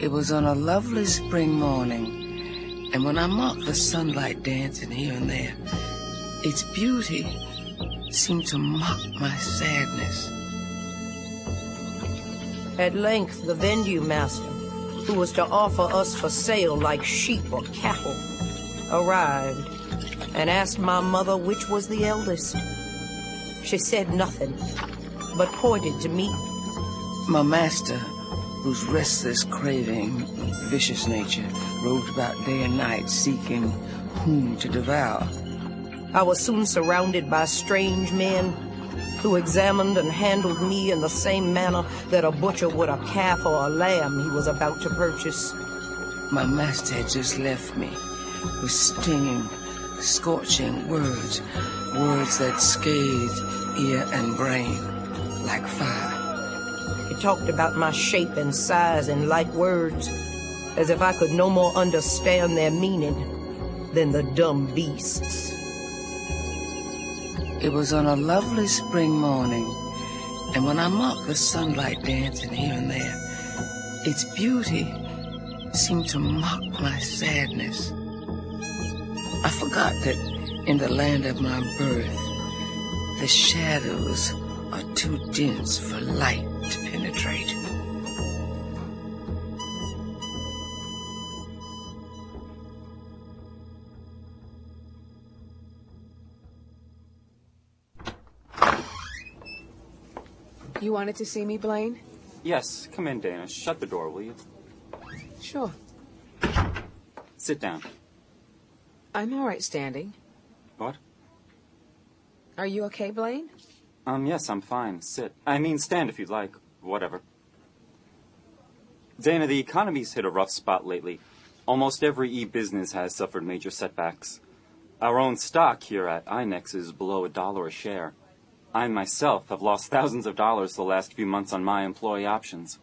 It was on a lovely spring morning, and when I marked the sunlight dancing here and there, its beauty seemed to mock my sadness. At length, the venue master, who was to offer us for sale like sheep or cattle, arrived and asked my mother which was the eldest. She said nothing, but pointed to me. My master, whose restless, craving, vicious nature roved about day and night seeking whom to devour. I was soon surrounded by strange men who examined and handled me in the same manner that a butcher would a calf or a lamb he was about to purchase. My master had just left me with stinging, scorching words, words that scathed ear and brain like fire. He talked about my shape and size in light words, as if I could no more understand their meaning than the dumb beasts. It was on a lovely spring morning, and when I marked the sunlight dancing here and there, its beauty seemed to mock my sadness. I forgot that in the land of my birth, the shadows are too dense for light to penetrate. You wanted to see me, Blaine? Yes, come in, Dana. Shut the door, will you? Sure. Sit down. I'm all right standing. What? Are you okay, Blaine? Yes, I'm fine. Sit. I mean, stand if you'd like. Whatever. Dana, the economy's hit a rough spot lately. Almost every e-business has suffered major setbacks. Our own stock here at INEX is below $1 a share. I myself have lost thousands of dollars the last few months on my employee options.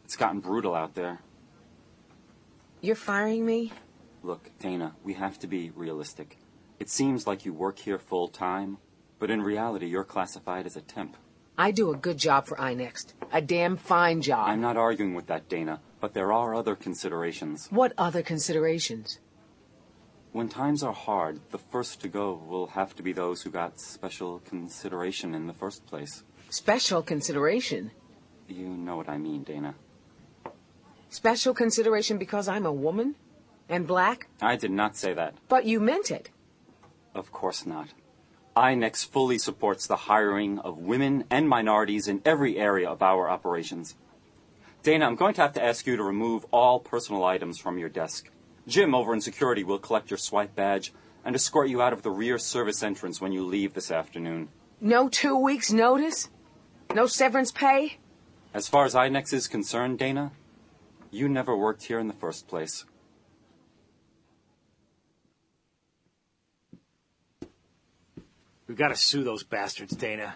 It's gotten brutal out there. You're firing me? Look, Dana, we have to be realistic. It seems like you work here full-time, but in reality, you're classified as a temp. I do a good job for iNext. A damn fine job. I'm not arguing with that, Dana, but there are other considerations. What other considerations? When times are hard, the first to go will have to be those who got special consideration in the first place. Special consideration? You know what I mean, Dana. Special consideration because I'm a woman? And black? I did not say that. But you meant it. Of course not. INEX fully supports the hiring of women and minorities in every area of our operations. Dana, I'm going to have to ask you to remove all personal items from your desk. Jim over in security will collect your swipe badge and escort you out of the rear service entrance when you leave this afternoon. No 2 weeks' notice? No severance pay? As far as INEX is concerned, Dana, you never worked here in the first place. We've got to sue those bastards, Dana.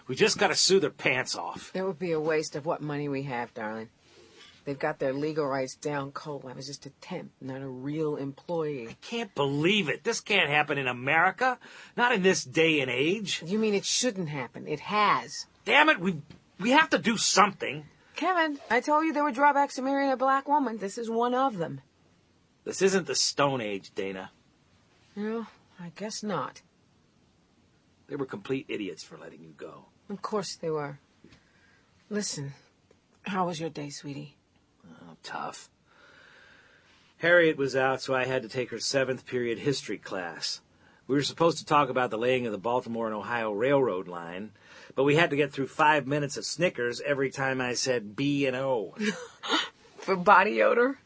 We just got to sue their pants off. It would be a waste of what money we have, darling. They've got their legal rights down cold. I was just a temp, not a real employee. I can't believe it. This can't happen in America. Not in this day and age. You mean it shouldn't happen? It has. Damn it, we have to do something. Kevin, I told you there were drawbacks to marrying a black woman. This is one of them. This isn't the Stone Age, Dana. No, I guess not. They were complete idiots for letting you go. Of course they were. Listen, how was your day, sweetie? Oh, tough. Harriet was out, so I had to take her 7th period history class. We were supposed to talk about the laying of the Baltimore and Ohio Railroad line, but we had to get through 5 minutes of Snickers every time I said B and O. For body odor?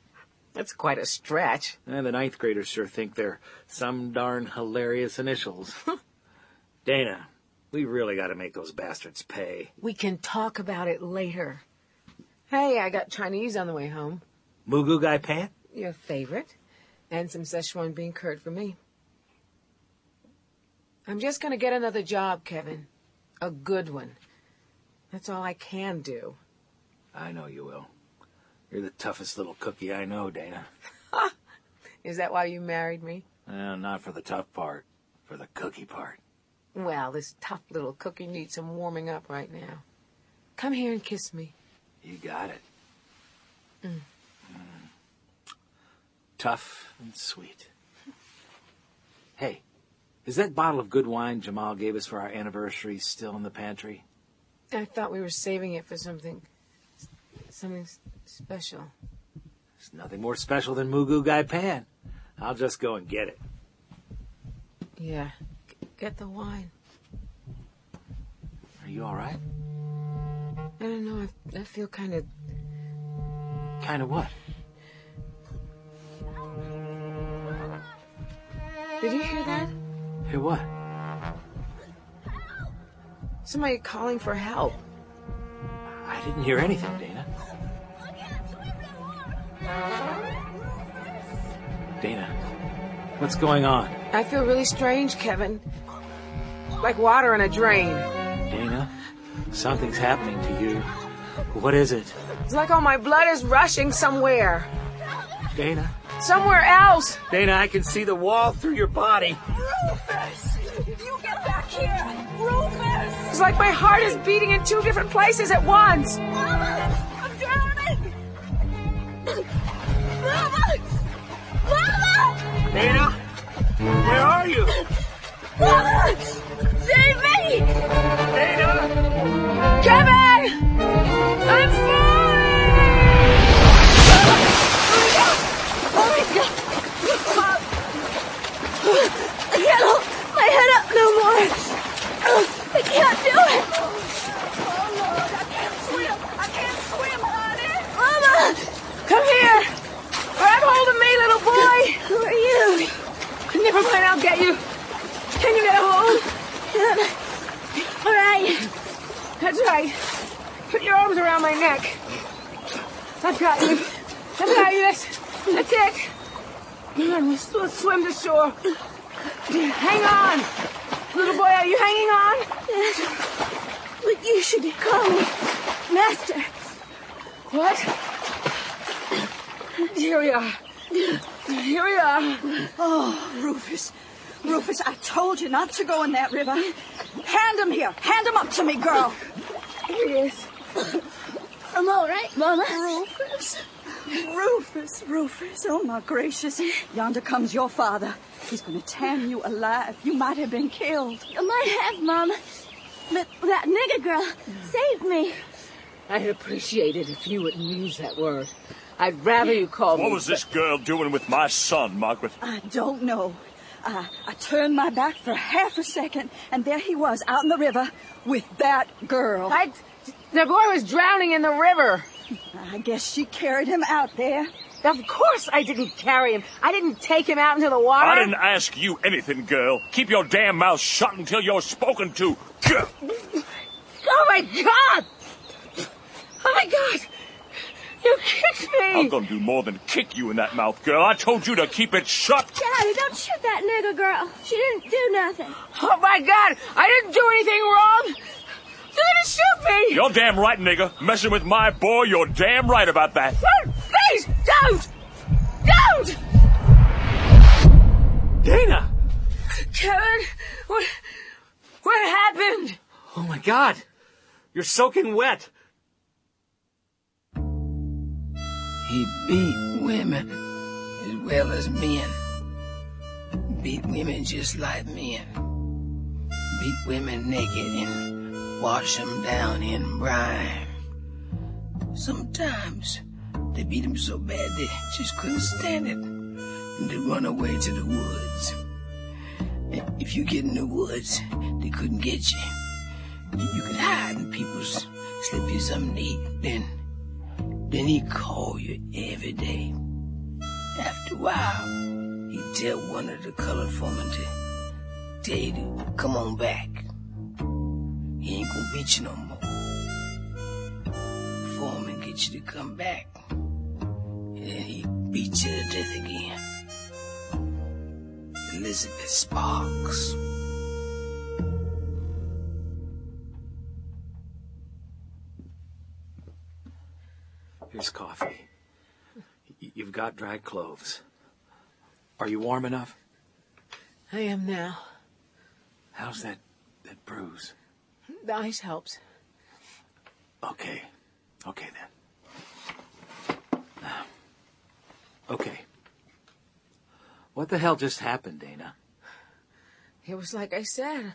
That's quite a stretch. And the 9th graders sure think they're some darn hilarious initials. Dana, we really got to make those bastards pay. We can talk about it later. Hey, I got Chinese on the way home. Mugu Gai Pan? Your favorite. And some Szechuan bean curd for me. I'm just going to get another job, Kevin. A good one. That's all I can do. I know you will. You're the toughest little cookie I know, Dana. Is that why you married me? Not for the tough part. For the cookie part. Well, this tough little cookie needs some warming up right now. Come here and kiss me. You got it. tough and sweet. Hey, is that bottle of good wine Jamal gave us for our anniversary still in the pantry? I thought we were saving it for something special. There's nothing more special than Mugu Gai Pan. I'll just go and get it. Yeah, get the wine. Are you all right? I don't know, I feel kind of... Kind of what? Did you hear that? Hear what? Somebody calling for help. I didn't hear anything, Dana. Dana, what's going on? I feel really strange, Kevin. Like water in a drain. Dana, something's happening to you. What is it? It's like all my blood is rushing somewhere. Dana? Somewhere else. Dana, I can see the wall through your body. Rufus! You get back here! Rufus! It's like my heart is beating in two different places at once. Mama! I'm drowning! Mama! Mama! Dana? Where are you? Mama! Save me! Dana! Kevin! I'm falling! Oh my God! I can't hold my head up no more. I can't do it. Oh Lord, I can't swim. I can't swim, honey. Mama! Come here! Grab hold of me, little boy! Who are you? Never mind, I'll get you. Can you get a hold? All right. That's right. Put your arms around my neck. I've got you. I've got you. That's it. Come on, we'll swim to shore. Hang on. Little boy, are you hanging on? Yes. But you should call me Master. What? Here we are. Here we are. Oh, Rufus. Rufus, I told you not to go in that river. Hand him here. Hand him up to me, girl. Here he is. I'm all right, Mama. Rufus. Rufus, Rufus. Oh, my gracious. Yonder comes your father. He's going to tan you alive. You might have been killed. I might have, Mama. But that nigger girl saved me. I'd appreciate it if you wouldn't use that word. I'd rather you call me... What was this girl doing with my son, Margaret? I don't know. I turned my back for half a second, and there he was out in the river with that girl. The boy was drowning in the river. I guess she carried him out there. Of course I didn't carry him. I didn't take him out into the water. I didn't ask you anything, girl. Keep your damn mouth shut until you're spoken to. Oh, my God! Oh, my God! You kicked me! I'm gonna do more than kick you in that mouth, girl. I told you to keep it shut. Daddy, don't shoot that nigger girl. She didn't do nothing. Oh, my God! I didn't do anything wrong! You're gonna shoot me! You're damn right, nigga. Messing with my boy, you're damn right about that. Please, don't! Don't! Dana! Kevin, what happened? Oh, my God. You're soaking wet. He beat women as well as men. Beat women just like men. Beat women naked and wash them down in brine. Sometimes they beat them so bad they just couldn't stand it, and they run away to the woods. And if you get in the woods, they couldn't get you. You could hide and people slip you something to eat. Then he'd call you every day. After a while, he'd tell one of the colored foremen to tell you to come on back. He ain't gonna beat you no more. The foreman get you to come back, and he beat you to death again. Elizabeth Sparks. Here's coffee. You've got dry clothes. Are you warm enough? I am now. How's that bruise? The ice helps. Okay then. Okay. What the hell just happened, Dana? It was like I said,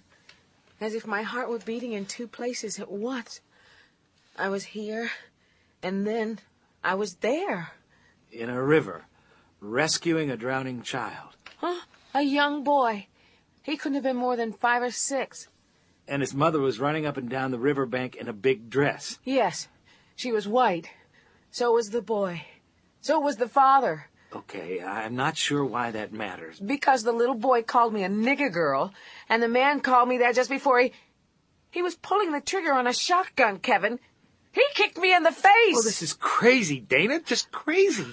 as if my heart were beating in two places at once. I was here, and then I was there. In a river, rescuing a drowning child. Huh? A young boy. He couldn't have been more than 5 or 6. And his mother was running up and down the riverbank in a big dress. Yes, she was white. So was the boy. So was the father. Okay, I'm not sure why that matters. Because the little boy called me a nigger girl, and the man called me that just before he was pulling the trigger on a shotgun, Kevin. He kicked me in the face. Oh, this is crazy, Dana. Just crazy.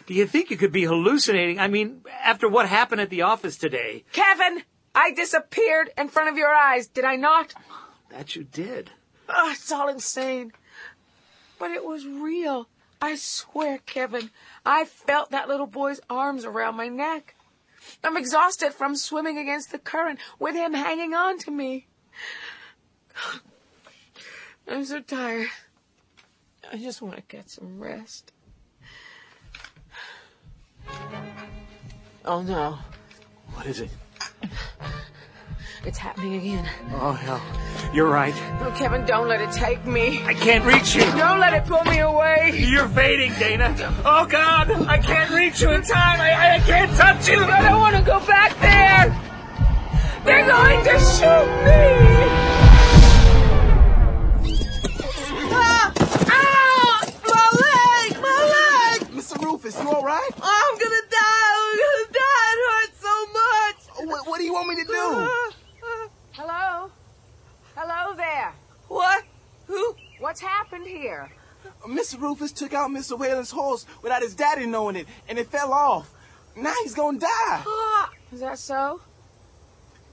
Do you think you could be hallucinating? I mean, after what happened at the office today. Kevin, I disappeared in front of your eyes, did I not? That you did. Oh, it's all insane. But it was real. I swear, Kevin, I felt that little boy's arms around my neck. I'm exhausted from swimming against the current with him hanging on to me. I'm so tired. I just want to get some rest. Oh, no. What is it? It's happening again. Oh, hell. You're right. Oh, Kevin, don't let it take me. I can't reach you. Don't let it pull me away. You're fading, Dana. Oh, God. I can't reach you in time. I can't touch you. I don't want to go back there. They're going to shoot me. Ah! Ow! My leg! Mr. Rufus, you all right? I'm gonna die. It hurts so much. What do you want me to do? Hello? Hello there. What? Who? What's happened here? Mr. Rufus took out Mr. Whalen's horse without his daddy knowing it, and it fell off. Now he's gonna die. Is that so?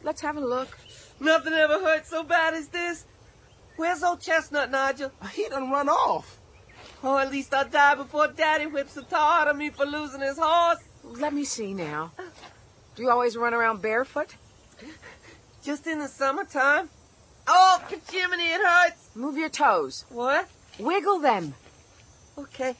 Let's have a look. Nothing ever hurts so bad as this. Where's old Chestnut, Nigel? He done run off. Oh, at least I'll die before Daddy whips the tar out of me for losing his horse. Let me see now. Do you always run around barefoot? Just in the summertime. Oh, Jiminy, it hurts. Move your toes. What? Wiggle them. Okay.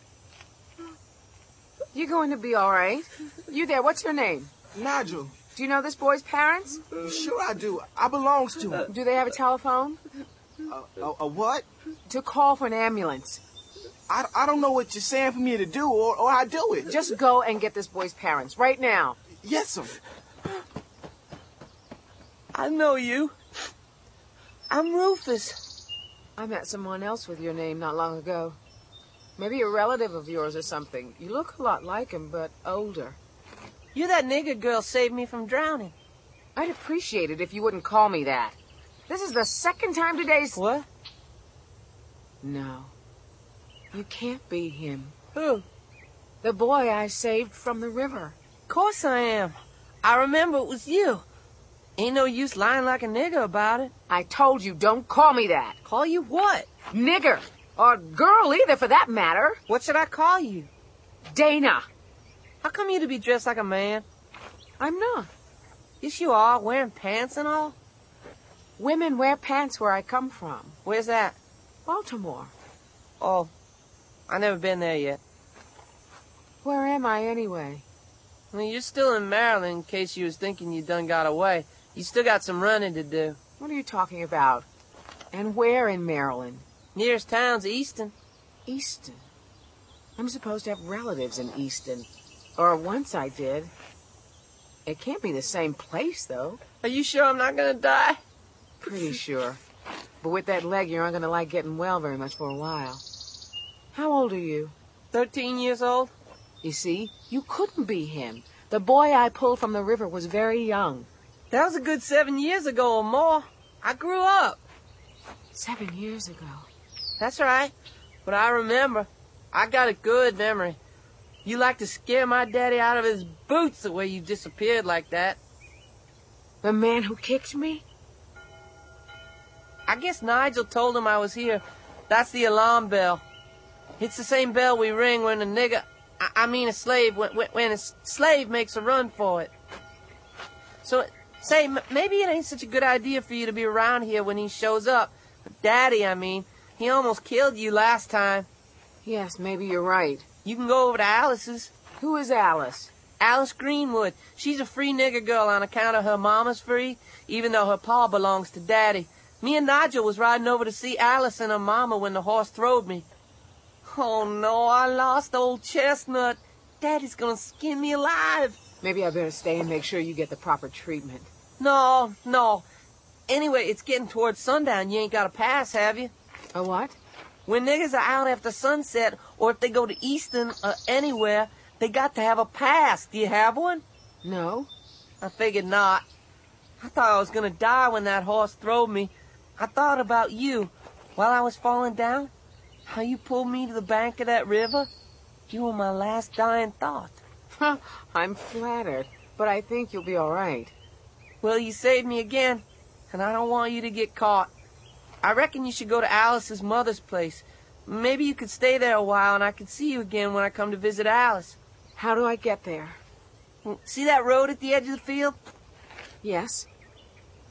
You're going to be all right. You there, what's your name? Nigel. Do you know this boy's parents? Sure I do. I belongs to him. Do they have a telephone? A what? To call for an ambulance. I don't know what you're saying for me to do, or I do it. Just go and get this boy's parents, right now. Yes, sir. I know you. I'm Rufus. I met someone else with your name not long ago. Maybe a relative of yours or something. You look a lot like him, but older. You're that nigger girl saved me from drowning. I'd appreciate it if you wouldn't call me that. This is the second time today's... What? No. You can't be him. Who? The boy I saved from the river. Of course I am. I remember it was you. Ain't no use lying like a nigger about it. I told you, don't call me that. Call you what? Nigger. Or girl either, for that matter. What should I call you? Dana. How come you to be dressed like a man? I'm not. Yes, you are, wearing pants and all. Women wear pants where I come from. Where's that? Baltimore. Oh, I never been there yet. Where am I anyway? Well, you're still in Maryland in case you was thinking you done got away. You still got some running to do. What are you talking about? And where in Maryland? Nearest town's Easton. Easton. I'm supposed to have relatives in Easton. Or once I did. It can't be the same place, though. Are you sure I'm not gonna die? Pretty sure. But with that leg, you're not gonna like getting well very much for a while. How old are you? 13 years old. You see, you couldn't be him. The boy I pulled from the river was very young. That was a good 7 years ago or more. I grew up. 7 years ago. That's right. But I remember. I got a good memory. You like to scare my daddy out of his boots the way you disappeared like that. The man who kicked me? I guess Nigel told him I was here. That's the alarm bell. It's the same bell we ring when a nigger... I mean a slave, when a slave makes a run for it. So, say, maybe it ain't such a good idea for you to be around here when he shows up. Daddy, I mean. He almost killed you last time. Yes, maybe you're right. You can go over to Alice's. Who is Alice? Alice Greenwood. She's a free nigger girl on account of her mama's free, even though her pa belongs to Daddy. Me and Nigel was riding over to see Alice and her mama when the horse throwed me. Oh, no, I lost old Chestnut. Daddy's gonna skin me alive. Maybe I better stay and make sure you get the proper treatment. No. Anyway, it's getting towards sundown. You ain't got a pass, have you? A what? When niggas are out after sunset, or if they go to Easton or anywhere, they got to have a pass. Do you have one? No. I figured not. I thought I was gonna die when that horse throwed me. I thought about you while I was falling down. How you pulled me to the bank of that river. You were my last dying thought. I'm flattered, but I think you'll be all right. Well, you saved me again, and I don't want you to get caught. I reckon you should go to Alice's mother's place. Maybe you could stay there a while, and I could see you again when I come to visit Alice. How do I get there? See that road at the edge of the field? Yes.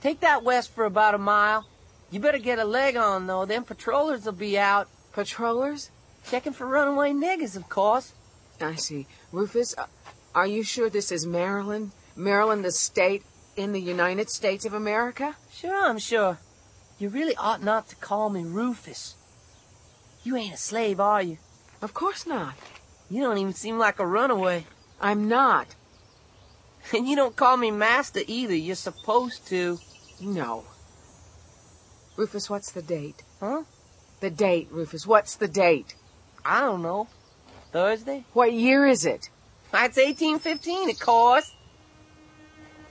Take that west for about a mile. You better get a leg on, though. Them patrollers will be out. Patrollers? Checking for runaway niggas, of course. I see. Rufus, are you sure this is Maryland? Maryland, the state in the United States of America? Sure, I'm sure. You really ought not to call me Rufus. You ain't a slave, are you? Of course not. You don't even seem like a runaway. I'm not. And you don't call me Master either. You're supposed to. No. Rufus, what's the date? Huh? The date, Rufus. What's the date? I don't know. Thursday? What year is it? It's 1815, of course.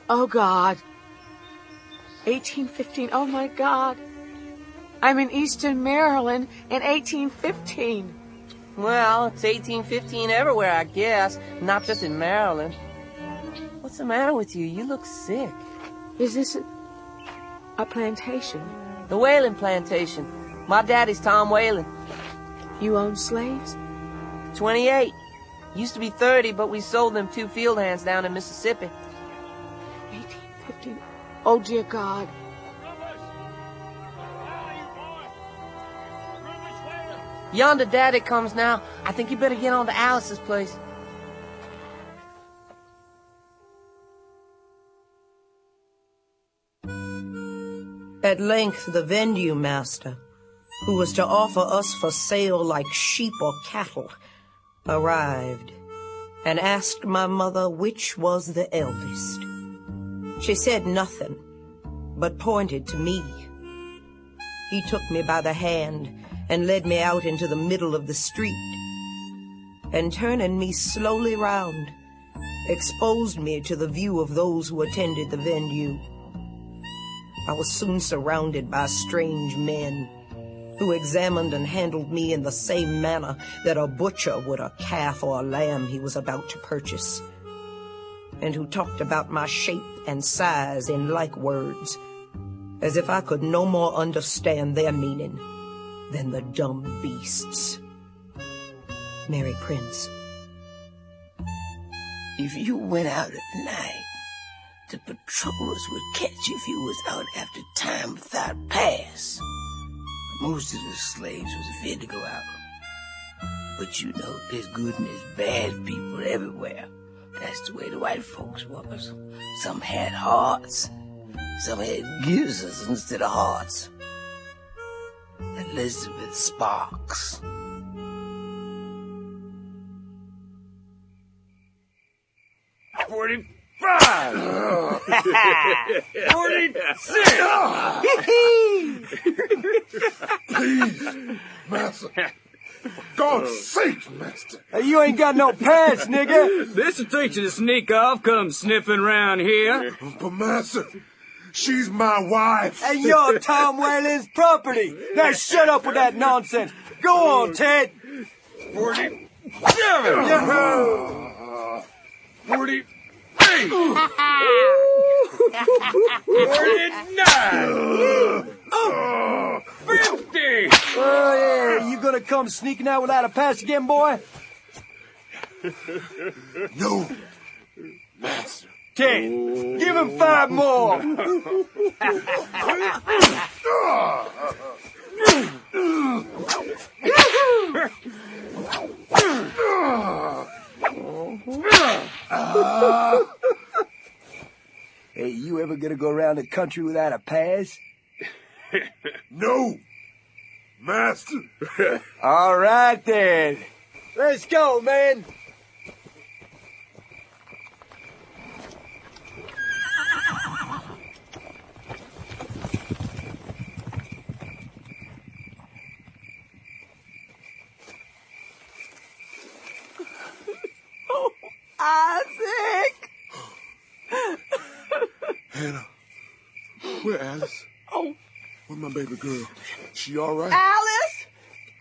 Oh, God. 1815. Oh, my God. I'm in Easton, Maryland in 1815. Well, it's 1815 everywhere, I guess. Not just in Maryland. What's the matter with you? You look sick. Is this a plantation? The Whalen plantation. My daddy's Tom Whalen. You own slaves? 28. Used to be 30, but we sold them 2 field hands down in Mississippi. 1815. Oh, dear God. Yonder Daddy comes now. I think you better get on to Alice's place. At length the venue master, who was to offer us for sale like sheep or cattle, arrived and asked my mother which was the eldest. She said nothing, but pointed to me. He took me by the hand and led me out into the middle of the street, and turning me slowly round, exposed me to the view of those who attended the venue. I was soon surrounded by strange men, who examined and handled me in the same manner that a butcher would a calf or a lamb he was about to purchase, and who talked about my shape and size in like words, as if I could no more understand their meaning than the dumb beasts. Mary Prince. If you went out at night, the patrollers would catch you if you was out after time without pass. Most of the slaves was afraid to go out. But you know, there's good and there's bad people everywhere. That's the way the white folks was. Some had hearts. Some had gizzards instead of hearts. Elizabeth Sparks. $45! 46! Please, master. For God's sake, master. Hey, you ain't got no pants, nigga. This'll teach you to sneak off, come sniffing around here. But master, she's my wife. Hey, you're Tom Whalen's property. Now shut up with that nonsense. Go on, Ted. 47! 48! 49! Oh, 50! Oh, yeah, you gonna come sneaking out without a pass again, boy? No, master. 10. Give him 5 more. to go around the country without a pass? No, master. All right, then. Let's go, man. Isaac! Hannah, where Alice? Oh. Where my baby girl? She all right? Alice!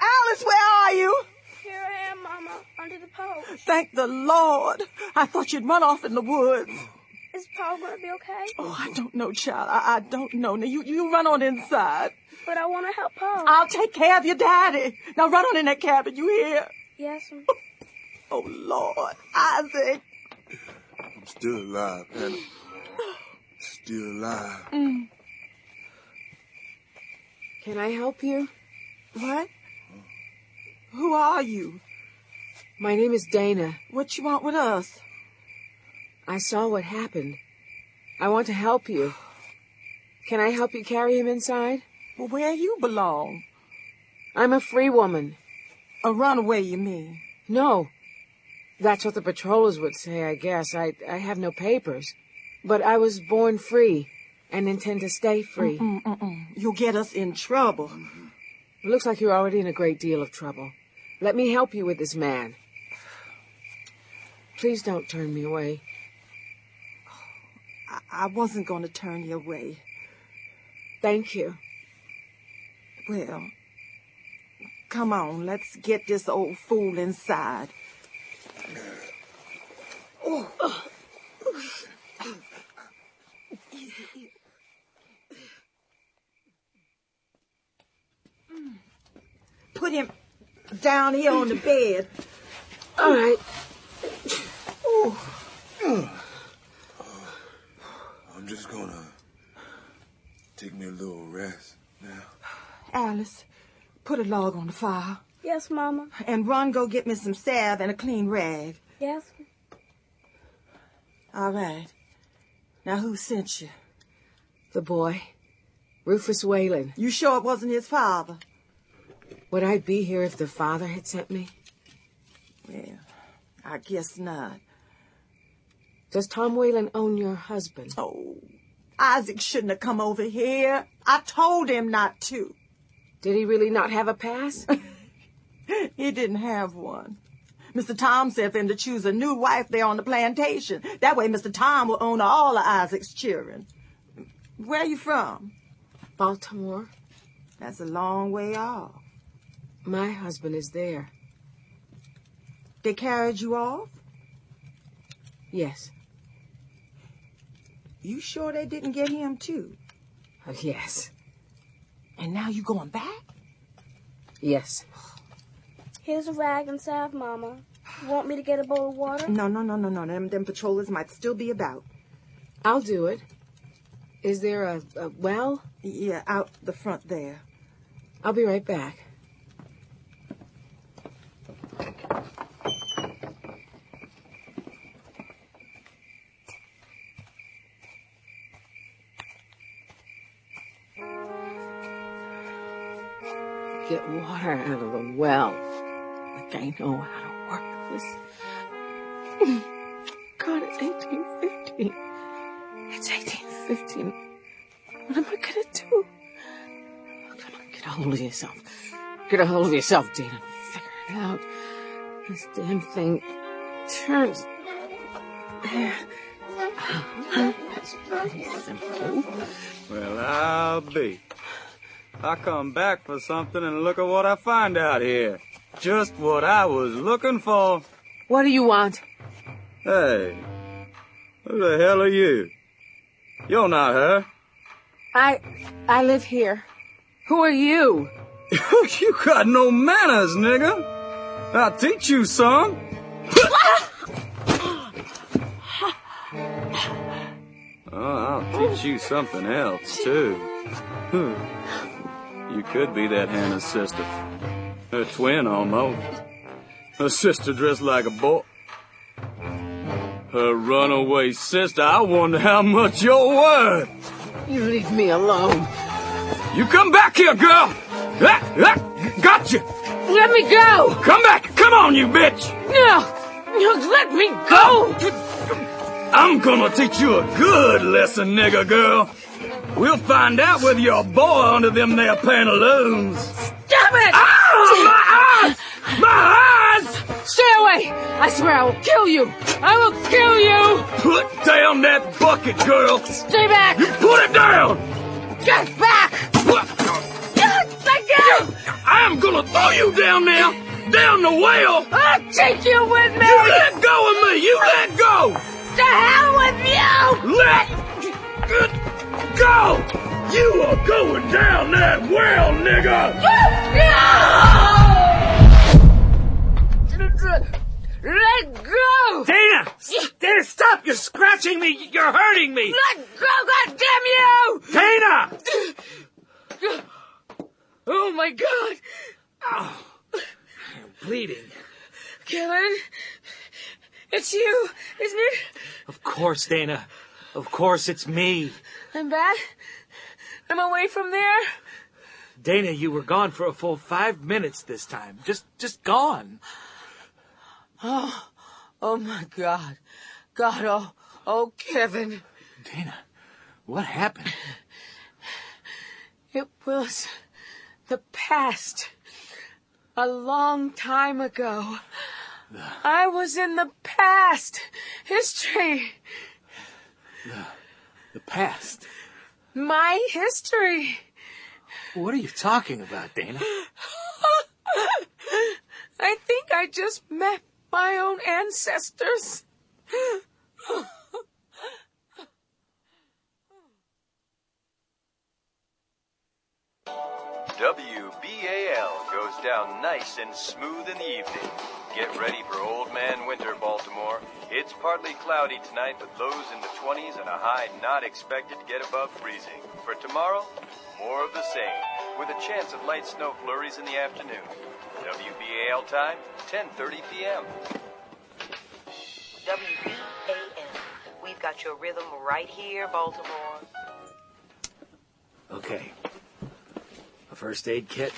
Alice, where are you? Here I am, Mama, under the post. Thank the Lord. I thought you'd run off in the woods. Is Paul going to be okay? Oh, I don't know, child. I don't know. Now, you run on inside. But I want to help Paul. I'll take care of your daddy. Now run on in that cabin, you hear? Yes, ma'am. Oh, Lord. Isaac. I'm still alive, Hannah. Still alive. Can I help you? What? Who are you? My name is Dana. What you want with us? I saw what happened. I want to help you. Can I help you carry him inside? Well, where you belong? I'm a free woman. A runaway, you mean? No. That's what the patrollers would say, I guess. I have no papers. But I was born free and intend to stay free. You'll get us in trouble. It looks like you're already in a great deal of trouble. Let me help you with this man. Please don't turn me away. I wasn't going to turn you away. Thank you. Well, come on, let's get this old fool inside. Put him down here on the bed. All right. I'm just gonna take me a little rest now. Alice, put a log on the fire. Yes, Mama. And run, go get me some salve and a clean rag. Yes. All right. Now, who sent you? The boy. Rufus Whalen. You sure it wasn't his father? Would I be here if the father had sent me? Well, I guess not. Does Tom Whalen own your husband? Oh, Isaac shouldn't have come over here. I told him not to. Did he really not have a pass? He didn't have one. Mr. Tom said for him to choose a new wife there on the plantation. That way Mr. Tom will own all of Isaac's children. Where are you from? Baltimore. That's a long way off. My husband is there. They carried you off? Yes. You sure they didn't get him, too? Yes. And now you going back? Yes. Here's a rag and salve, Mama. You want me to get a bowl of water? No. Them patrollers might still be about. I'll do it. Is there a well? Yeah, out the front there. I'll be right back. Get water out of a well. Like I know how to work this. God, it's 1815. It's 1815. What am I gonna do? Come on, get a hold of yourself. Get a hold of yourself, Dana. Figure it out. This damn thing turns. There. That's pretty simple. Well, I'll be. I come back for something and look at what I find out here. Just what I was looking for. What do you want? Hey, who the hell are you? You're not her. I live here. Who are you? You got no manners, nigga. I'll teach you some. Oh, I'll teach you something else, too. You could be that Hannah's sister. Her twin, almost. Her sister dressed like a boy. Her runaway sister, I wonder how much you're worth. You leave me alone. You come back here, girl! Gotcha! Let me go! Come back! Come on, you bitch! No, let me go! I'm gonna teach you a good lesson, nigga girl. We'll find out whether you're a boy under them there pantaloons. Stop it! Ah, my eyes! My eyes! Stay away! I swear I will kill you! I will kill you! Put down that bucket, girl! Stay back! You put it down! Get back! Let go! I'm gonna throw you down now! Down the well! I'll take you with me! You let go of me! You let go! To hell with you! Let go! You are going down that well, nigga! Let go! Dana! Dana, stop! You're scratching me! You're hurting me! Let go, goddamn you! Dana! Oh, my God! Oh, I'm bleeding. Kevin, it's you, isn't it? Of course, Dana. Of course, it's me. I'm back? I'm away from there? Dana, you were gone for a full 5 minutes this time. Just gone. Oh my God. God, oh, Kevin. Dana, what happened? It was the past. A long time ago. I was in the past. History. The past? My history. What are you talking about, Dana? I think I just met my own ancestors. WBAL goes down nice and smooth in the evening. Get ready for Old Man Winter, Baltimore. It's partly cloudy tonight with lows in the 20s and a high not expected to get above freezing. For tomorrow, more of the same, with a chance of light snow flurries in the afternoon. WBAL time, 10:30 p.m. WBAL. We've got your rhythm right here, Baltimore. Okay. A first aid kit,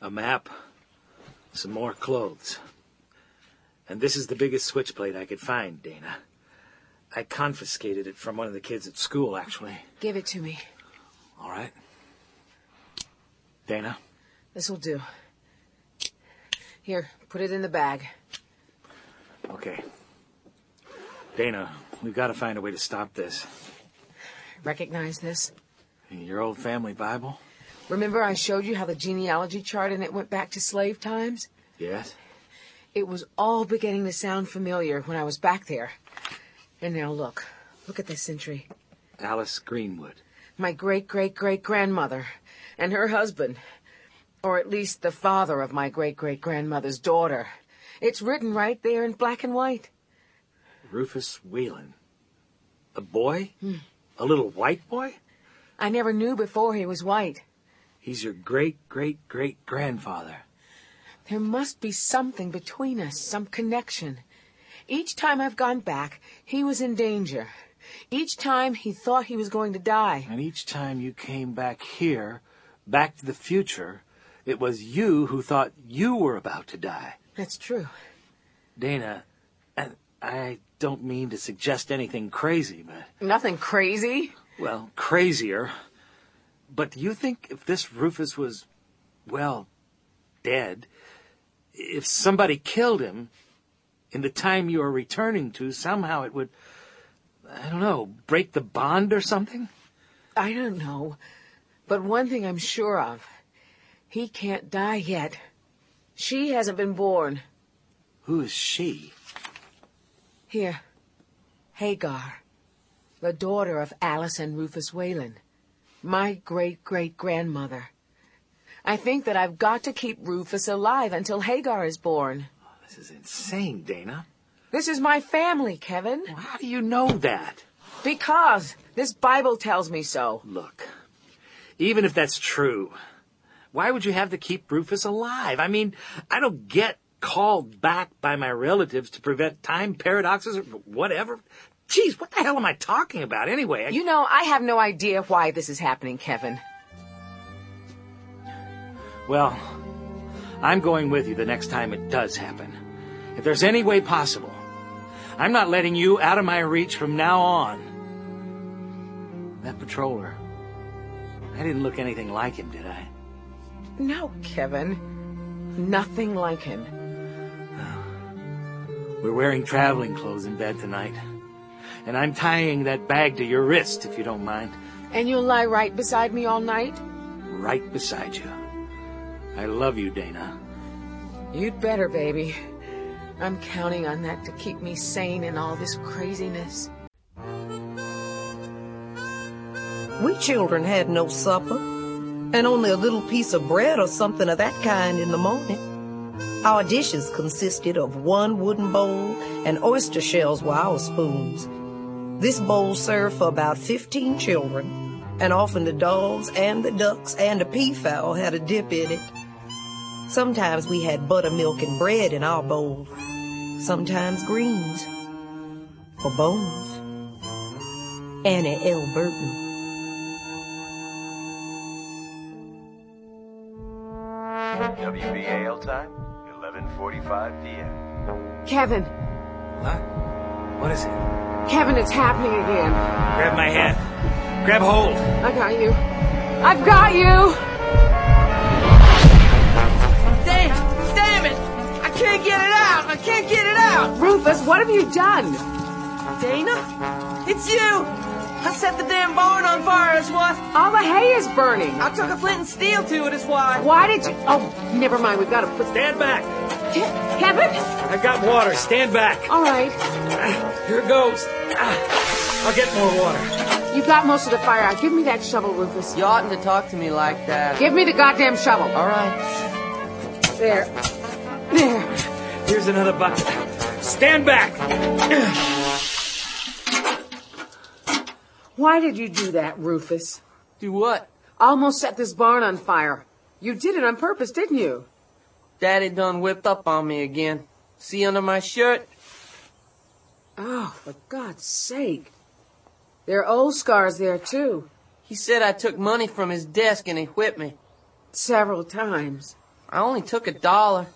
a map, some more clothes. And this is the biggest switchblade I could find, Dana. I confiscated it from one of the kids at school, actually. Give it to me. All right. Dana? This'll do. Here, put it in the bag. Okay. Dana, we've got to find a way to stop this. Recognize this? Your old family Bible? Remember I showed you how the genealogy chart in it went back to slave times? Yes. It was all beginning to sound familiar when I was back there. And now look at this entry. Alice Greenwood. My great-great-great-grandmother and her husband. Or at least the father of my great-great-grandmother's daughter. It's written right there in black and white. Rufus Whelan. A boy? A little white boy? I never knew before he was white. He's your great-great-great-grandfather. There must be something between us, some connection. Each time I've gone back, he was in danger. Each time he thought he was going to die. And each time you came back here, back to the future, it was you who thought you were about to die. That's true. Dana, I don't mean to suggest anything crazy, but... Nothing crazy? Well, crazier. But do you think if this Rufus was, well, dead, if somebody killed him in the time you are returning to, somehow it would, I don't know, break the bond or something? I don't know. But one thing I'm sure of. He can't die yet. She hasn't been born. Who is she? Here. Hagar. The daughter of Alice and Rufus Whelan. My great-great-grandmother. I think that I've got to keep Rufus alive until Hagar is born. This is insane, Dana. This is my family, Kevin. Well, how do you know that? Because this Bible tells me so. Look, even if that's true, why would you have to keep Rufus alive? I mean, I don't get called back by my relatives to prevent time paradoxes or whatever. Geez, what the hell am I talking about anyway? You know, I have no idea why this is happening, Kevin. Well, I'm going with you the next time it does happen. If there's any way possible, I'm not letting you out of my reach from now on. That patroller, I didn't look anything like him, did I? No, Kevin. Nothing like him. We're wearing traveling clothes in bed tonight. And I'm tying that bag to your wrist, if you don't mind. And you'll lie right beside me all night? Right beside you. I love you, Dana. You'd better, baby. I'm counting on that to keep me sane in all this craziness. We children had no supper, and only a little piece of bread or something of that kind in the morning. Our dishes consisted of one wooden bowl, and oyster shells were our spoons. This bowl served for about 15 children, and often the dogs and the ducks and the peafowl had a dip in it. Sometimes we had buttermilk and bread in our bowl, sometimes greens, or bones. Annie L. Burton. WBAL time, 11:45 p.m. Kevin. What? What is it? Kevin, it's happening again. Grab my hand. Grab hold. I got you. I've got you! Damn it! I can't get it out! I can't get it out! Rufus, what have you done? Dana? It's you! I set the damn barn on fire, is what? All the hay is burning. I took a flint and steel to it, is why. Why did you... Oh, never mind. We've got to put... Stand back. Kevin? I've got water. Stand back. All right. Here goes. I'll get more water. You got most of the fire out. Give me that shovel, Rufus. You oughtn't to talk to me like that. Give me the goddamn shovel. All right. There. There. Here's another bucket. Stand back. Why did you do that, Rufus? Do what? Almost set this barn on fire. You did it on purpose, didn't you? Daddy done whipped up on me again. See under my shirt? Oh, for God's sake. There are old scars there, too. He said I took money from his desk and he whipped me. Several times. I only took $1.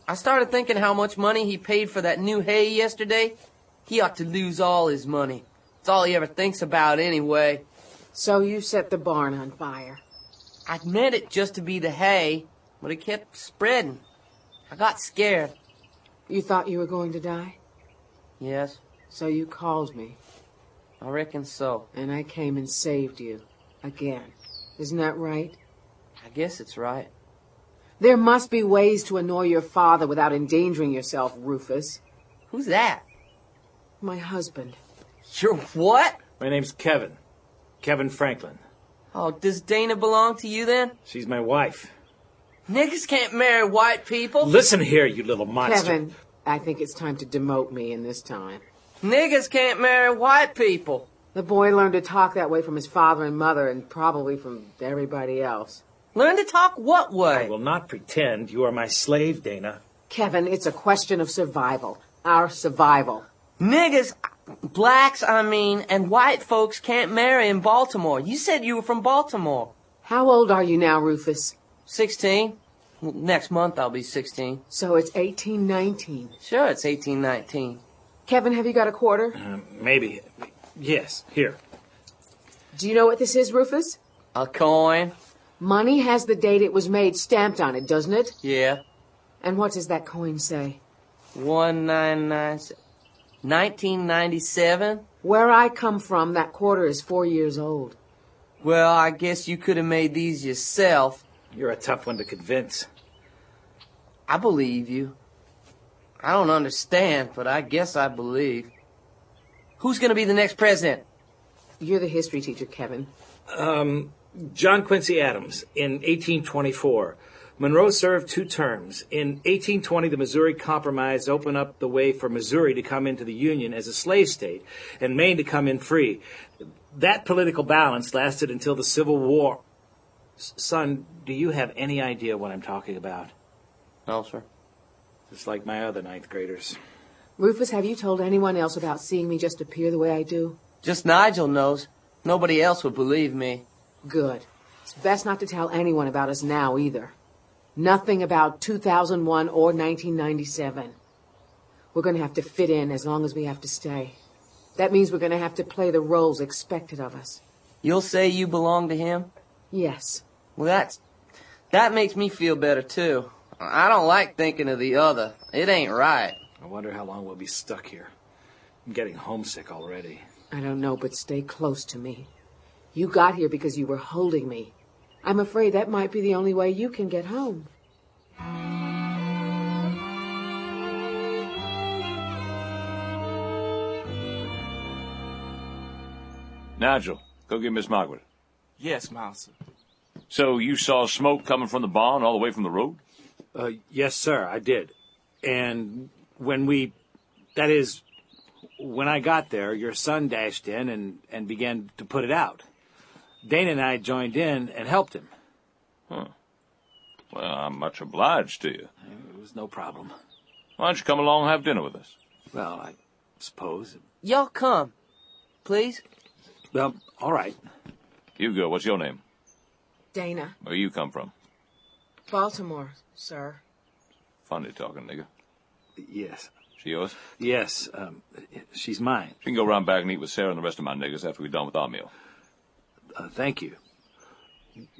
I started thinking how much money he paid for that new hay yesterday. He ought to lose all his money. It's all he ever thinks about anyway. So you set the barn on fire. I meant it just to be the hay, but it kept spreading. I got scared. You thought you were going to die? Yes. So you called me. I reckon so. And I came and saved you. Again. Isn't that right? I guess it's right. There must be ways to annoy your father without endangering yourself, Rufus. Who's that? My husband. You're what? My name's Kevin. Kevin Franklin. Oh, does Dana belong to you then? She's my wife. Niggas can't marry white people. Listen here, you little monster. Kevin, I think it's time to demote me in this time. Niggas can't marry white people. The boy learned to talk that way from his father and mother and probably from everybody else. Learn to talk what way? I will not pretend you are my slave, Dana. Kevin, it's a question of survival. Our survival. Niggas, blacks, and white folks can't marry in Baltimore. You said you were from Baltimore. How old are you now, Rufus? 16. Next month I'll be 16. So it's 1819. Sure, it's 1819. Kevin, have you got a quarter? Maybe. Yes, here. Do you know what this is, Rufus? A coin. Money has the date it was made stamped on it, doesn't it? Yeah. And what does that coin say? 1997. Where I come from, that quarter is 4 years old. Well, I guess you could have made these yourself. You're a tough one to convince. I believe you. I don't understand, but I guess I believe. Who's going to be the next president? You're the history teacher, Kevin. John Quincy Adams in 1824. Monroe served 2 terms. In 1820, the Missouri Compromise opened up the way for Missouri to come into the Union as a slave state and Maine to come in free. That political balance lasted until the Civil War. Son, do you have any idea what I'm talking about? No, sir. Just like my other ninth graders. Rufus, have you told anyone else about seeing me just appear the way I do? Just Nigel knows. Nobody else would believe me. Good. It's best not to tell anyone about us now, either. Nothing about 2001 or 1997. We're going to have to fit in as long as we have to stay. That means we're going to have to play the roles expected of us. You'll say you belong to him? Yes. Well, that makes me feel better, too. I don't like thinking of the other. It ain't right. I wonder how long we'll be stuck here. I'm getting homesick already. I don't know, but stay close to me. You got here because you were holding me. I'm afraid that might be the only way you can get home. Nigel, go get Miss Margaret. Yes, Master. So you saw smoke coming from the barn all the way from the road? Yes, sir, I did. And when I got there, your son dashed in and began to put it out. Dana and I joined in and helped him. Huh. Well, I'm much obliged to you. It was no problem. Why don't you come along and have dinner with us? Well, I suppose. Y'all come, please. Well, all right. You go. What's your name? Dana. Where you come from? Baltimore, sir. Funny talking, nigga. Yes. She yours? Yes, she's mine. She can go round back and eat with Sarah and the rest of my niggas after we're done with our meal. Thank you.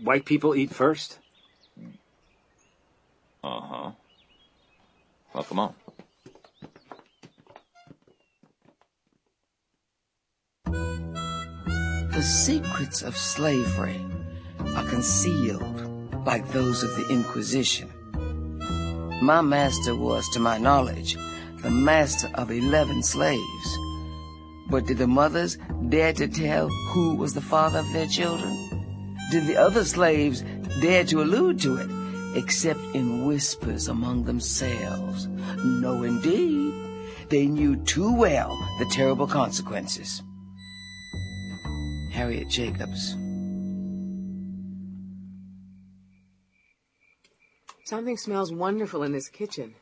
White people eat first? Uh-huh. Well, come on. The secrets of slavery are concealed like those of the Inquisition. My master was, to my knowledge, the master of 11 slaves. But did the mothers dare to tell who was the father of their children? Did the other slaves dare to allude to it, except in whispers among themselves? No, indeed. They knew too well the terrible consequences. Harriet Jacobs. Something smells wonderful in this kitchen.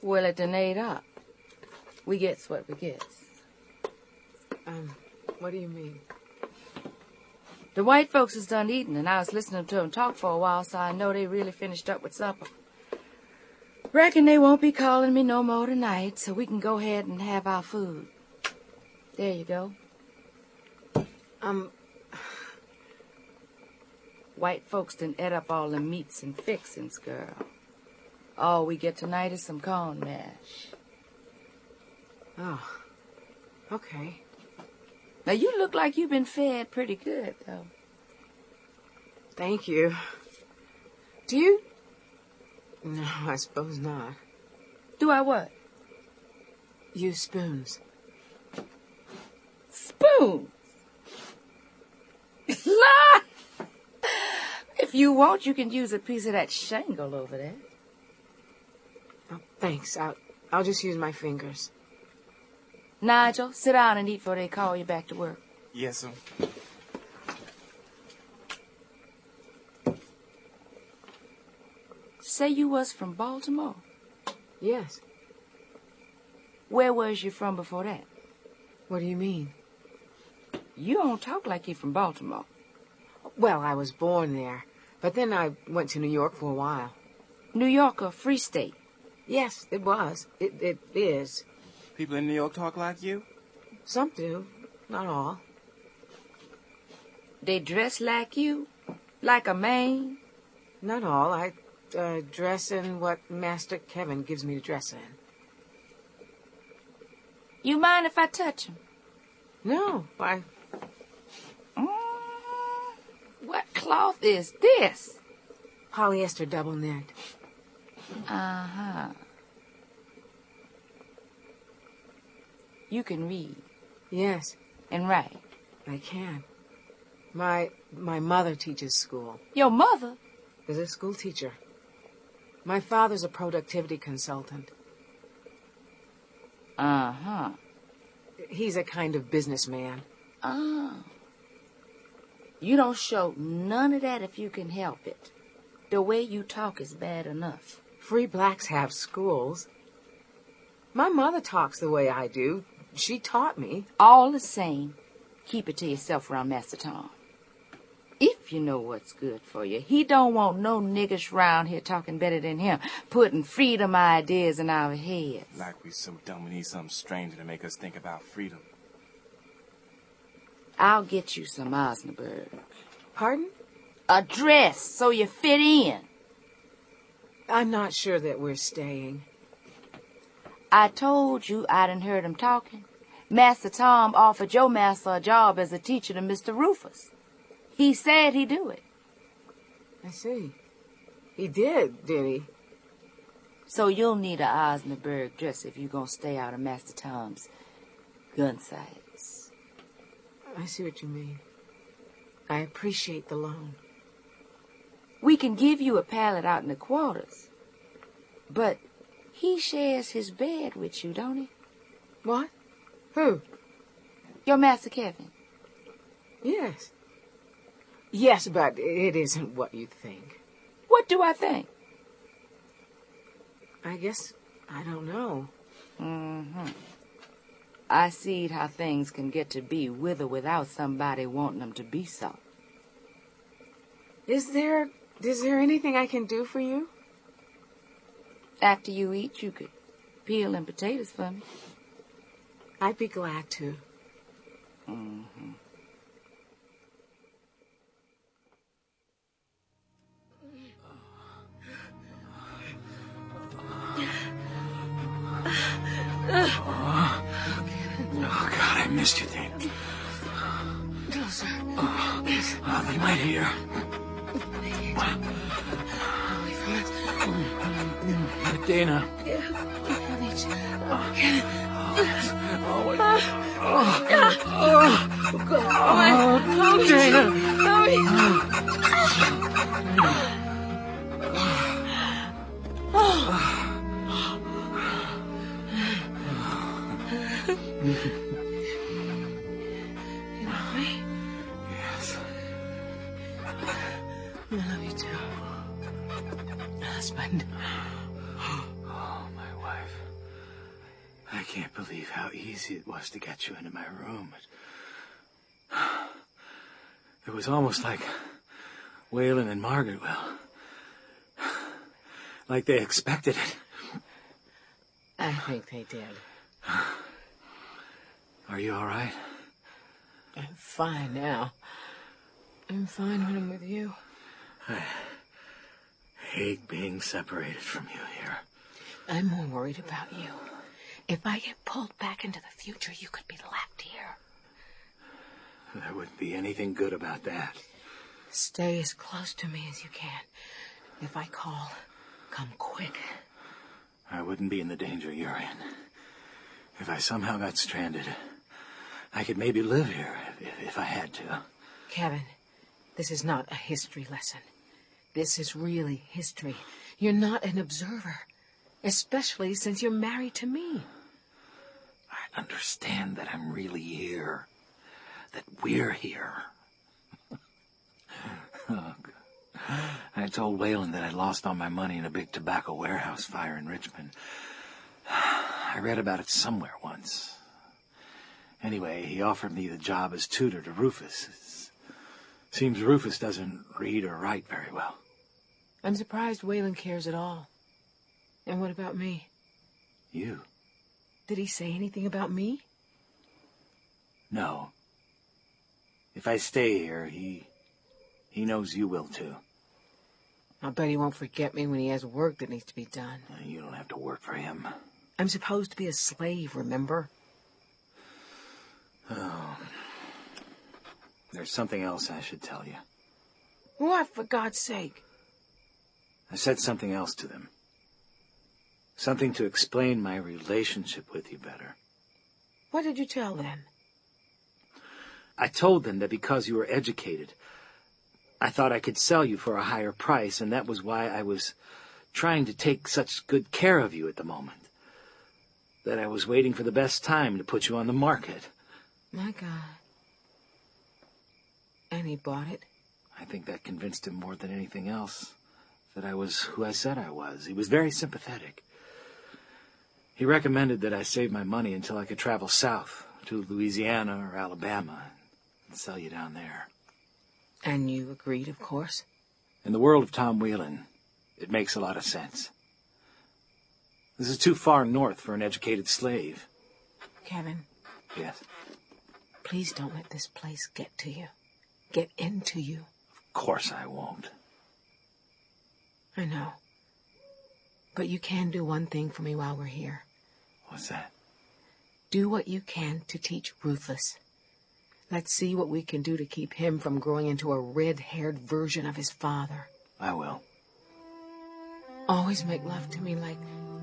Well, it done ate up. We gets what we gets. What do you mean? The white folks is done eating, and I was listening to them talk for a while, so I know they really finished up with supper. Reckon they won't be calling me no more tonight, so we can go ahead and have our food. There you go. White folks done ate up all the meats and fixings, girl. All we get tonight is some corn mash. Oh, okay. Now, you look like you've been fed pretty good, though. Thank you. Do you? No, I suppose not. Do I what? Use spoons. Spoons? Lord! If you want, you can use a piece of that shingle over there. Oh, thanks. I'll just use my fingers. Nigel, sit down and eat before they call you back to work. Yes, sir. Say you was from Baltimore? Yes. Where was you from before that? What do you mean? You don't talk like you from Baltimore. Well, I was born there, but then I went to New York for a while. New York a free state? Yes, it was. It is. People in New York talk like you? Some do, not all. They dress like you? Like a man? Not all. I dress in what Master Kevin gives me to dress in. You mind if I touch him? No, why? What cloth is this? Polyester double knit. Uh-huh. You can read? Yes. And write? I can. My mother teaches school. Your mother? Is a school teacher. My father's a productivity consultant. Uh-huh. He's a kind of businessman. Oh. You don't show none of that if you can help it. The way you talk is bad enough. Free blacks have schools. My mother talks the way I do. She taught me. All the same, keep it to yourself around Master Tom. If you know what's good for you, he don't want no niggers round here talking better than him, putting freedom ideas in our heads. Like we so dumb we need something stranger to make us think about freedom. I'll get you some Osnaburg. Pardon? A dress so you fit in. I'm not sure that we're staying. I told you I done heard him talking. Master Tom offered your master a job as a teacher to Mr. Rufus. He said he'd do it. I see. He did he? So you'll need a Osnaburg dress if you're gonna stay out of Master Tom's gun sights. I see what you mean. I appreciate the loan. We can give you a pallet out in the quarters. But he shares his bed with you, don't he? What? Who? Your Master Kevin. Yes. Yes, but it isn't what you think. What do I think? I guess I don't know. Mm-hmm. I see how things can get to be with or without somebody wanting them to be so. Is there anything I can do for you? After you eat, you could peel them potatoes for me. I'd be glad to. Mm-hmm. Oh, God, I missed you, Dana. Closer. I'll be right here. Away from us. Dana. Yeah. I need you. Kevin. You love me? Yes. I love you too. Husband. Oh, my wife. I can't believe how easy it was to get you into my room. It was almost like Waylon and Margaret, like they expected it. I think they did. Are you all right? I'm fine now. I'm fine when I'm with you. I hate being separated from you here. I'm more worried about you. If I get pulled back into the future, you could be left here. There wouldn't be anything good about that. Stay as close to me as you can. If I call, come quick. I wouldn't be in the danger you're in. If I somehow got stranded, I could maybe live here if I had to. Kevin, this is not a history lesson. This is really history. You're not an observer, especially since you're married to me. I understand that I'm really here, that we're here. I told Waylon that I'd lost all my money in a big tobacco warehouse fire in Richmond. I read about it somewhere once. Anyway, he offered me the job as tutor to Rufus. Seems Rufus doesn't read or write very well. I'm surprised Waylon cares at all. And what about me? You? Did he say anything about me? No. If I stay here, he knows you will too. I'll bet he won't forget me when he has work that needs to be done. You don't have to work for him. I'm supposed to be a slave, remember? Oh. There's something else I should tell you. What, for God's sake? I said something else to them. Something to explain my relationship with you better. What did you tell them? I told them that because you were educated, I thought I could sell you for a higher price, and that was why I was trying to take such good care of you at the moment. That I was waiting for the best time to put you on the market. My God. And he bought it? I think that convinced him more than anything else. that I was who I said I was. He was very sympathetic. He recommended that I save my money until I could travel south to Louisiana or Alabama and sell you down there. And you agreed, of course? In the world of Tom Whelan, it makes a lot of sense. This is too far north for an educated slave. Kevin. Yes? Please don't let this place get to you. Get into you. Of course I won't. I know. But you can do one thing for me while we're here. What's that? Do what you can to teach Rufus. Let's see what we can do to keep him from growing into a red-haired version of his father. I will. Always make love to me like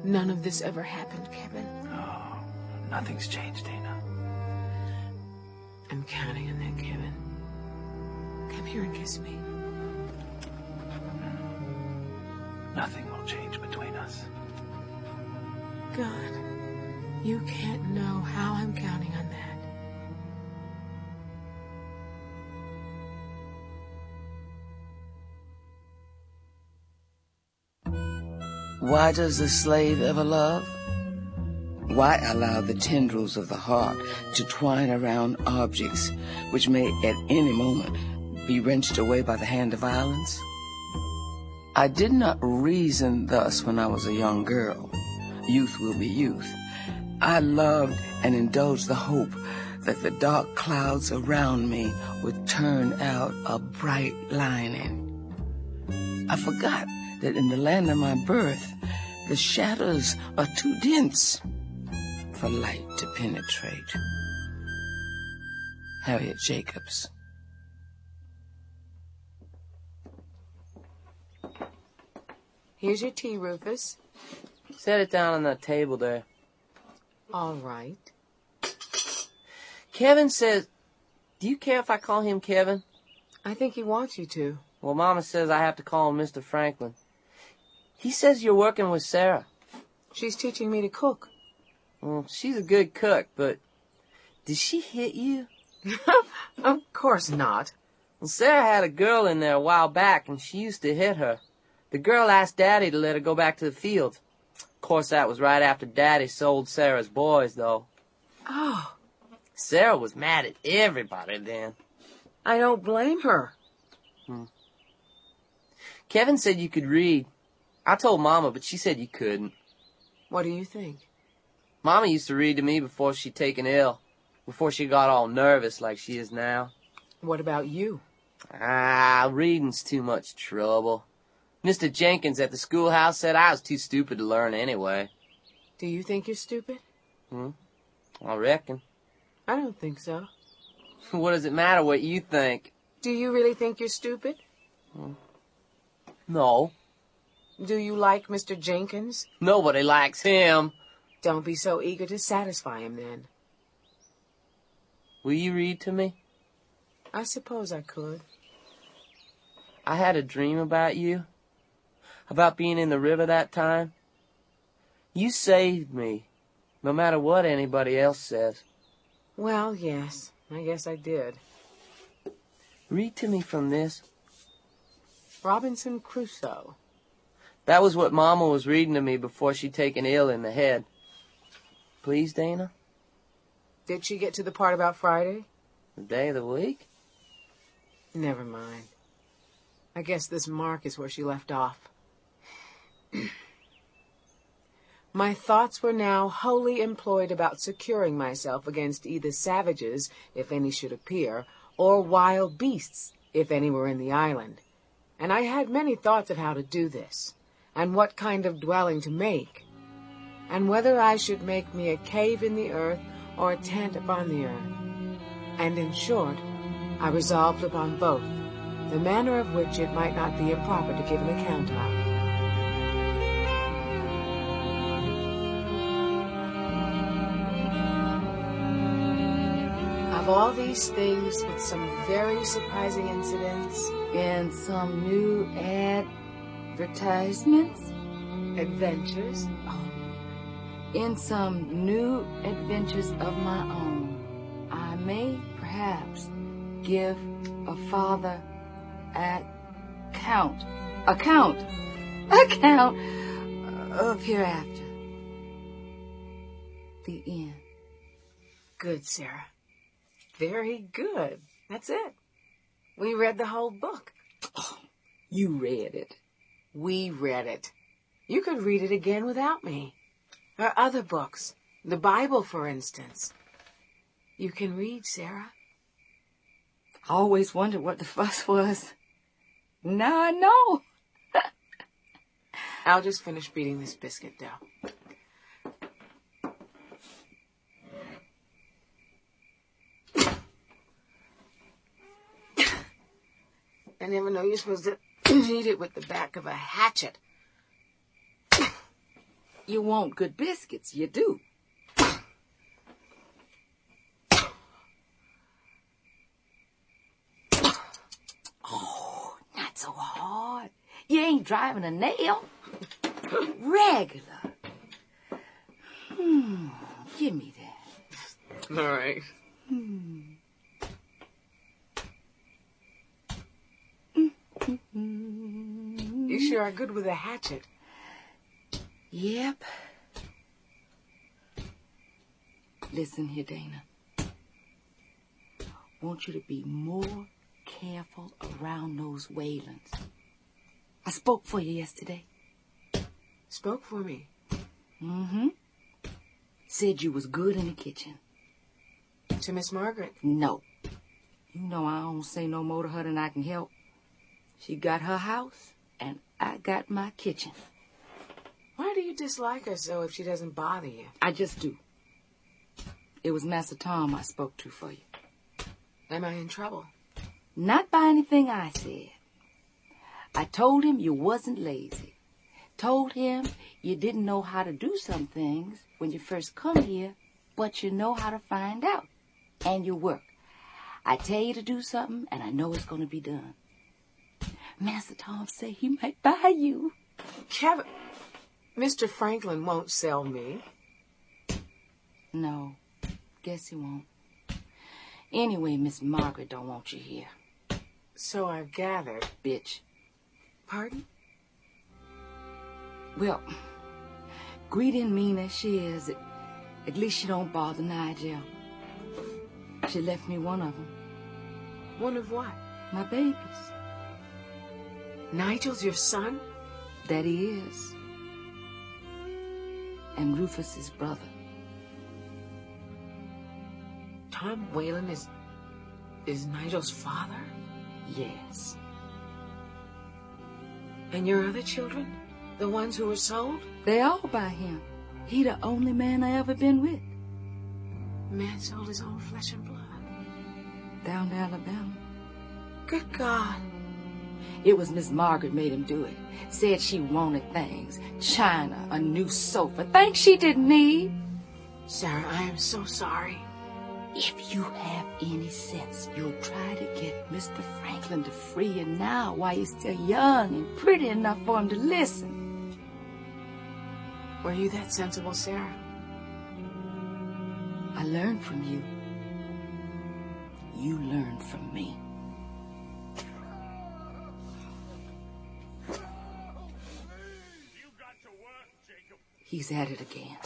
none of this ever happened, Kevin. Oh, nothing's changed, Dana. I'm counting on that, Kevin. Come here and kiss me. Nothing will change between us. God, you can't know how I'm counting on that. Why does the slave ever love? Why allow the tendrils of the heart to twine around objects which may at any moment be wrenched away by the hand of violence? I did not reason thus when I was a young girl. Youth will be youth. I loved and indulged the hope that the dark clouds around me would turn out a bright lining. I forgot that in the land of my birth, the shadows are too dense for light to penetrate. Harriet Jacobs. Here's your tea, Rufus. Set it down on that table there. All right. Kevin says... Do you care if I call him Kevin? I think he wants you to. Well, Mama says I have to call him Mr. Franklin. He says you're working with Sarah. She's teaching me to cook. Well, she's a good cook, but... Did she hit you? Of course not. Well, Sarah had a girl in there a while back, and she used to hit her. The girl asked Daddy to let her go back to the field. Of course, that was right after Daddy sold Sarah's boys, though. Oh. Sarah was mad at everybody then. I don't blame her. Kevin said you could read. I told Mama, but she said you couldn't. What do you think? Mama used to read to me before she'd taken ill, before she got all nervous like she is now. What about you? Reading's too much trouble. Mr. Jenkins at the schoolhouse said I was too stupid to learn anyway. Do you think you're stupid? I reckon. I don't think so. What does it matter what you think? Do you really think you're stupid? No. Do you like Mr. Jenkins? Nobody likes him. Don't be so eager to satisfy him, then. Will you read to me? I suppose I could. I had a dream about you. About being in the river that time. You saved me, no matter what anybody else says. Well, yes, I guess I did. Read to me from this. Robinson Crusoe. That was what Mama was reading to me before she'd taken ill in the head. Please, Dana? Did she get to the part about Friday? The day of the week? Never mind. I guess this mark is where she left off. My thoughts were now wholly employed about securing myself against either savages, if any should appear, or wild beasts, if any were in the island. And I had many thoughts of how to do this, and what kind of dwelling to make, and whether I should make me a cave in the earth or a tent upon the earth. And in short, I resolved upon both, the manner of which it might not be improper to give an account of. Of all these things, with some very surprising incidents, and some new advertisements, adventures, in some new adventures of my own, I may perhaps give a farther account account of hereafter. The end. Good, Sarah. Very good. That's it. We read the whole book. Oh, you read it. We read it. You could read it again without me. Or other books. The Bible, for instance. You can read, Sarah. I always wondered what the fuss was. Now I know. I'll just finish beating this biscuit dough. I never know you're supposed to eat it with the back of a hatchet. You want good biscuits, you do. Oh, not so hard. You ain't driving a nail. Regular. Give me that. All right. You sure are good with a hatchet. Yep. Listen here, Dana. Want you to be more careful around those Whalens. I spoke for you yesterday. Spoke for me? Mm-hmm. Said you was good in the kitchen. To Miss Margaret? No. You know I don't say no more to her than I can help. She got her house, and I got my kitchen. Why do you dislike her so if she doesn't bother you? I just do. It was Master Tom I spoke to for you. Am I in trouble? Not by anything I said. I told him you wasn't lazy. Told him you didn't know how to do some things when you first come here, but you know how to find out. And you work. I tell you to do something, and I know it's going to be done. Master Tom say he might buy you. Kevin, Mr. Franklin won't sell me. No, guess he won't. Anyway, Miss Margaret don't want you here. So I've gathered. Bitch. Pardon? Well, greedy and mean as she is, at least she don't bother Nigel. She left me one of them. One of what? My babies. Nigel's your son? That he is. And Rufus's brother. Tom Whalen is Nigel's father? Yes. And your other children? The ones who were sold? They all by him. He the only man I ever been with. Man sold his own flesh and blood. Down to Alabama. Good God. It was Miss Margaret made him do it. Said she wanted things. China, a new sofa. Things she didn't need. Sarah, I am so sorry. If you have any sense, you'll try to get Mr. Franklin to free you now while you're still young and pretty enough for him to listen. Were you that sensible, Sarah? I learned from you. You learned from me. He's at it again.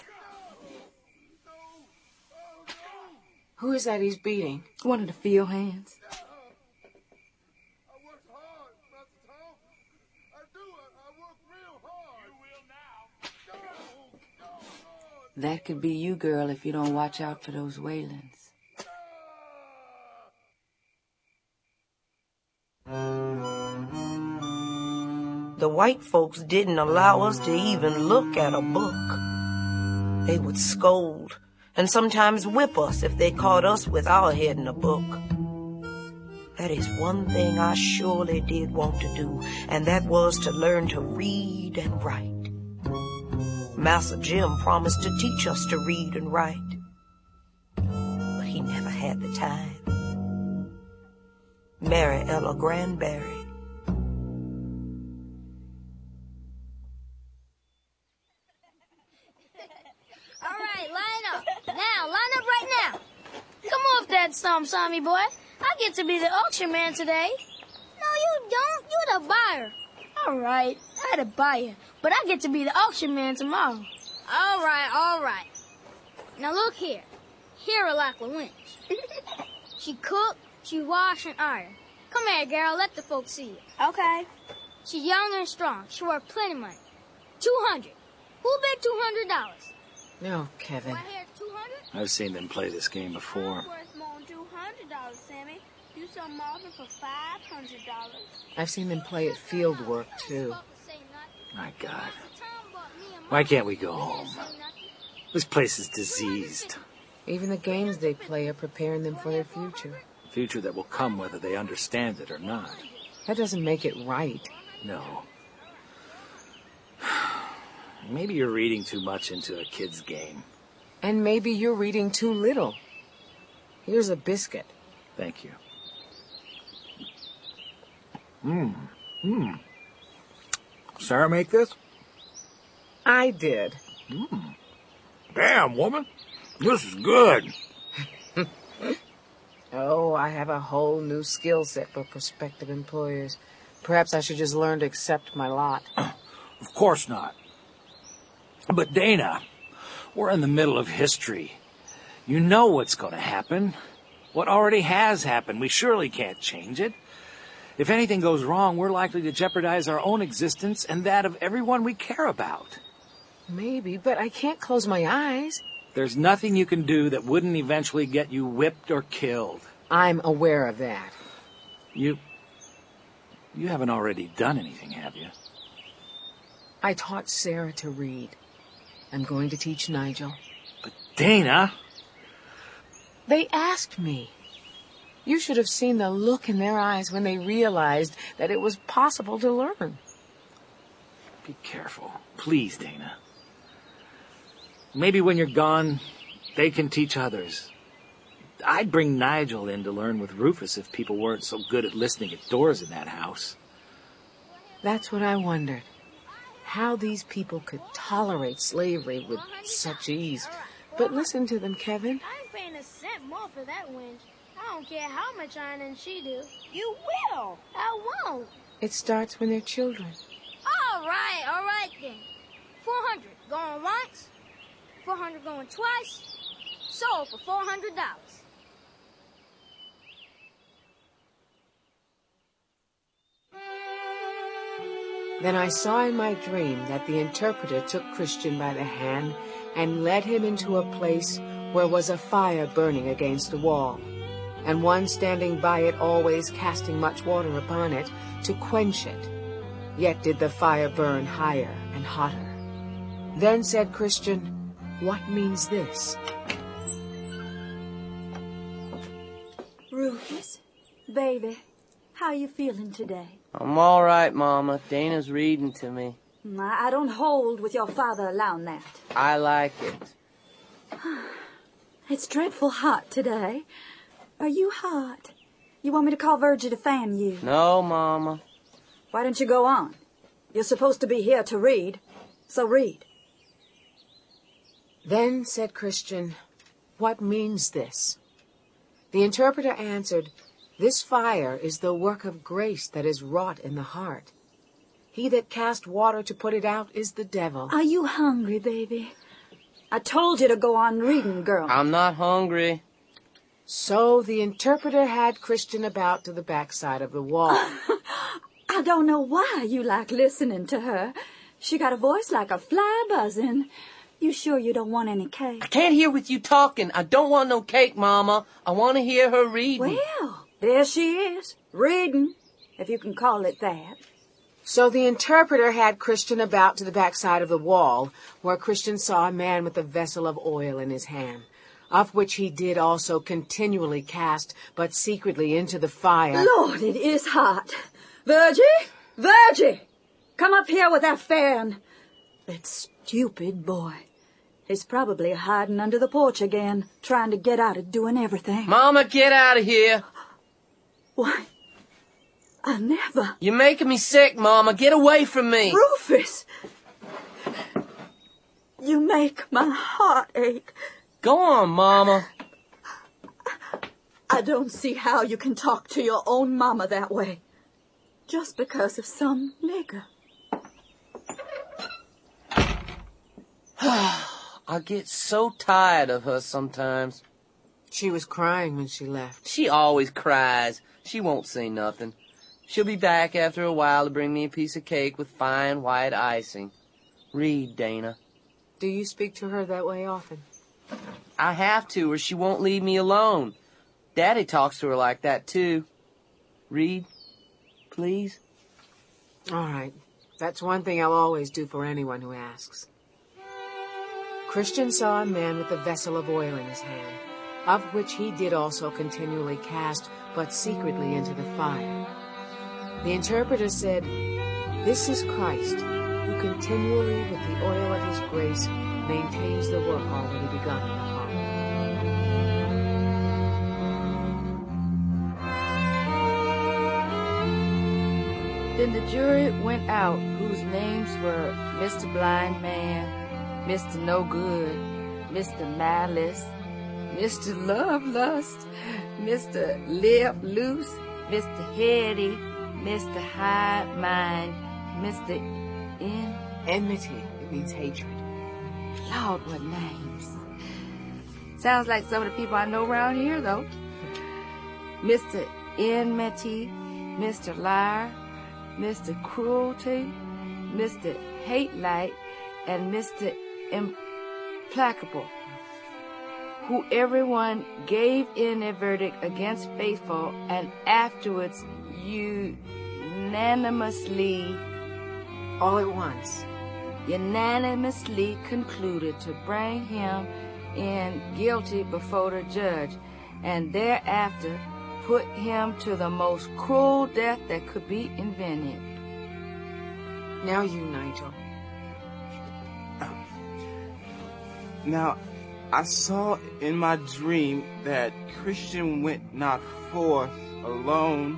Who is that he's beating? One of the field hands. That could be you, girl, if you don't watch out for those Whalens. The white folks didn't allow us to even look at a book. They would scold and sometimes whip us if they caught us with our head in a book. That is one thing I surely did want to do, and that was to learn to read and write. Master Jim promised to teach us to read and write, but he never had the time. Mary Ella Granberry. All right, line up. Now, line up right now. Come off that stump, Sammy boy. I get to be the auction man today. No, you don't. You're the buyer. All right, I had to buy you, but I get to be the auction man tomorrow. All right. Now look here. Here are like the winch. She cook, she wash and iron. Come here, girl, let the folks see you. Okay. She's young and strong. She worth plenty of money. 200. Who'll bet $200? No, Kevin. Right here, 200? I've seen them play this game before. Worth more than $200, Sammy. You sell Marvin for $500. I've seen them play at field work, too. My God. Why can't we go home? This place is diseased. Even the games they play are preparing them for their future. Future that will come whether they understand it or not. That doesn't make it right. No. Maybe you're reading too much into a kid's game. And maybe you're reading too little. Here's a biscuit. Thank you. Sarah make this? I did. Damn, woman. This is good. Oh, I have a whole new skill set for prospective employers. Perhaps I should just learn to accept my lot. Of course not. But Dana, we're in the middle of history. You know what's going to happen. What already has happened. We surely can't change it. If anything goes wrong, we're likely to jeopardize our own existence and that of everyone we care about. Maybe, but I can't close my eyes. There's nothing you can do that wouldn't eventually get you whipped or killed. I'm aware of that. You haven't already done anything, have you? I taught Sarah to read. I'm going to teach Nigel. But Dana... They asked me. You should have seen the look in their eyes when they realized that it was possible to learn. Be careful. Please, Dana. Maybe when you're gone, they can teach others. I'd bring Nigel in to learn with Rufus if people weren't so good at listening at doors in that house. That's what I wondered. How these people could tolerate slavery with such ease. But listen to them, Kevin. I ain't paying a cent more for that winch. I don't care how much ironing she do. You will. I won't. It starts when they're children. All right then. 400 going once, 400 going twice, sold for $400. Then I saw in my dream that the interpreter took Christian by the hand and led him into a place where was a fire burning against the wall, and one standing by it always casting much water upon it to quench it. Yet did the fire burn higher and hotter. Then said Christian, "What means this?" Rufus, baby, how you feeling today? I'm all right, Mama. Dana's reading to me. I don't hold with your father allowing that. I like it. It's dreadful hot today. Are you hot? You want me to call Virgie to fan you? No, Mama. Why don't you go on? You're supposed to be here to read, so read. Then said Christian, "What means this?" The interpreter answered, "This fire is the work of grace that is wrought in the heart. He that cast water to put it out is the devil." Are you hungry, baby? I told you to go on reading, girl. I'm not hungry. So the interpreter had Christian about to the backside of the wall. I don't know why you like listening to her. She got a voice like a fly buzzing. You sure you don't want any cake? I can't hear with you talking. I don't want no cake, Mama. I want to hear her reading. Well, there she is, reading, if you can call it that. So the interpreter had Christian about to the backside of the wall, where Christian saw a man with a vessel of oil in his hand, of which he did also continually cast, but secretly into the fire. Lord, it is hot. Virgie, come up here with that fan. That stupid boy. He's probably hiding under the porch again, trying to get out of doing everything. Mama, get out of here. Why, I never. You're making me sick, Mama. Get away from me. Rufus, you make my heart ache. Go on, Mama. I don't see how you can talk to your own mama that way. Just because of some nigger. I get so tired of her sometimes. She was crying when she left. She always cries. She won't say nothing. She'll be back after a while to bring me a piece of cake with fine white icing. Read, Dana. Do you speak to her that way often? I have to, or she won't leave me alone. Daddy talks to her like that, too. Read, please. All right. That's one thing I'll always do for anyone who asks. Christian saw a man with a vessel of oil in his hand, of which he did also continually cast, but secretly into the fire. The interpreter said, "This is Christ, who continually with the oil of his grace maintains the work already begun in the heart." Then the jury went out, whose names were Mr. Blind Man, Mr. No Good, Mr. Malice, Mr. Love Lust, Mr. Live Loose, Mr. Heady, Mr. High Mind, Mr. Enmity. It means hatred. Lord, what names. Sounds like some of the people I know around here, though. Mr. Enmity, Mr. Liar, Mr. Cruelty, Mr. Hate Light, and Mr. Implacable, who everyone gave in a verdict against Faithful, and afterwards unanimously, all at once, unanimously concluded to bring him in guilty before the judge, and thereafter put him to the most cruel death that could be invented. Now you, Nigel. Now, I saw in my dream that Christian went not forth alone,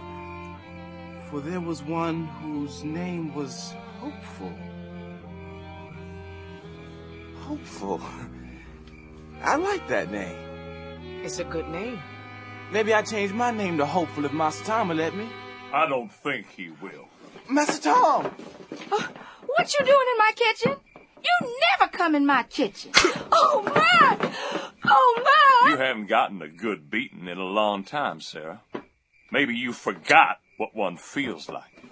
for there was one whose name was Hopeful. Hopeful. I like that name. It's a good name. Maybe I change my name to Hopeful if Master Tom will let me. I don't think he will. Master Tom! What you doing in my kitchen? You never come in my kitchen. Oh, my! Oh, my! You haven't gotten a good beating in a long time, Sarah. Maybe you forgot what one feels like.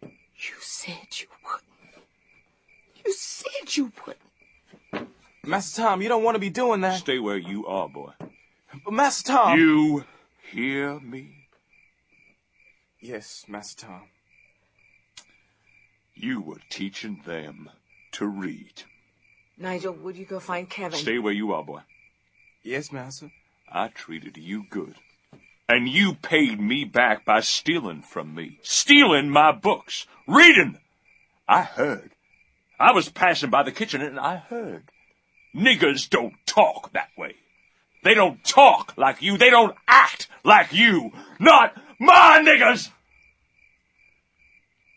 You said you wouldn't. You said you wouldn't. Master Tom, you don't want to be doing that. Stay where you are, boy. But Master Tom... You hear me? Yes, Master Tom. You were teaching them to read. Nigel, would you go find Kevin? Stay where you are, boy. Yes, Master. I treated you good. And you paid me back by stealing from me. Stealing my books. Reading. I heard. I was passing by the kitchen and I heard. Niggers don't talk that way. They don't talk like you. They don't act like you. Not my niggers!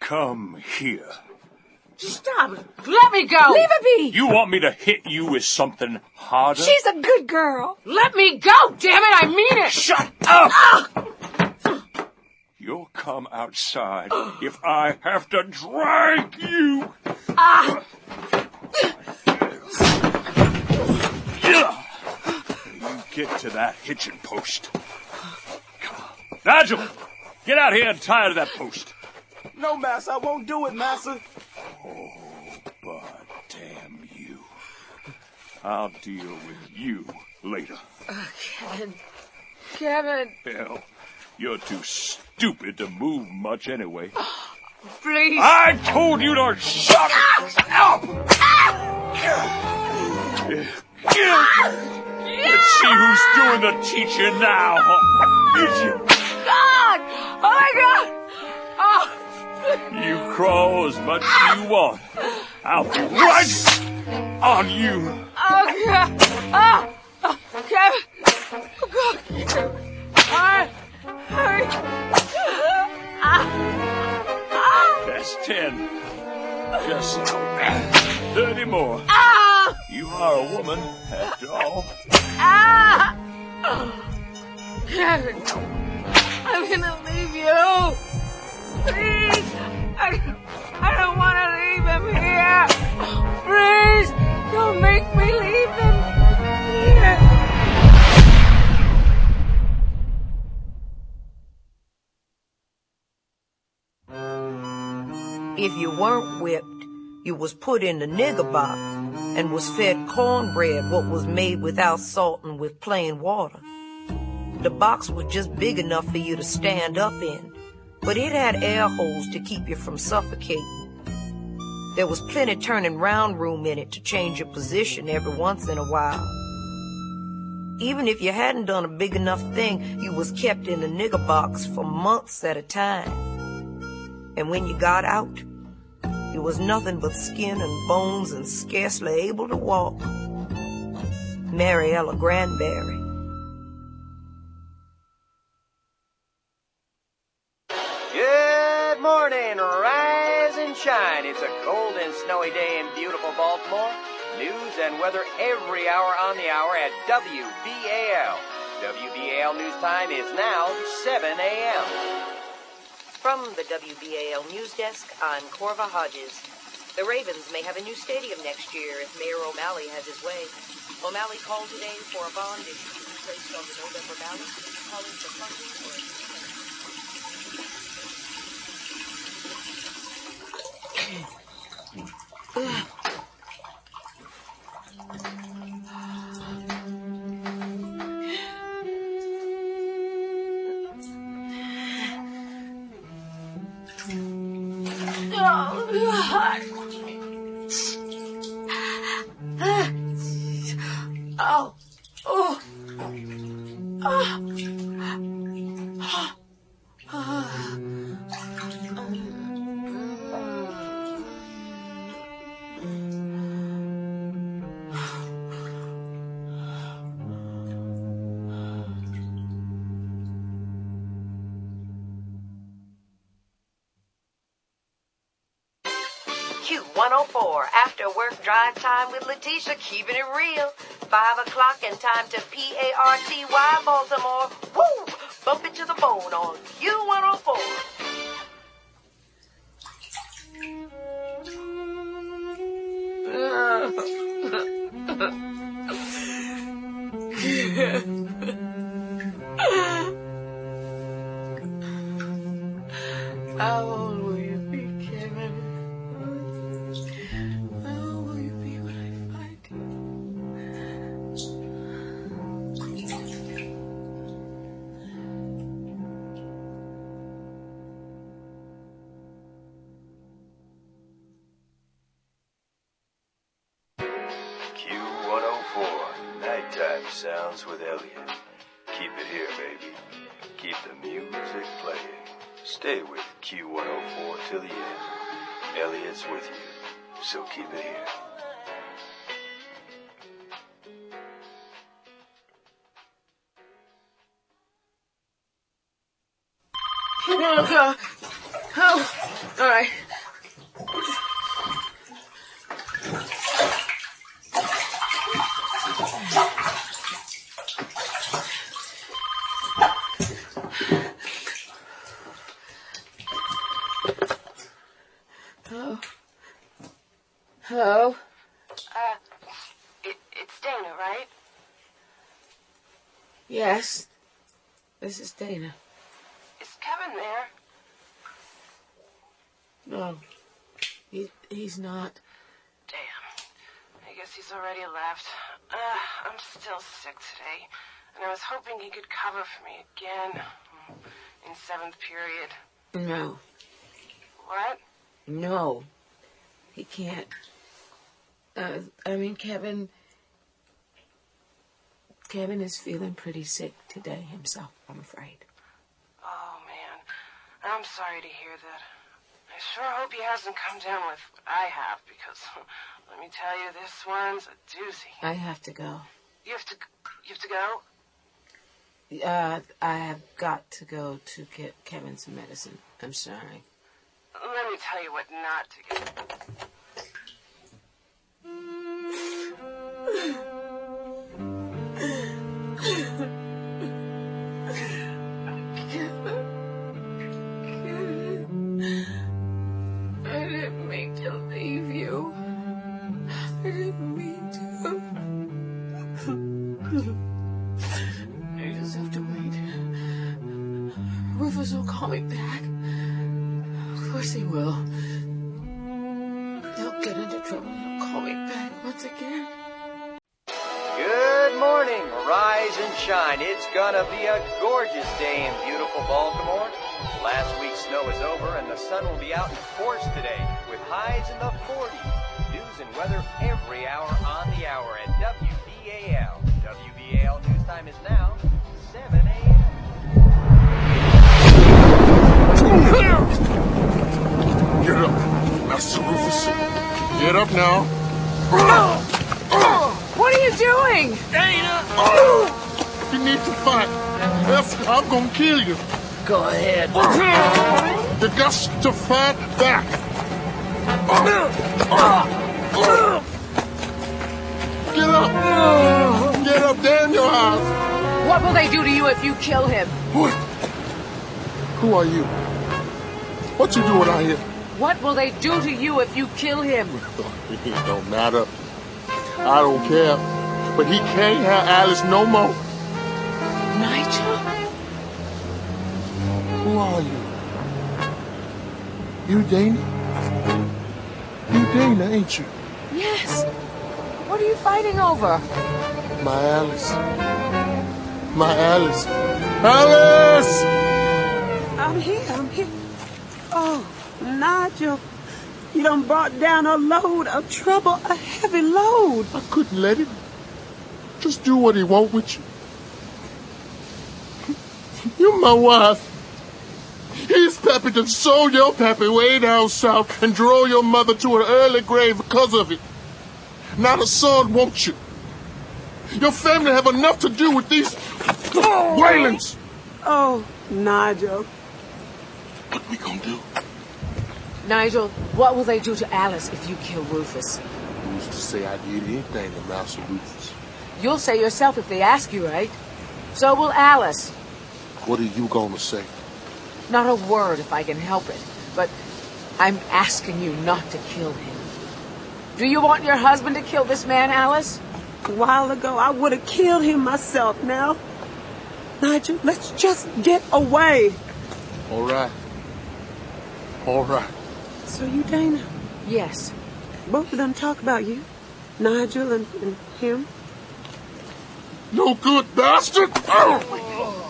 Come here. Stop it. Let me go. Leave her be. You want me to hit you with something harder? She's a good girl. Let me go, damn it. I mean it. Shut up! You'll come outside if I have to drag you. You get to that hitching post. Come on. Nigel, get out here and tie her to that post. No, Master, I won't do it, Master. Oh, but damn you. I'll deal with you later. Kevin. Kevin. Hell, you're too stupid to move much anyway. Please. I told you to shut up! Let's see who's doing the teaching now. God! Oh, my God! Oh. You crawl as much as you want. I'll be right on you. Oh, God. Oh, Kevin. Oh, God. All right. Hurry. That's 10. Just 30 more. You are a woman, after all. Kevin, I'm gonna leave you. Please. If you weren't whipped, you was put in the nigger box and was fed cornbread what was made without salt and with plain water. The box was just big enough for you to stand up in, but it had air holes to keep you from suffocating. There was plenty turning round room in it to change your position every once in a while. Even if you hadn't done a big enough thing, you was kept in the nigger box for months at a time. And when you got out, you was nothing but skin and bones and scarcely able to walk. Mariella Granberry. Good morning, rise and shine. It's a cold and snowy day in beautiful Baltimore. News and weather every hour on the hour at WBAL. WBAL News Time is now 7 a.m. From the WBAL News Desk, I'm Corva Hodges. The Ravens may have a new stadium next year if Mayor O'Malley has his way. O'Malley called today for a bond issue placed on the November ballot, calling for funding for a Q104, after work drive time with Letitia, keeping it real. 5 o'clock and time to PARTY Baltimore. Woo! Bump it to the bone on Q104. How old will you be, Kevin? How old will you be when I find you? Q104, nighttime sounds with Elliot. Keep it here, baby. Keep the music playing. Stay with Q104 till the end. Elliot's with you, so keep it here. Oh, all right. Hello? It's Dana, right? Yes. This is Dana. Is Kevin there? No. He's not. Damn. I guess he's already left. I'm still sick today, and I was hoping he could cover for me again. In 7th period. No. What? No. He can't. Kevin is feeling pretty sick today himself, I'm afraid. Oh, man. I'm sorry to hear that. I sure hope he hasn't come down with what I have, because, let me tell you, this one's a doozy. I have to go. You have to go? I have got to go to get Kevin some medicine. I'm sorry. Let me tell you what not to get. I didn't mean to leave you. I didn't mean to. You just have to wait. Rufus will call me back. Of course he will. trouble, you'll call me back once again. Good morning, rise and shine. It's gonna be a gorgeous day in beautiful Baltimore. Last week's snow is over and the sun will be out in force today with highs in the 40s. News and weather every hour on the hour at WBAL. WBAL news time is now 7 a.m. Get up, Master Rufus. Get up now. What are you doing? Dana! You need to fight. Else I'm gonna kill you. Go ahead. You got to fight back. Get up. Get up, damn your eyes. What will they do to you if you kill him? What? Who are you? What you doing out here? What will they do to you if you kill him? It don't matter. I don't care. But he can't have Alice no more. Nigel? Who are you? You Dana? You Dana, ain't you? Yes. What are you fighting over? My Alice. My Alice. Alice! I'm here. Oh, Nigel, you done brought down a load of trouble, a heavy load. I couldn't let him. Just do what he want with you. You're my wife. His pappy done sold your pappy way down south and drove your mother to an early grave because of it. Now the son wants you. Your family have enough to do with these Waylands. Oh, Nigel. What we gonna do? Nigel, what will they do to Alice if you kill Rufus? Who's to say I did anything to Master Rufus? You'll say yourself if they ask you, right? So will Alice. What are you gonna say? Not a word if I can help it. But I'm asking you not to kill him. Do you want your husband to kill this man, Alice? A while ago, I would have killed him myself now. Nigel, let's just get away. All right. All right. So you, Dana? Yes. Both of them talk about you, Nigel and him. No good bastard! Oh.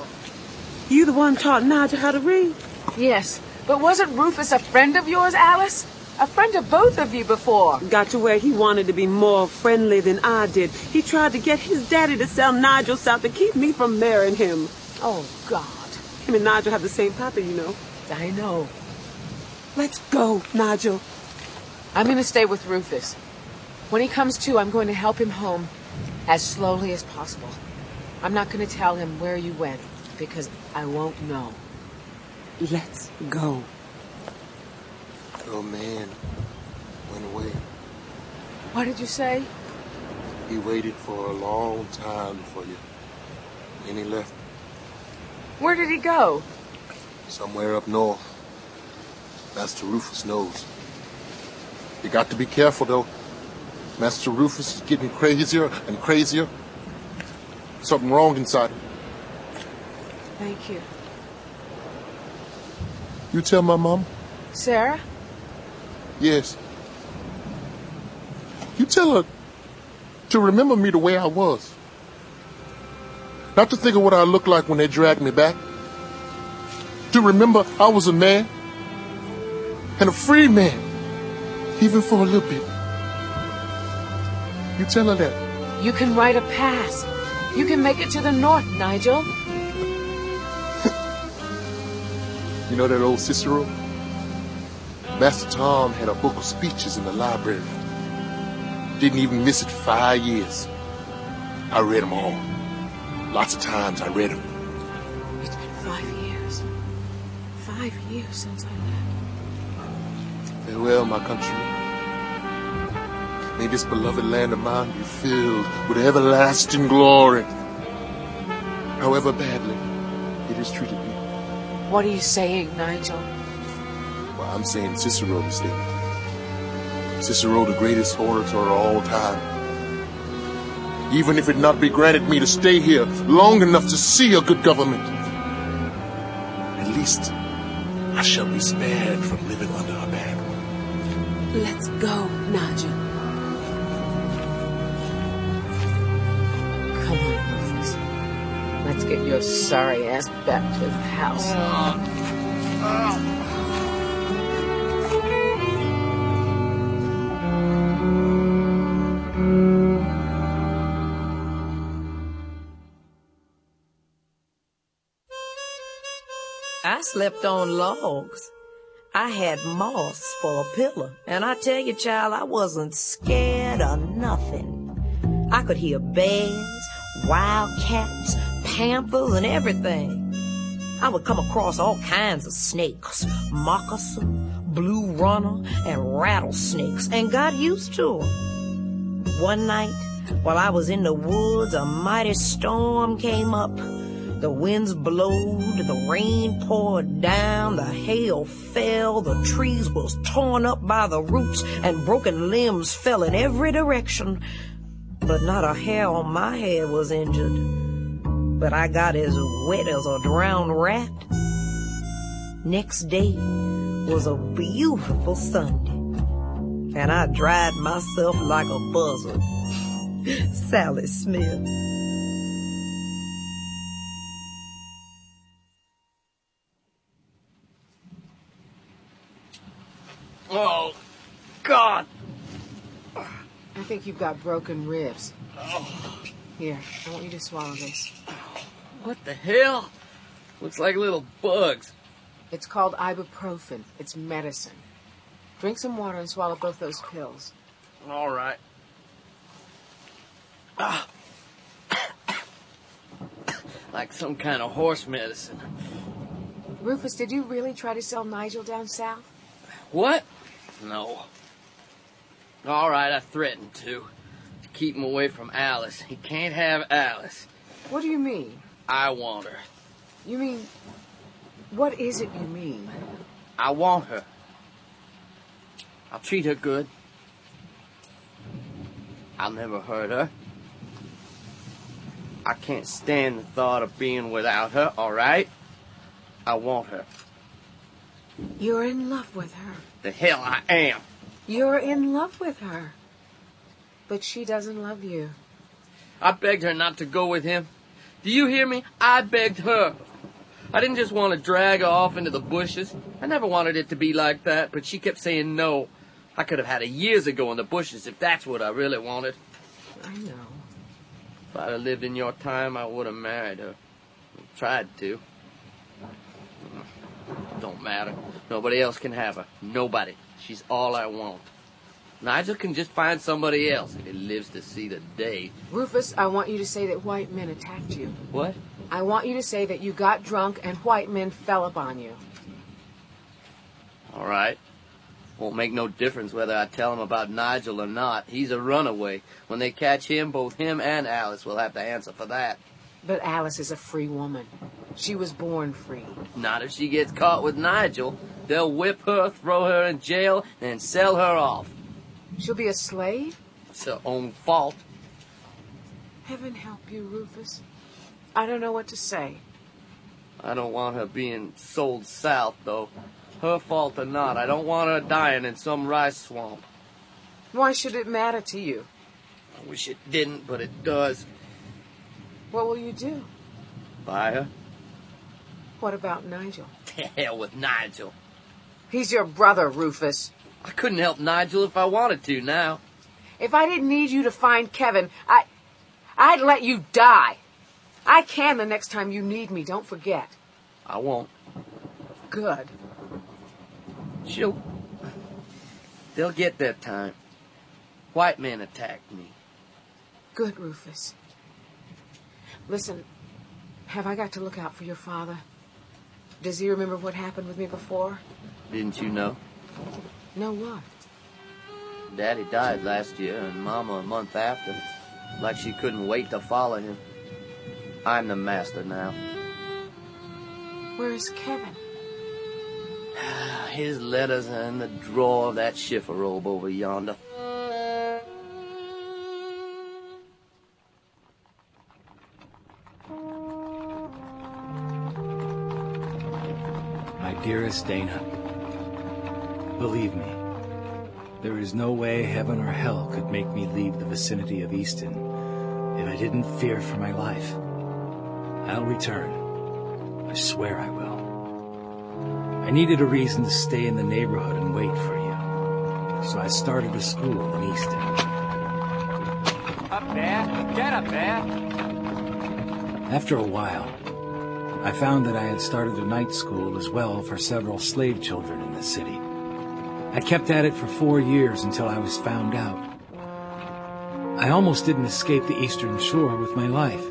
You the one taught Nigel how to read? Yes. But wasn't Rufus a friend of yours, Alice? A friend of both of you before. Got to where he wanted to be more friendly than I did. He tried to get his daddy to sell Nigel south to keep me from marrying him. Oh, God. Him and Nigel have the same papa, you know. I know. Let's go, Nigel. I'm going to stay with Rufus. When he comes to, I'm going to help him home as slowly as possible. I'm not going to tell him where you went, because I won't know. Let's go. Your man went away. What did you say? He waited for a long time for you. Then he left. Where did he go? Somewhere up north. Master Rufus knows. You got to be careful, though. Master Rufus is getting crazier and crazier. Something wrong inside him. Thank you. You tell my mom? Sarah? Yes. You tell her to remember me the way I was. Not to think of what I looked like when they dragged me back. To remember I was a man. And a free man. Even for a little bit. You tell her that. You can write a pass. You can make it to the north, Nigel. You know that old Cicero? Master Tom had a book of speeches in the library. Didn't even miss it 5 years. I read them all. Lots of times I read them. It's been 5 years. 5 years since I left. Farewell, my countrymen. May this beloved land of mine be filled with everlasting glory. However badly it has treated me. What are you saying, Nigel? Well, I'm saying Cicero this day. Cicero, the greatest orator of all time. Even if it not be granted me to stay here long enough to see a good government, at least I shall be spared from living under a bad one. Let's go, Nigel. Let's get your sorry ass back to the house. I slept on logs. I had moss for a pillow, and I tell you, child, I wasn't scared of nothing. I could hear bears, wildcats, panthers, and everything. I would come across all kinds of snakes, moccasin, blue runner, and rattlesnakes, and got used to them. One night, while I was in the woods, a mighty storm came up. The winds blowed, the rain poured down, the hail fell, the trees was torn up by the roots, and broken limbs fell in every direction. But not a hair on my head was injured. But I got as wet as a drowned rat. Next day was a beautiful Sunday, and I dried myself like a buzzard. Sally Smith. Oh, God! I think you've got broken ribs. Here, I want you to swallow this. What the hell? Looks like little bugs. It's called ibuprofen. It's medicine. Drink some water and swallow both those pills. All right. Like some kind of horse medicine. Rufus, did you really try to sell Nigel down south? What? No. All right, I threatened to keep him away from Alice. He can't have Alice. What do you mean? I want her. You mean... What is it you mean? I want her. I'll treat her good. I'll never hurt her. I can't stand the thought of being without her, all right? I want her. You're in love with her. The hell I am. You're in love with her. But she doesn't love you. I begged her not to go with him. Do you hear me? I begged her. I didn't just want to drag her off into the bushes. I never wanted it to be like that, but she kept saying no. I could have had her years ago in the bushes if that's what I really wanted. I know. If I'd have lived in your time, I would have married her. Tried to. Don't matter. Nobody else can have her. Nobody. She's all I want. Nigel can just find somebody else if he lives to see the day. Rufus, I want you to say that white men attacked you. What? I want you to say that you got drunk and white men fell upon you. All right. Won't make no difference whether I tell him about Nigel or not. He's a runaway. When they catch him, both him and Alice will have to answer for that. But Alice is a free woman. She was born free. Not if she gets caught with Nigel. They'll whip her, throw her in jail, and sell her off. She'll be a slave? It's her own fault. Heaven help you, Rufus. I don't know what to say. I don't want her being sold south, though. Her fault or not, I don't want her dying in some rice swamp. Why should it matter to you? I wish it didn't, but it does. What will you do? Buy her? What about Nigel? To hell with Nigel. He's your brother, Rufus. I couldn't help Nigel if I wanted to now. If I didn't need you to find Kevin, I'd let you die. I can the next time you need me, don't forget. I won't. Good. They'll get their time. White men attacked me. Good, Rufus. Listen, have I got to look out for your father? Does he remember what happened with me before? Didn't you know? Know what? Daddy died last year, and Mama a month after. Like she couldn't wait to follow him. I'm the master now. Where is Kevin? His letters are in the drawer of that shiffer robe over yonder. My dearest Dana, believe me, there is no way heaven or hell could make me leave the vicinity of Easton if I didn't fear for my life. I'll return. I swear I will. I needed a reason to stay in the neighborhood and wait for you. So I started a school in Easton. Up there! Get up there! After a while, I found that I had started a night school as well for several slave children in the city. I kept at it for 4 years until I was found out. I almost didn't escape the Eastern Shore with my life.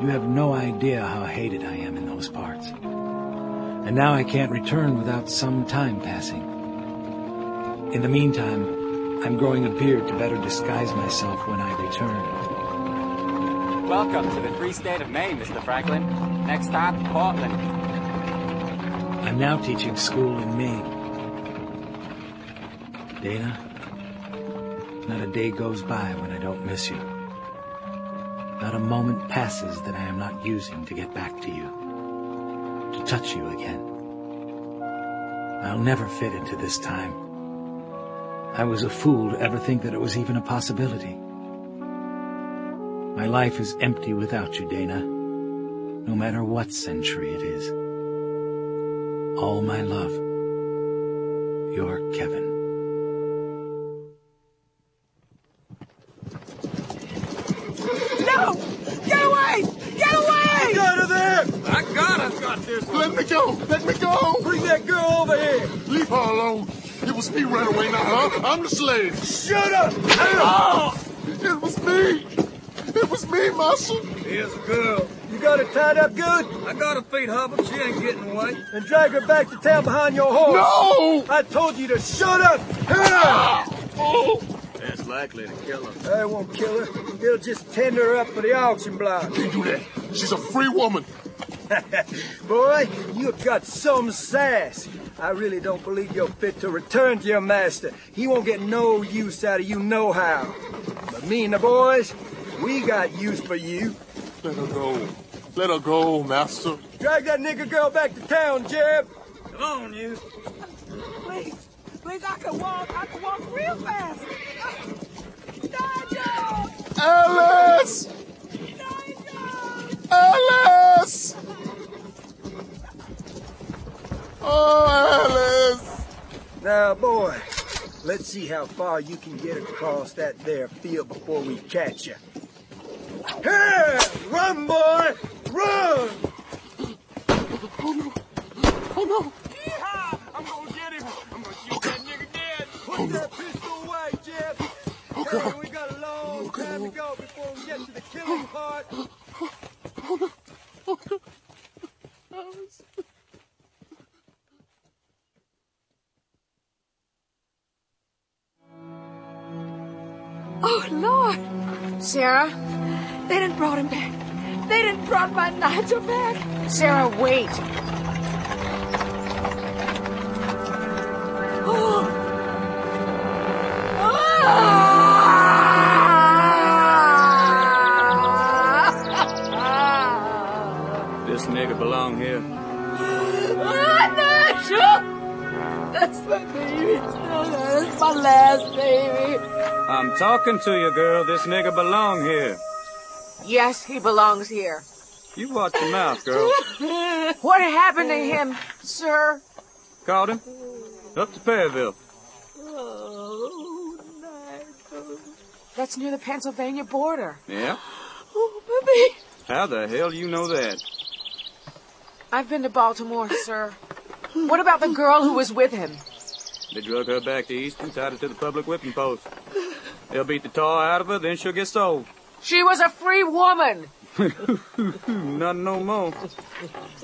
You have no idea how hated I am in those parts. And now I can't return without some time passing. In the meantime, I'm growing a beard to better disguise myself when I return. Welcome to the free state of Maine, Mr. Franklin. Next stop, Portland. I'm now teaching school in Maine. Dana, not a day goes by when I don't miss you. Not a moment passes that I am not using to get back to you, to touch you again. I'll never fit into this time. I was a fool to ever think that it was even a possibility. My life is empty without you, Dana, no matter what century it is. All my love, your Kevin. No! Get away! Get away! Get out of there! I've got this one. Let me go! Let me go! Bring that girl over here! Leave her alone. It was me ran away, not her. I'm the slave. Shut up! Oh! It was me. It was me, Marshal. Here's a girl. You got her tied up good? I got her feet hobbled. She ain't getting away. And drag her back to town behind your horse. No! I told you to shut up! Here! Oh! That's likely to kill her. I won't kill her. It'll just tend her up for the auction block. Can't do that. She's a free woman. Boy, you've got some sass. I really don't believe you're fit to return to your master. He won't get no use out of you nohow. But me and the boys, we got use for you. Let her go. Let her go, master. Drag that nigger girl back to town, Jeb. Come on, you. Please, please, I can walk real fast. Nigel! Alice! Alice! Oh, Alice! Now, boy, let's see how far you can get across that there field before we catch you. Here! Run, boy! Run! Oh, no. Oh, no. Yeehaw! I'm gonna get him. I'm gonna shoot that nigga dead. Put that pistol away, Jeb. Okay. Hey, we got a long time to go before we get to the killing part. Oh, no. Oh, no. Alice. Oh, Lord. Sarah? They done brought him back. They done brought my Nigel back. Sarah, wait. Oh. This nigga belong here. Nigel! That's my baby. That's my last baby. I'm talking to you, girl. This nigga belong here. Yes, he belongs here. You watch your mouth, girl. What happened to him, sir? Caught him? Up to Perryville. Oh, Nigel. That's near the Pennsylvania border. Yeah? Oh, baby. How the hell you know that? I've been to Baltimore, sir. What about the girl who was with him? They drug her back to Easton, tied her to the public whipping post. They'll beat the tar out of her, then she'll get sold. She was a free woman. Not no more.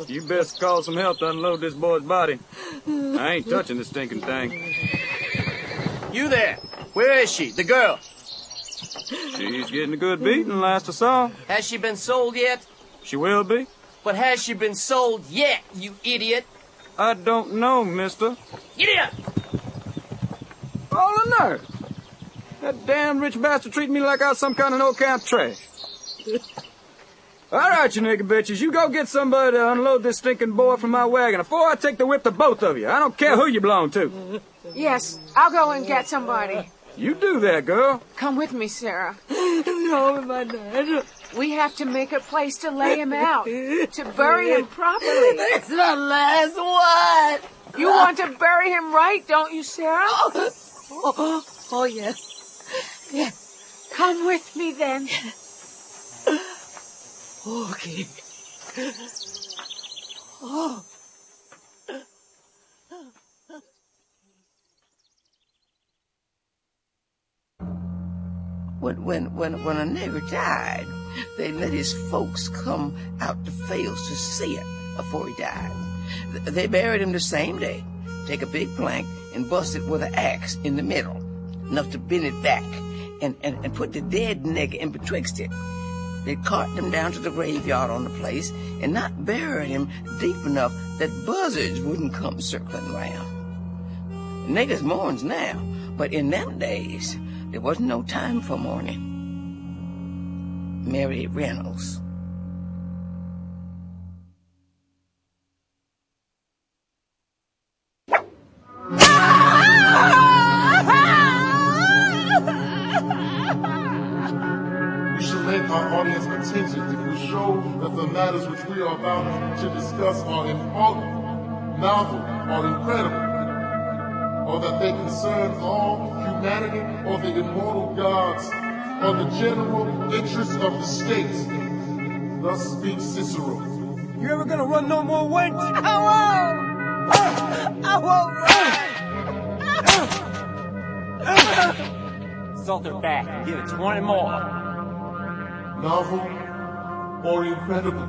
You best call some help to unload this boy's body. I ain't touching this stinking thing. You there? Where is she, the girl? She's getting a good beating, last I saw. Has she been sold yet? She will be. But has she been sold yet, you idiot? I don't know, mister. Idiot! All the nerve. That damn rich bastard treating me like I was some kind of no-count trash. All right, you nigga bitches, you go get somebody to unload this stinking boy from my wagon before I take the whip to both of you. I don't care who you belong to. Yes, I'll go and get somebody. You do that, girl. Come with me, Sarah. No, my Nigel. We have to make a place to lay him out, to bury him properly. It's the last one. You want to bury him right, don't you, Sarah? Oh, yes. Yes. Come with me, then. Okay. Oh. When a nigger died, they let his folks come out to fields to see it before he died. They buried him the same day. Take a big plank and bust it with an axe in the middle, enough to bend it back, and put the dead nigger in betwixt it. They cart him down to the graveyard on the place and not bury him deep enough that buzzards wouldn't come circling round. Niggers mourns now, but in them days, there wasn't no time for mourning. Mary Reynolds. Our audience attention if we show that the matters which we are about to discuss are important, novel, or incredible, or that they concern all humanity or the immortal gods, or the general interests of the state. Thus speaks Cicero. You ever gonna run no more wench? I won't run! Salt her back. Give it 20 more. Novel or incredible?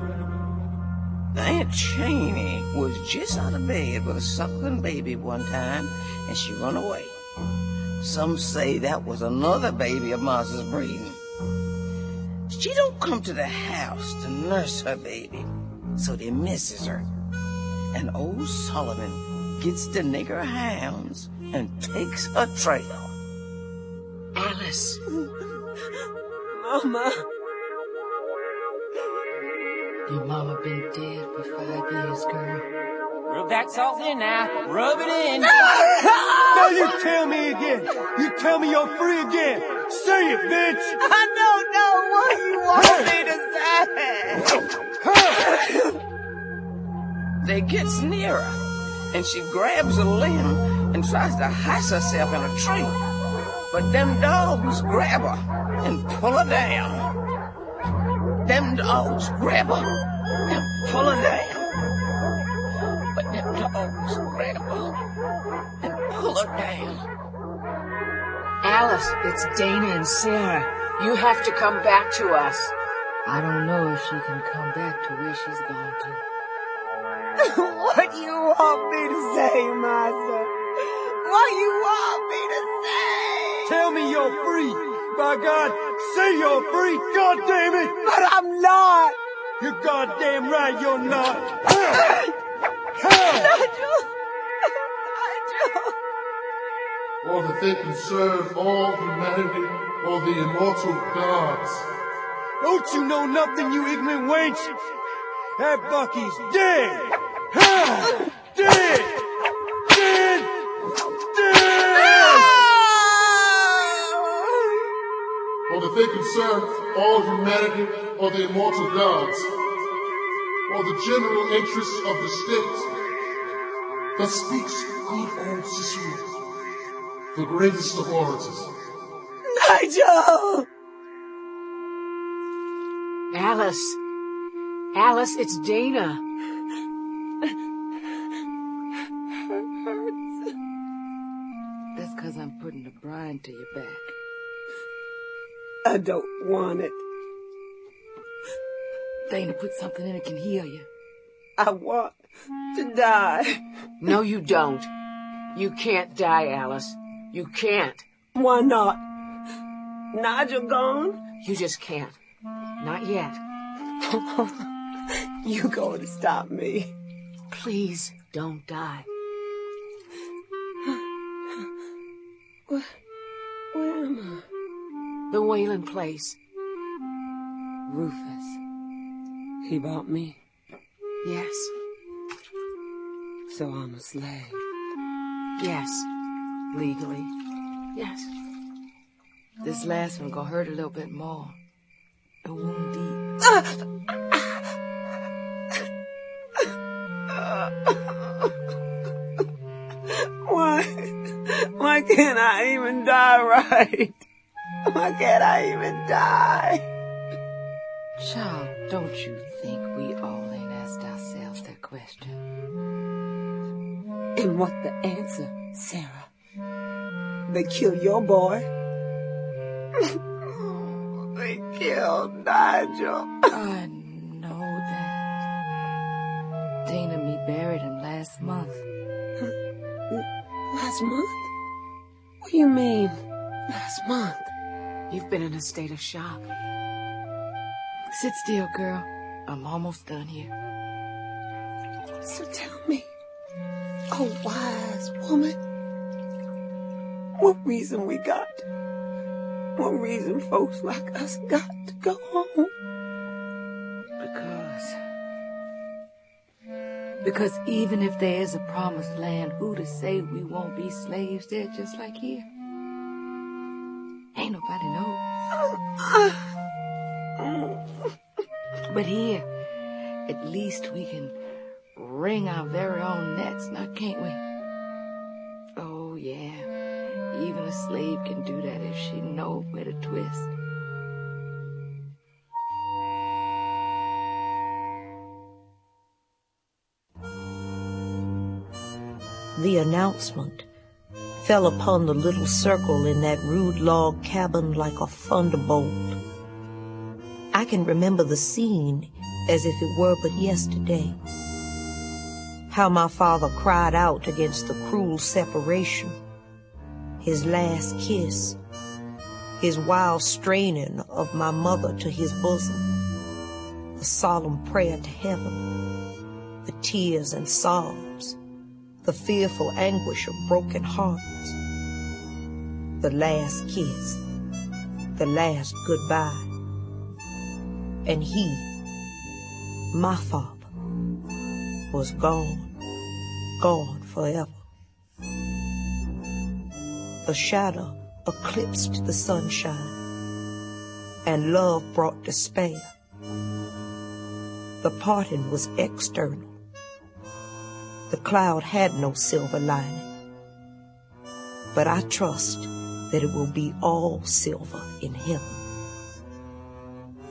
Aunt Cheney was just out of bed with a suckling baby one time, and she run away. Some say that was another baby of Martha's breeding. She don't come to the house to nurse her baby, so they misses her. And old Solomon gets the nigger hounds and takes her trail. Alice. Mama. Your mama been dead for 5 years, girl. Rub that salt in now. Rub it in. Now you tell me again. You tell me you're free again. Say it, bitch. I don't know what you want me to say. They gets nearer, and she grabs a limb and tries to hide herself in a tree. But them dogs grab her and pull her down. Them dogs grab her and pull her down. But them dogs grab her and pull her down. Alice, it's Dana and Sarah. You have to come back to us. I don't know if she can come back to where she's gone to. What do you want me to say, Martha? What do you want me to say? Tell me you're free. By God, say you're free. God damn it. But I'm not. You're goddamn right you're not. Nigel. Or that they can serve all humanity or the immortal gods. Don't you know nothing, you ignorant wench? That Bucky's dead. Dead. Dead. Dead. Or that they can serve all humanity or the immortal gods, or the general interests of the state. Thus speaks good old Cicero, the greatest of orators. Nigel! Alice, it's Dana. That's because I'm putting the brine to your back. I don't want it. Dana, put something in it can heal you. I want to die. No, you don't. You can't die, Alice. You can't. Why not? Nigel gone? You just can't. Not yet. You going to stop me? Please don't die. Where am I? The Whalen place. Rufus. He bought me? Yes. So I'm a slave? Yes. Legally. Yes. This last one gonna hurt a little bit more. A wound deep. Why can't I even die right? Why can't I even die? Child, don't you think we all ain't asked ourselves that question? And what the answer, Sarah? They killed your boy. They killed Nigel. I know that. Dana and me buried him last month. Last month? What do you mean, last month? You've been in a state of shock. Sit still, girl. I'm almost done here. So tell me, oh wise woman, what reason we got? What reason folks like us got to go home? Because even if there is a promised land, who to say we won't be slaves there just like here? Ain't nobody knows. But here, at least we can wring our very own necks, now can't we? Oh, yeah. Even a slave can do that if she knows where to twist. The announcement fell upon the little circle in that rude log cabin like a thunderbolt. I can remember the scene as if it were but yesterday. How my father cried out against the cruel separation, his last kiss, his wild straining of my mother to his bosom, the solemn prayer to heaven, the tears and sobs, the fearful anguish of broken hearts, the last kiss, the last goodbye. And he, my father, was gone, gone forever. The shadow eclipsed the sunshine, and love brought despair. The parting was external. The cloud had no silver lining. But I trust that it will be all silver in heaven.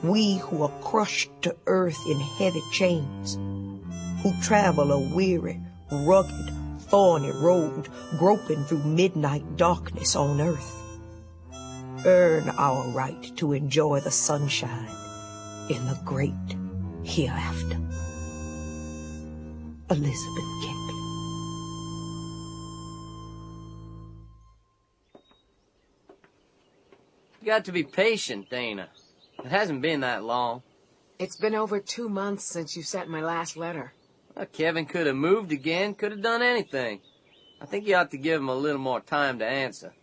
We who are crushed to earth in heavy chains, who travel a weary, rugged, thorny road, groping through midnight darkness on earth, earn our right to enjoy the sunshine in the great hereafter. Elizabeth Keckley. You got to be patient, Dana. It hasn't been that long. It's been over 2 months since you sent my last letter. Well, Kevin could have moved again, could have done anything. I think you ought to give him a little more time to answer.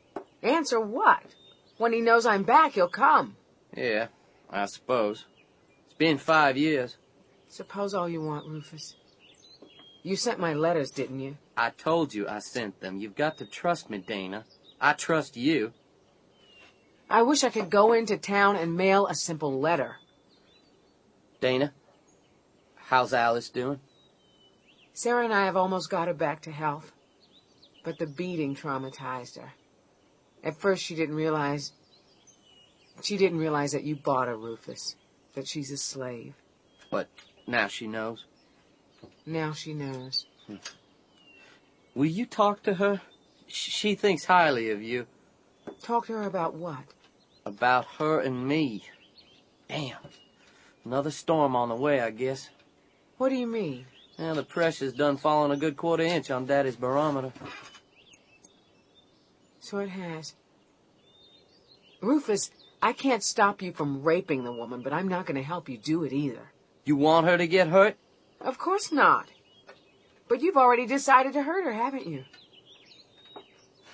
Answer what? When he knows I'm back, he'll come. Yeah, I suppose. It's been 5 years. Suppose all you want, Rufus. You sent my letters, didn't you? I told you I sent them. You've got to trust me, Dana. I trust you. I wish I could go into town and mail a simple letter. Dana, how's Alice doing? Sarah and I have almost got her back to health. But the beating traumatized her. At first she didn't realize that you bought her, Rufus. That she's a slave. But now she knows. Now she knows. Will you talk to her? She thinks highly of you. Talk to her about what? About her and me. Damn. Another storm on the way, I guess. What do you mean? Well, the pressure's done fallen a good quarter inch on Daddy's barometer. So it has. Rufus, I can't stop you from raping the woman, but I'm not going to help you do it either. You want her to get hurt? Of course not. But you've already decided to hurt her, haven't you?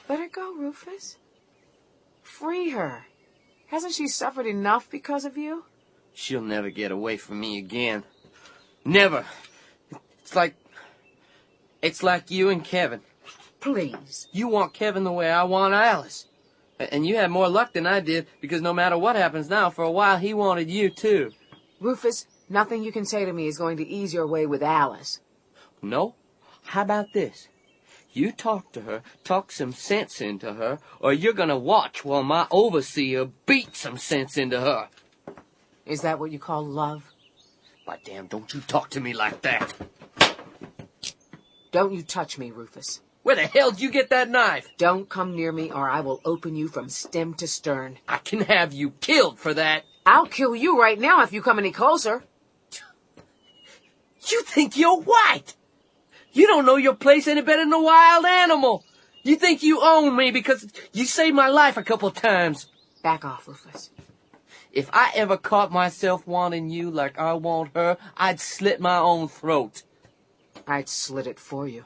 Let her go, Rufus. Free her. Hasn't she suffered enough because of you? She'll never get away from me again. Never. It's like you and Kevin. Please. You want Kevin the way I want Alice. And you had more luck than I did, because no matter what happens now, for a while he wanted you too. Rufus, nothing you can say to me is going to ease your way with Alice. No? How about this? You talk to her, talk some sense into her, or you're gonna watch while my overseer beats some sense into her. Is that what you call love? By damn, don't you talk to me like that. Don't you touch me, Rufus. Where the hell did you get that knife? Don't come near me or I will open you from stem to stern. I can have you killed for that. I'll kill you right now if you come any closer. You think you're white? You don't know your place any better than a wild animal. You think you own me because you saved my life a couple times. Back off, Rufus. If I ever caught myself wanting you like I want her, I'd slit my own throat. I'd slit it for you.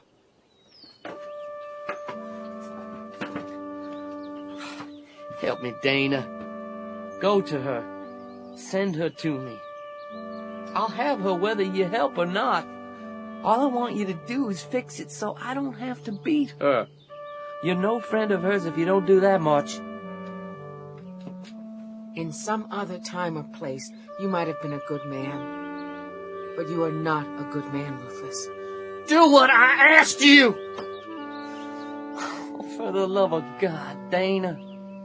Help me, Dana. Go to her. Send her to me. I'll have her whether you help or not. All I want you to do is fix it so I don't have to beat her. You're no friend of hers if you don't do that much. In some other time or place, you might have been a good man. But you are not a good man, Rufus. Do what I asked you! Oh, for the love of God, Dana,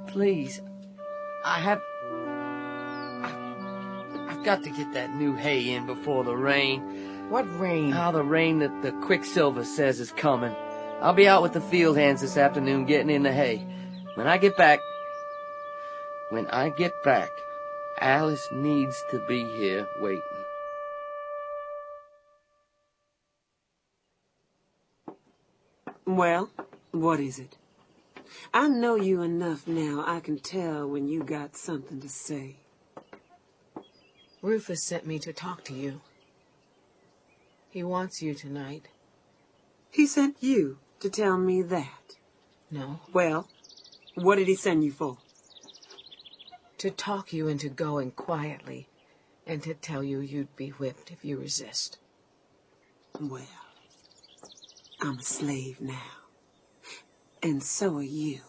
please. I've got to get that new hay in before the rain. What rain? Oh, the rain that the Quicksilver says is coming. I'll be out with the field hands this afternoon getting in the hay. When I get back, Alice needs to be here waiting. Well, what is it? I know you enough now. I can tell when you got something to say. Rufus sent me to talk to you. He wants you tonight. He sent you to tell me that? No. Well, what did he send you for? To talk you into going quietly and to tell you you'd be whipped if you resist. Well, I'm a slave now. And so are you.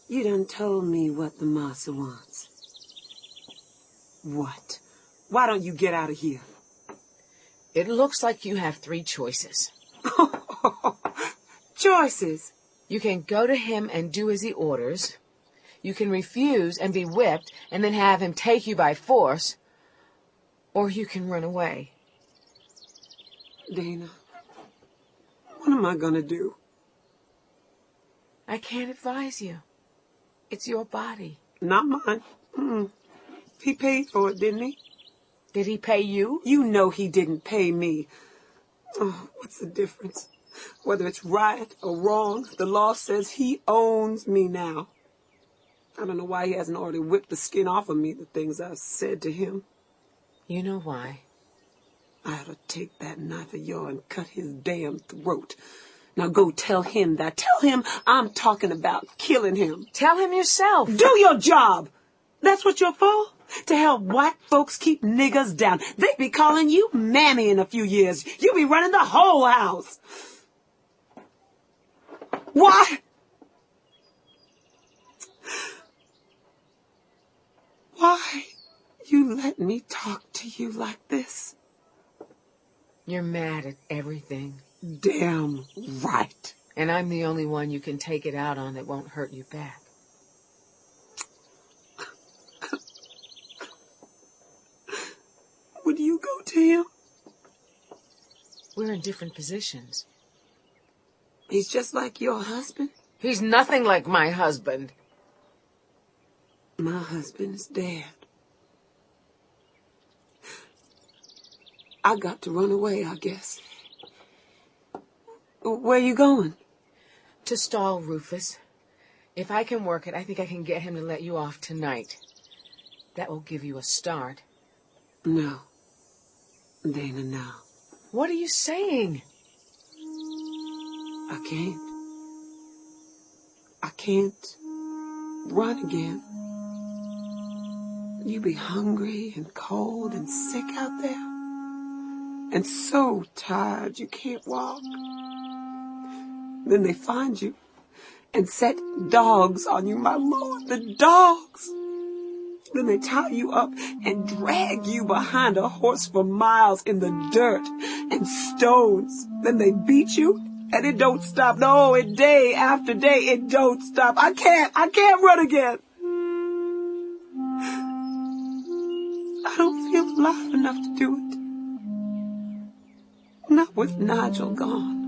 You done told me what the master wants. What? Why don't you get out of here? It looks like you have 3 choices. Choices? You can go to him and do as he orders. You can refuse and be whipped and then have him take you by force. Or you can run away. Dana, what am I gonna do? I can't advise you. It's your body. Not mine. He paid for it, didn't he? Did he pay you? You know he didn't pay me. Oh, what's the difference? Whether it's right or wrong, the law says he owns me now. I don't know why he hasn't already whipped the skin off of me, the things I've said to him. You know why? I ought to take that knife of yours and cut his damn throat. Now go tell him that. Tell him I'm talking about killing him. Tell him yourself. Do your job. That's what you're for? To help white folks keep niggers down. They be calling you Mammy in a few years. You be running the whole house. Why? Why you let me talk to you like this? You're mad at everything. Damn right. And I'm the only one you can take it out on that won't hurt you back. Would you go to him? We're in different positions. He's just like your husband? He's nothing like my husband. My husband is dead. I got to run away, I guess. Where you going? To stall Rufus. If I can work it, I think I can get him to let you off tonight. That will give you a start. No. Dana, no. What are you saying? I can't run again. You be hungry and cold and sick out there. And so tired you can't walk. Then they find you and set dogs on you, my Lord, the dogs. Then they tie you up and drag you behind a horse for miles in the dirt and stones. Then they beat you, and it don't stop. No, it day after day, it don't stop. I can't run again. I don't feel alive enough to do it. Not with Nigel gone.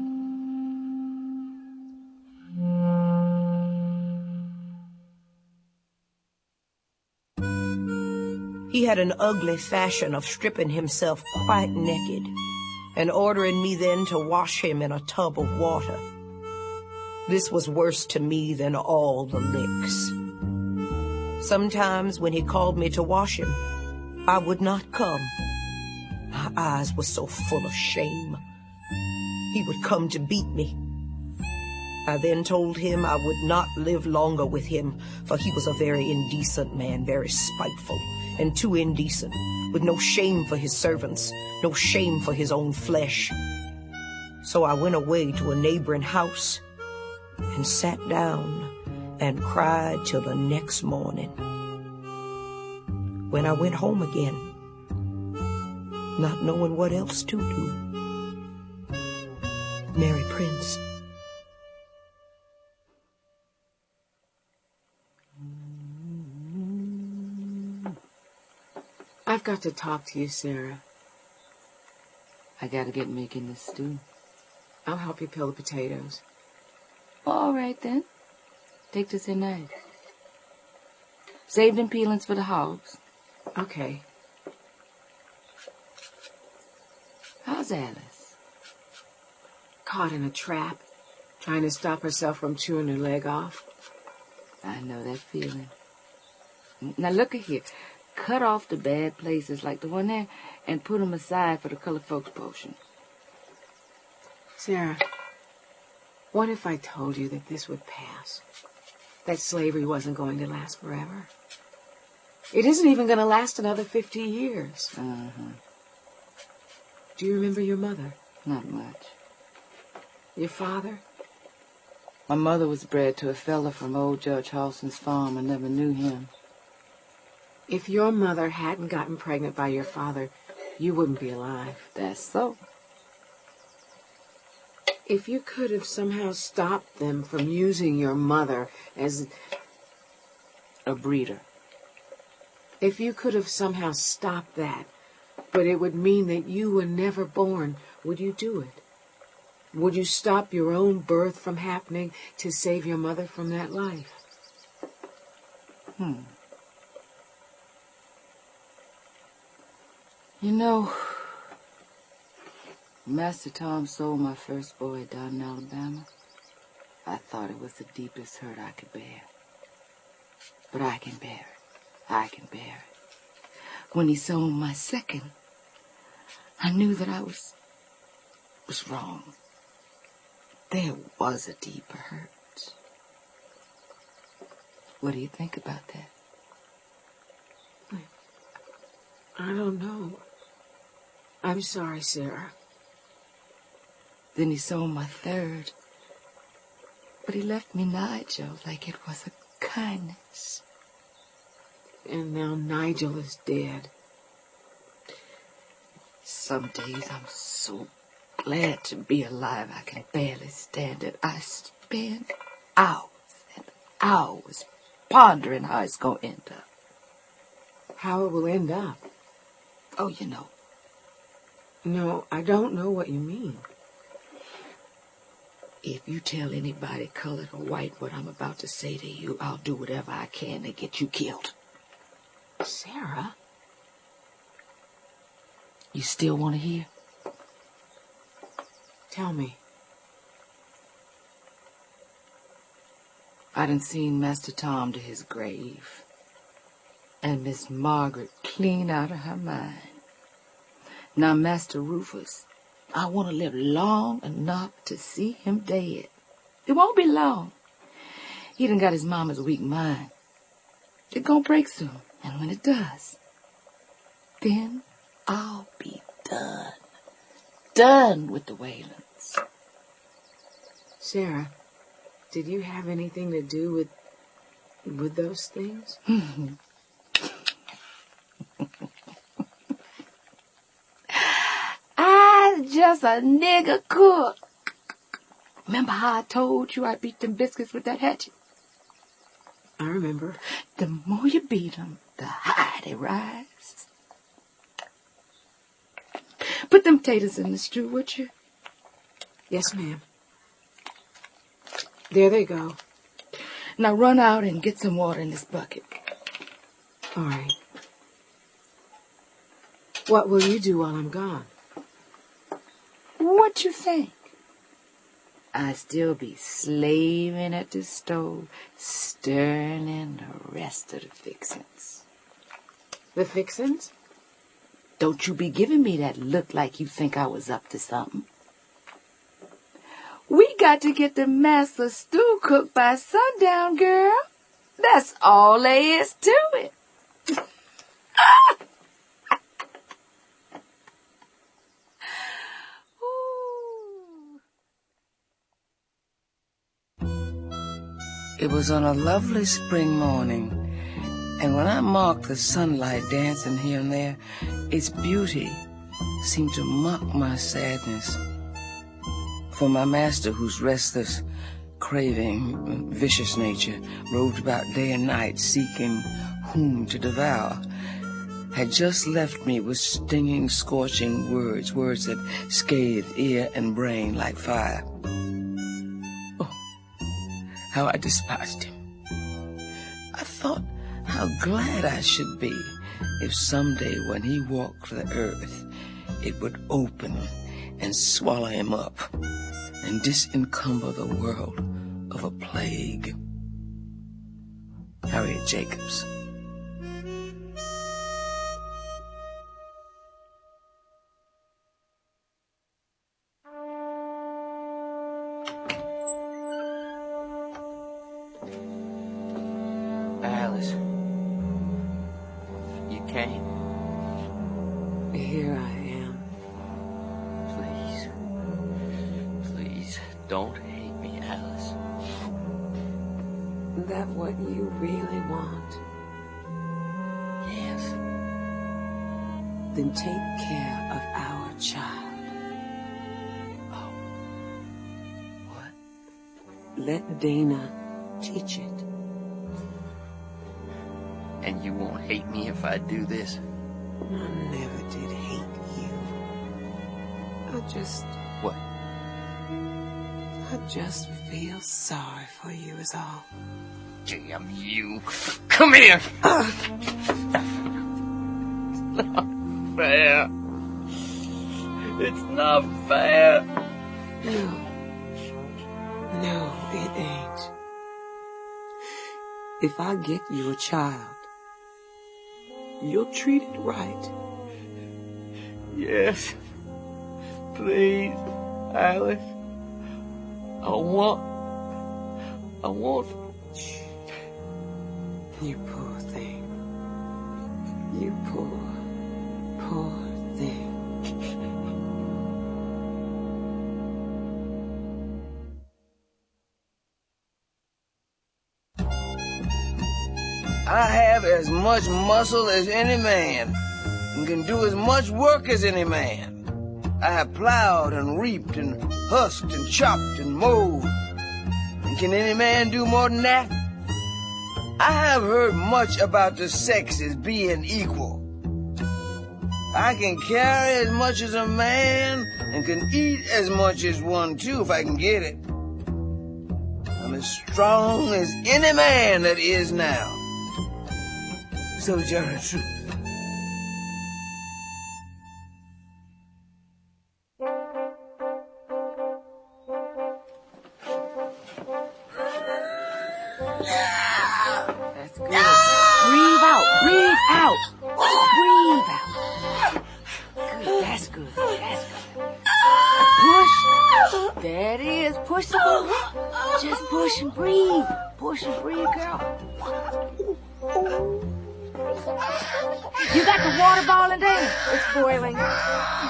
He had an ugly fashion of stripping himself quite naked and ordering me then to wash him in a tub of water. This was worse to me than all the licks. Sometimes when he called me to wash him, I would not come. My eyes were so full of shame. He would come to beat me. I then told him I would not live longer with him, for he was a very indecent man, very spiteful, and too indecent, with no shame for his servants, no shame for his own flesh. So I went away to a neighboring house and sat down and cried till the next morning. When I went home again, not knowing what else to do, Mary Prince. I've got to talk to you, Sarah. I gotta get making this stew. I'll help you peel the potatoes. All right, then. Take this in knife. Save them peelings for the hogs. Okay. How's Alice? Caught in a trap, trying to stop herself from chewing her leg off. I know that feeling. Now look at here. Cut off the bad places like the one there and put them aside for the colored folks potion. Sarah, what if I told you that this would pass? That slavery wasn't going to last forever? It isn't even going to last another 50 years. Do you remember your mother? Not much. Your father? My mother was bred to a fella from old Judge Halston's farm. I never knew him. If your mother hadn't gotten pregnant by your father, you wouldn't be alive. That's so. If you could have somehow stopped them from using your mother as a breeder. If you could have somehow stopped that, but it would mean that you were never born, would you do it? Would you stop your own birth from happening to save your mother from that life? You know, Master Tom sold my first boy down in Alabama. I thought it was the deepest hurt I could bear. But I can bear it. I can bear it. When he sold my second, I knew that I was wrong. There was a deeper hurt. What do you think about that? I don't know. I'm sorry, Sarah. Then he sold my third. But he left me Nigel like it was a kindness. And now Nigel is dead. Some days I'm so glad to be alive I can barely stand it. I spend hours and hours pondering how it's going to end up. How it will end up? Oh, you know. No, I don't know what you mean. If you tell anybody, colored or white, what I'm about to say to you, I'll do whatever I can to get you killed. Sarah? You still want to hear? Tell me. I done seen Master Tom to his grave. And Miss Margaret clean out of her mind. Now, Master Rufus, I want to live long enough to see him dead. It won't be long. He done got his mama's weak mind. It's gonna break soon, and when it does, then I'll be done. Done with the Whalens. Sarah, did you have anything to do with those things? just a nigger cook. Remember how I told you I beat them biscuits with that hatchet? I remember. The more you beat them, the higher they rise. Put them potatoes in the stew, would you? Yes, ma'am. There they go. Now run out and get some water in this bucket. All right. What will you do while I'm gone? What you think? I still be slaving at the stove, stirring in the rest of the fixings. The fixings? Don't you be giving me that look like you think I was up to something. We got to get the master stew cooked by sundown, girl. That's all there is to it. It was on a lovely spring morning, and when I marked the sunlight dancing here and there, its beauty seemed to mock my sadness. For my master, whose restless, craving, vicious nature roved about day and night seeking whom to devour, had just left me with stinging, scorching words, words that scathed ear and brain like fire. How I despised him. I thought how glad I should be if someday when he walked the earth, it would open and swallow him up and disencumber the world of a plague. Harriet Jacobs. Alice, you came. Here I am. Please, don't hate me, Alice. That what you really want? Yes. Then take care of our child. Oh. What? Let Dana teach it. And you won't hate me if I do this? I never did hate you. What? I just feel sorry for you is all. Damn you. Come here! It's not fair. No, it ain't. If I get you a child, you'll treat it right. Yes. Please, Alice. I want. You poor thing. You poor thing. I have as much muscle as any man, and can do as much work as any man. I have plowed and reaped and husked and chopped and mowed. And can any man do more than that? I have heard much about the sexes being equal. I can carry as much as a man and can eat as much as one too if I can get it. I'm as strong as any man that is now. So to tell the truth. That's good. Breathe out. Breathe out. Breathe out. Good. That's good. That's good. Push. There it is. Push some more. Just push and breathe. Push and breathe, girl. You got the water boiling there? It's boiling.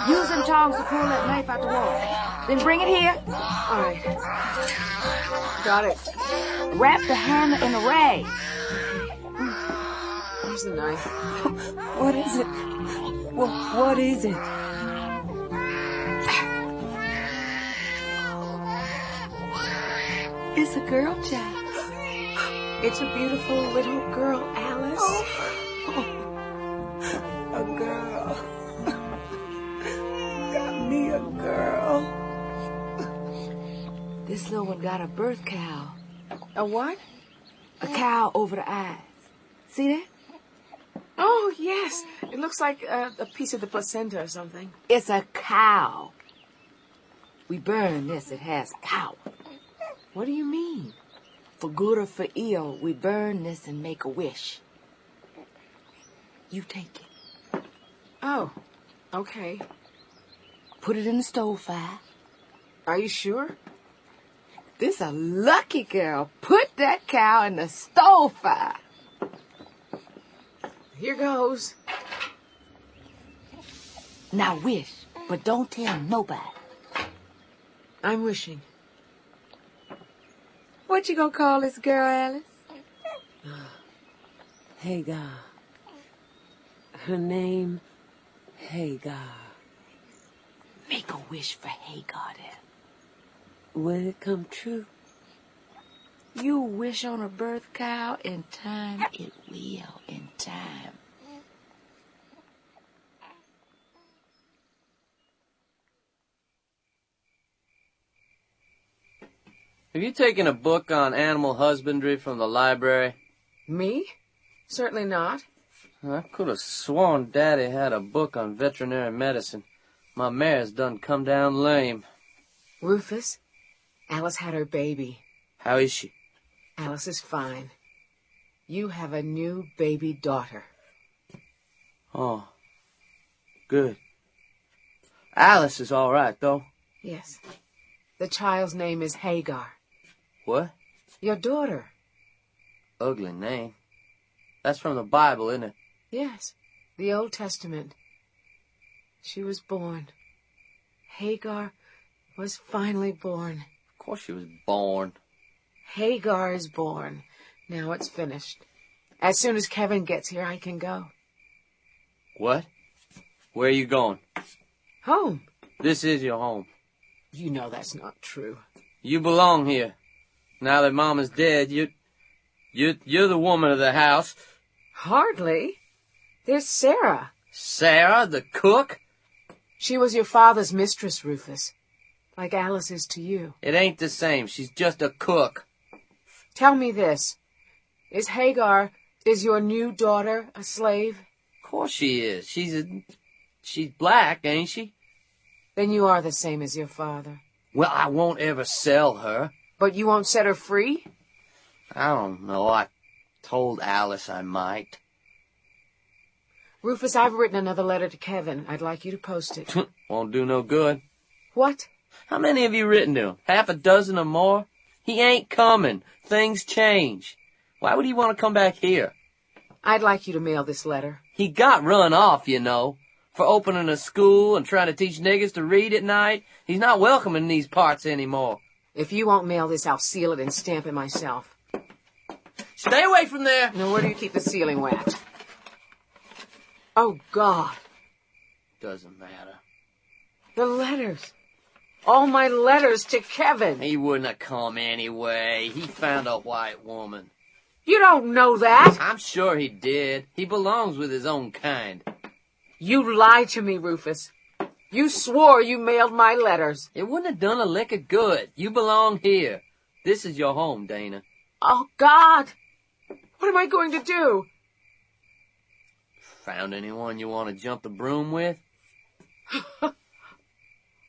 Use them tongs to pull that knife out the water. Then bring it here. All right. Got it. Wrap the hammer in a rag. Here's the knife. What is it? What is it? It's a girl child. It's a beautiful little girl, Alice. A girl. Got me a girl. This little one got a birth cow. A what? A cow over the eyes. See that? Oh, yes. It looks like a piece of the placenta or something. It's a cow. We burn this. It has cow. What do you mean? For good or for ill, we burn this and make a wish. You take it. Oh, okay. Put it in the stove fire. Are you sure? This a lucky girl. Put that cow in the stove fire. Here goes. Now wish, but don't tell nobody. I'm wishing. What you gonna call this girl, Alice? Hagar. Her name, Hagar. Make a wish for Hagar then. Will it come true? You wish on a birth cow, in time it will, in time. Have you taken a book on animal husbandry from the library? Me? Certainly not. I could have sworn Daddy had a book on veterinary medicine. My mare's done come down lame. Rufus, Alice had her baby. How is she? Alice is fine. You have a new baby daughter. Oh, good. Alice is all right, though. Yes. The child's name is Hagar. What? Your daughter. Ugly name. That's from the Bible, isn't it? Yes, the Old Testament. She was born. Hagar was finally born. Of course she was born. Hagar is born. Now it's finished. As soon as Kevin gets here, I can go. What? Where are you going? Home. This is your home. You know that's not true. You belong here. Now that Mama's dead, you're the woman of the house. Hardly. There's Sarah. Sarah, the cook? She was your father's mistress, Rufus. Like Alice is to you. It ain't the same. She's just a cook. Tell me this. Is your new daughter a slave? Of course she is. She's black, ain't she? Then you are the same as your father. Well, I won't ever sell her. But you won't set her free? I don't know. I told Alice I might. Rufus, I've written another letter to Kevin. I'd like you to post it. Won't do no good. What? How many have you written to him? Half a dozen or more? He ain't coming. Things change. Why would he want to come back here? I'd like you to mail this letter. He got run off, you know, for opening a school and trying to teach niggers to read at night. He's not welcome in these parts anymore. If you won't mail this, I'll seal it and stamp it myself. Stay away from there. Now, where do you keep the sealing wax? Oh, God. Doesn't matter. The letters. All my letters to Kevin. He wouldn't have come anyway. He found a white woman. You don't know that. I'm sure he did. He belongs with his own kind. You lied to me, Rufus. You swore you mailed my letters. It wouldn't have done a lick of good. You belong here. This is your home, Dana. Oh, God. What am I going to do? Found anyone you want to jump the broom with?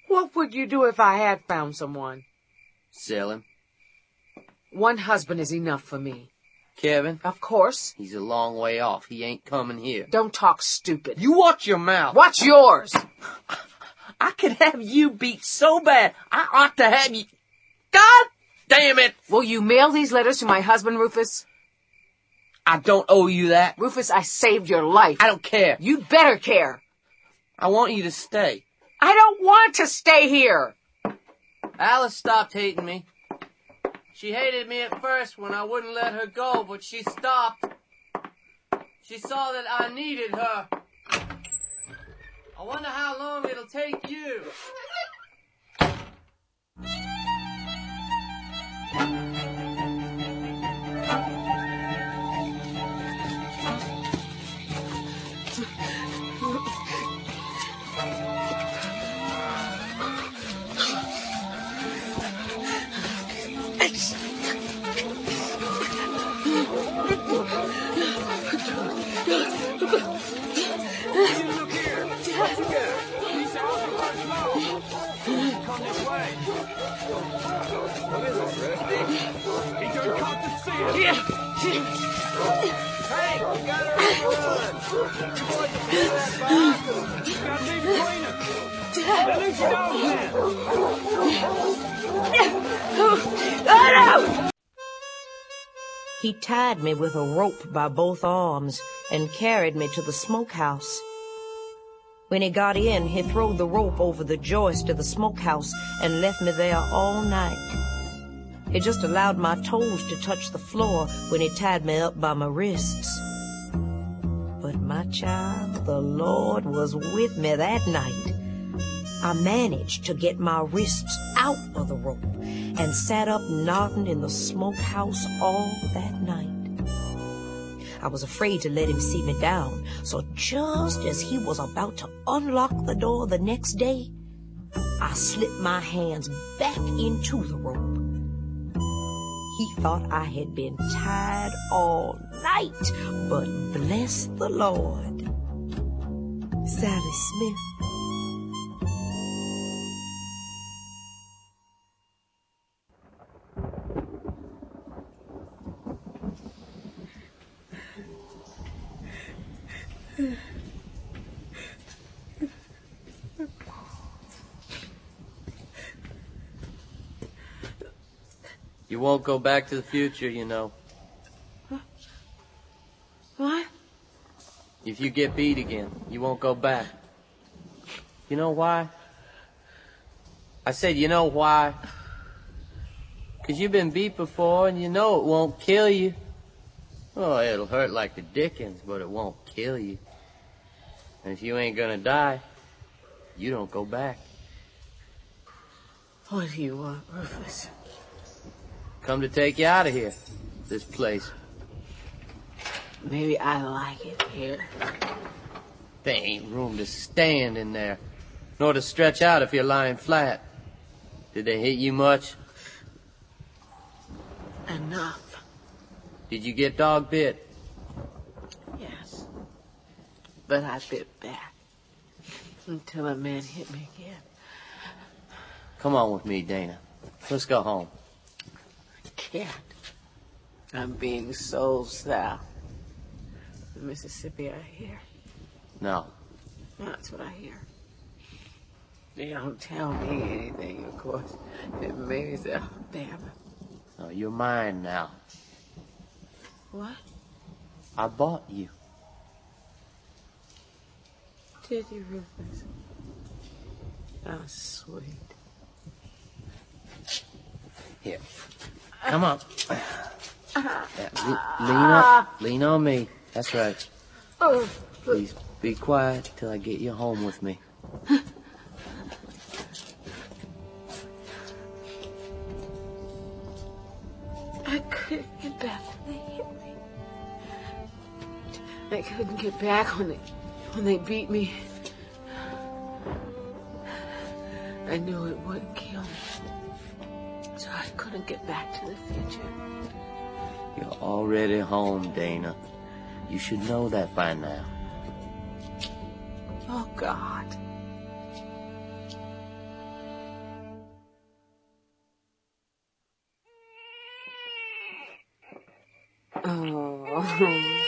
What would you do if I had found someone? Sell him. One husband is enough for me. Kevin? Of course. He's a long way off. He ain't coming here. Don't talk stupid. You watch your mouth. Watch yours. I could have you beat so bad. I ought to have you. God damn it! Will you mail these letters to my husband, Rufus? I don't owe you that. Rufus, I saved your life. I don't care. You'd better care. I want you to stay. I don't want to stay here. Alice stopped hating me. She hated me at first when I wouldn't let her go, but she stopped. She saw that I needed her. I wonder how long it'll take you. want to see it. Hey, you gotta run. You boys will get that box. You got me between us. Then loose your dog then. He tied me with a rope by both arms and carried me to the smokehouse. When he got in, he threw the rope over the joist of the smokehouse and left me there all night. He just allowed my toes to touch the floor when he tied me up by my wrists. But my child, the Lord was with me that night. I managed to get my wrists out of the rope and sat up nodding in the smokehouse all that night. I was afraid to let him see me down, so just as he was about to unlock the door the next day, I slipped my hands back into the rope. He thought I had been tied all night, but bless the Lord. Sally Smith. You won't go back to the future, you know. What? If you get beat again, you won't go back. You know why? I said, you know why? 'Cause you've been beat before and you know it won't kill you. Oh, it'll hurt like the dickens, but it won't kill you. And if you ain't gonna die, you don't go back. What do you want, Rufus? Come to take you out of here, this place. Maybe I like it here. There ain't room to stand in there, nor to stretch out if you're lying flat. Did they hit you much? Enough. Did you get dog bit? Yes. But I bit back until a man hit me again. Come on with me, Dana. Let's go home. I can't. I'm being sold south. Mississippi, I hear. No. That's what I hear. They don't tell me anything, of course. Maybe it's Alabama. No, you're mine now. What? I bought you. Did you, Rufus? How sweet. Here. Come on. Yeah, lean on me. That's right. Please be quiet till I get you home with me. I couldn't get back when they hit me. I couldn't get back when they beat me. I knew it wouldn't kill me. So I couldn't get back to the future. You're already home, Dana. You should know that by now. Oh, God. Oh,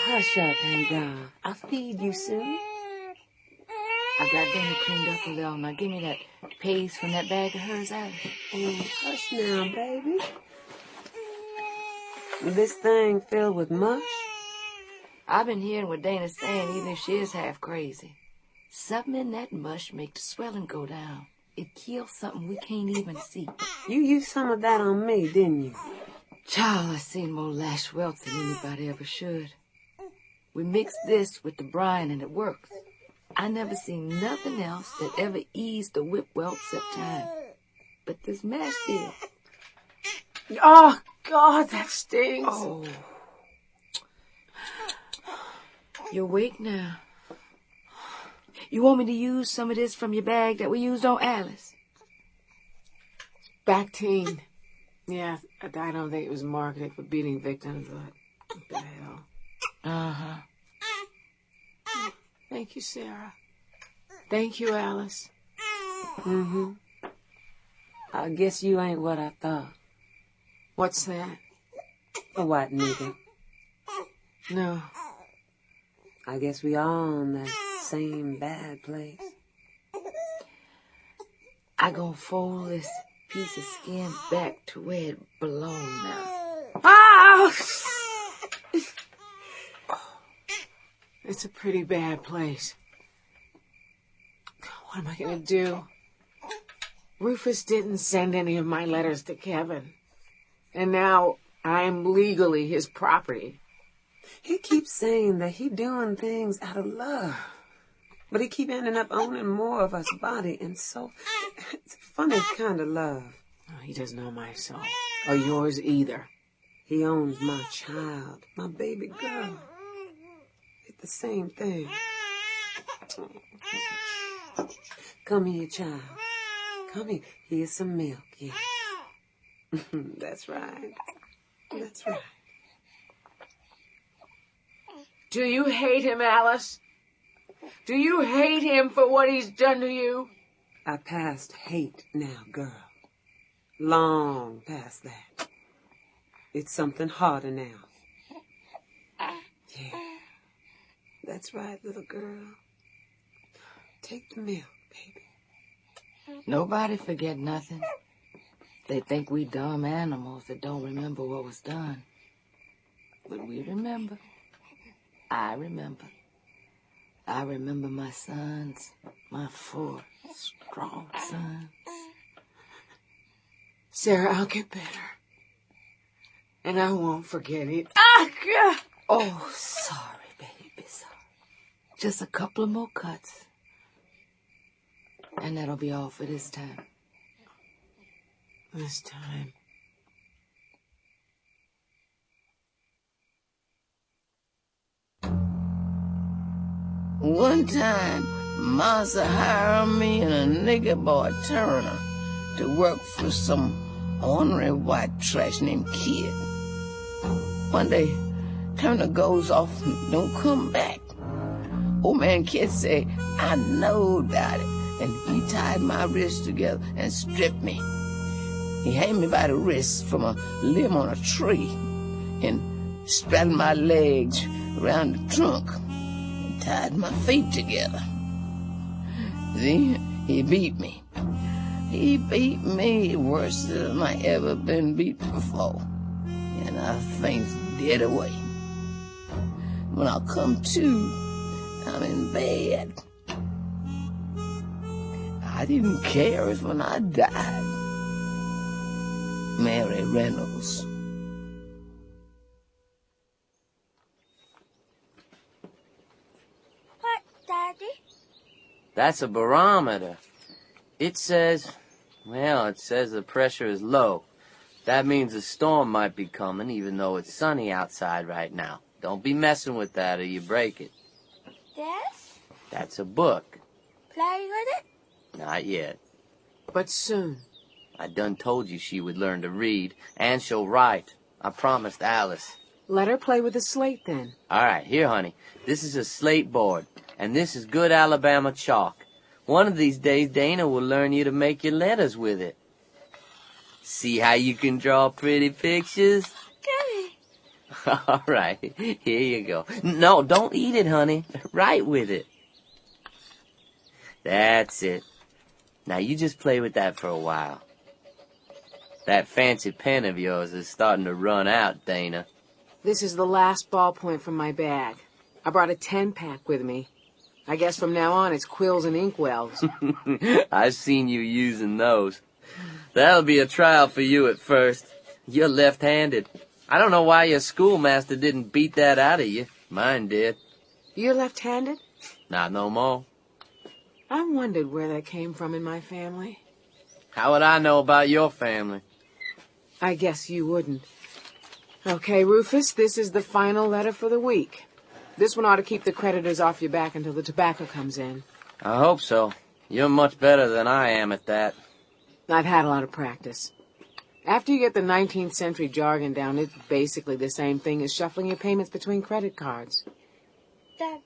hush up, Hagar. I'll feed you soon. I got Dana cleaned up a little. Now give me that paste from that bag of hers, Alice. Oh, hush now, baby. This thing filled with mush? I've been hearing what Dana's saying, even if she is half crazy. Something in that mush makes the swelling go down. It kills something we can't even see. You used some of that on me, didn't you? Child, I've seen more lash welts than anybody ever should. We mixed this with the brine and it works. I never seen nothing else that ever eased the whip welt except time. But this mash did. Oh, God, that stings. Oh. You're awake now. You want me to use some of this from your bag that we used on Alice? Bactine. Yeah, I don't think it was marketed for beating victims, but what the hell. Uh-huh. Thank you, Sarah. Thank you, Alice. Mm-hmm. I guess you ain't what I thought. What's that? A white nigga? No. I guess we all in that same bad place. I gonna fold this piece of skin back to where it belongs now. Ah! It's a pretty bad place. What am I gonna do? Rufus didn't send any of my letters to Kevin. And now I'm legally his property. He keeps saying that he doing things out of love. But he keep ending up owning more of us body, and so it's a funny kind of love. Oh, he doesn't know my soul. Or yours either. He owns my child, my baby girl. It's the same thing. Come here, child. Come here. Here's some milk, yeah. That's right. That's right. Do you hate him, Alice? Do you hate him for what he's done to you? I passed hate now, girl. Long past that. It's something harder now. Yeah. That's right, little girl. Take the milk, baby. Nobody forget nothing. They think we dumb animals that don't remember what was done. But we remember. I remember. I remember my sons, my 4 strong sons. Sarah, I'll get better. And I won't forget it. Oh, sorry, baby, sorry. Just a couple of more cuts. And that'll be all for this time. This time. One time, Massa hired me and a nigger boy, Turner, to work for some ornery white trash named Kid. One day, Turner goes off and don't come back. Old man Kid say, I know about it. And he tied my wrists together and stripped me. He hanged me by the wrists from a limb on a tree and strapped my legs around the trunk and tied my feet together. Then he beat me. He beat me worse than I ever been beat before. And I faint dead away. When I come to, I'm in bed. I didn't care if when I died. Mary Reynolds. What, Daddy? That's a barometer. It says the pressure is low. That means a storm might be coming, even though it's sunny outside right now. Don't be messing with that or you break it. Yes? That's a book. Play with it? Not yet. But soon. I done told you she would learn to read, and she'll write. I promised Alice. Let her play with the slate, then. All right, here, honey. This is a slate board, and this is good Alabama chalk. One of these days, Dana will learn you to make your letters with it. See how you can draw pretty pictures? Good. All right, here you go. No, don't eat it, honey. Write with it. That's it. Now you just play with that for a while. That fancy pen of yours is starting to run out, Dana. This is the last ballpoint from my bag. I brought a 10-pack with me. I guess from now on it's quills and inkwells. I've seen you using those. That'll be a trial for you at first. You're left-handed. I don't know why your schoolmaster didn't beat that out of you. Mine did. You're left-handed? Not no more. I wondered where that came from in my family. How would I know about your family? I guess you wouldn't. Okay, Rufus, this is the final letter for the week. This one ought to keep the creditors off your back until the tobacco comes in. I hope so. You're much better than I am at that. I've had a lot of practice. After you get the 19th century jargon down, it's basically the same thing as shuffling your payments between credit cards. Tobacco?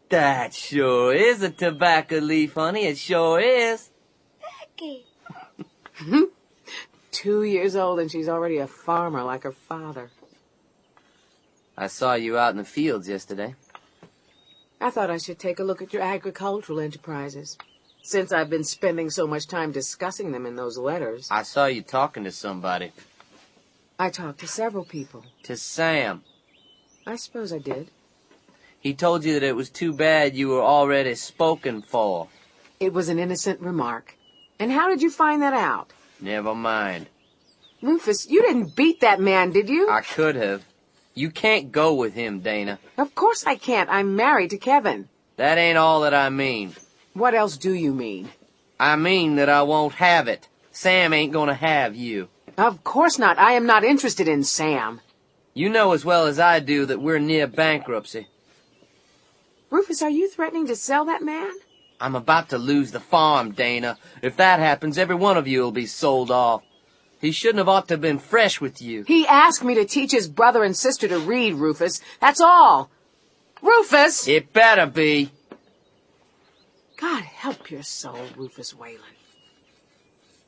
That sure is a tobacco leaf, honey. It sure is. Tobacco. 2 years old and she's already a farmer like her father. I saw you out in the fields yesterday. I thought I should take a look at your agricultural enterprises, since I've been spending so much time discussing them in those letters. I saw you talking to somebody. I talked to several people. To Sam. I suppose I did. He told you that it was too bad you were already spoken for. It was an innocent remark. And how did you find that out? Never mind. Rufus, you didn't beat that man, did you? I could have. You can't go with him, Dana. Of course I can't. I'm married to Kevin. That ain't all that I mean. What else do you mean? I mean that I won't have it. Sam ain't gonna have you. Of course not. I am not interested in Sam. You know as well as I do that we're near bankruptcy. Rufus, are you threatening to sell that man? I'm about to lose the farm, Dana. If that happens, every one of you will be sold off. He shouldn't have ought to have been fresh with you. He asked me to teach his brother and sister to read, Rufus. That's all. Rufus! It better be. God help your soul, Rufus Whalen.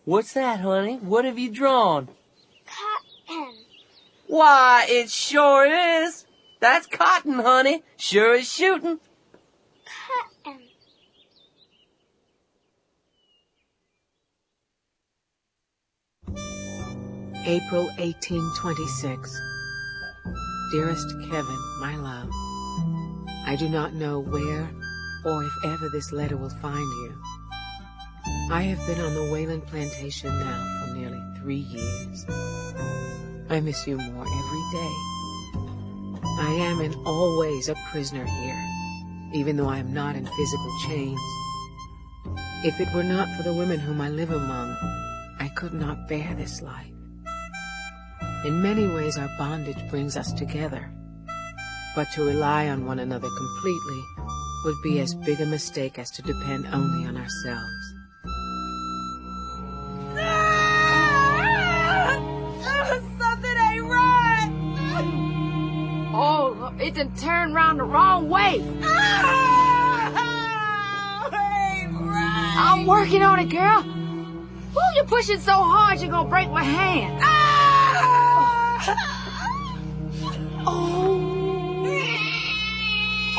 What's that, honey? What have you drawn? Cotton. Why, it sure is. That's cotton, honey. Sure as shooting. Cotton. April 1826. Dearest Kevin, my love, I do not know where or if ever this letter will find you. I have been on the Whalen plantation now for nearly 3 years. I miss you more every day. I am in all ways a prisoner here, even though I am not in physical chains. If it were not for the women whom I live among, I could not bear this life. In many ways our bondage brings us together, but to rely on one another completely would be as big a mistake as to depend only on ourselves. Something ain't right! Oh, it done turned round the wrong way. I'm working on it, girl. Who you pushing so hard you're gonna break my hand?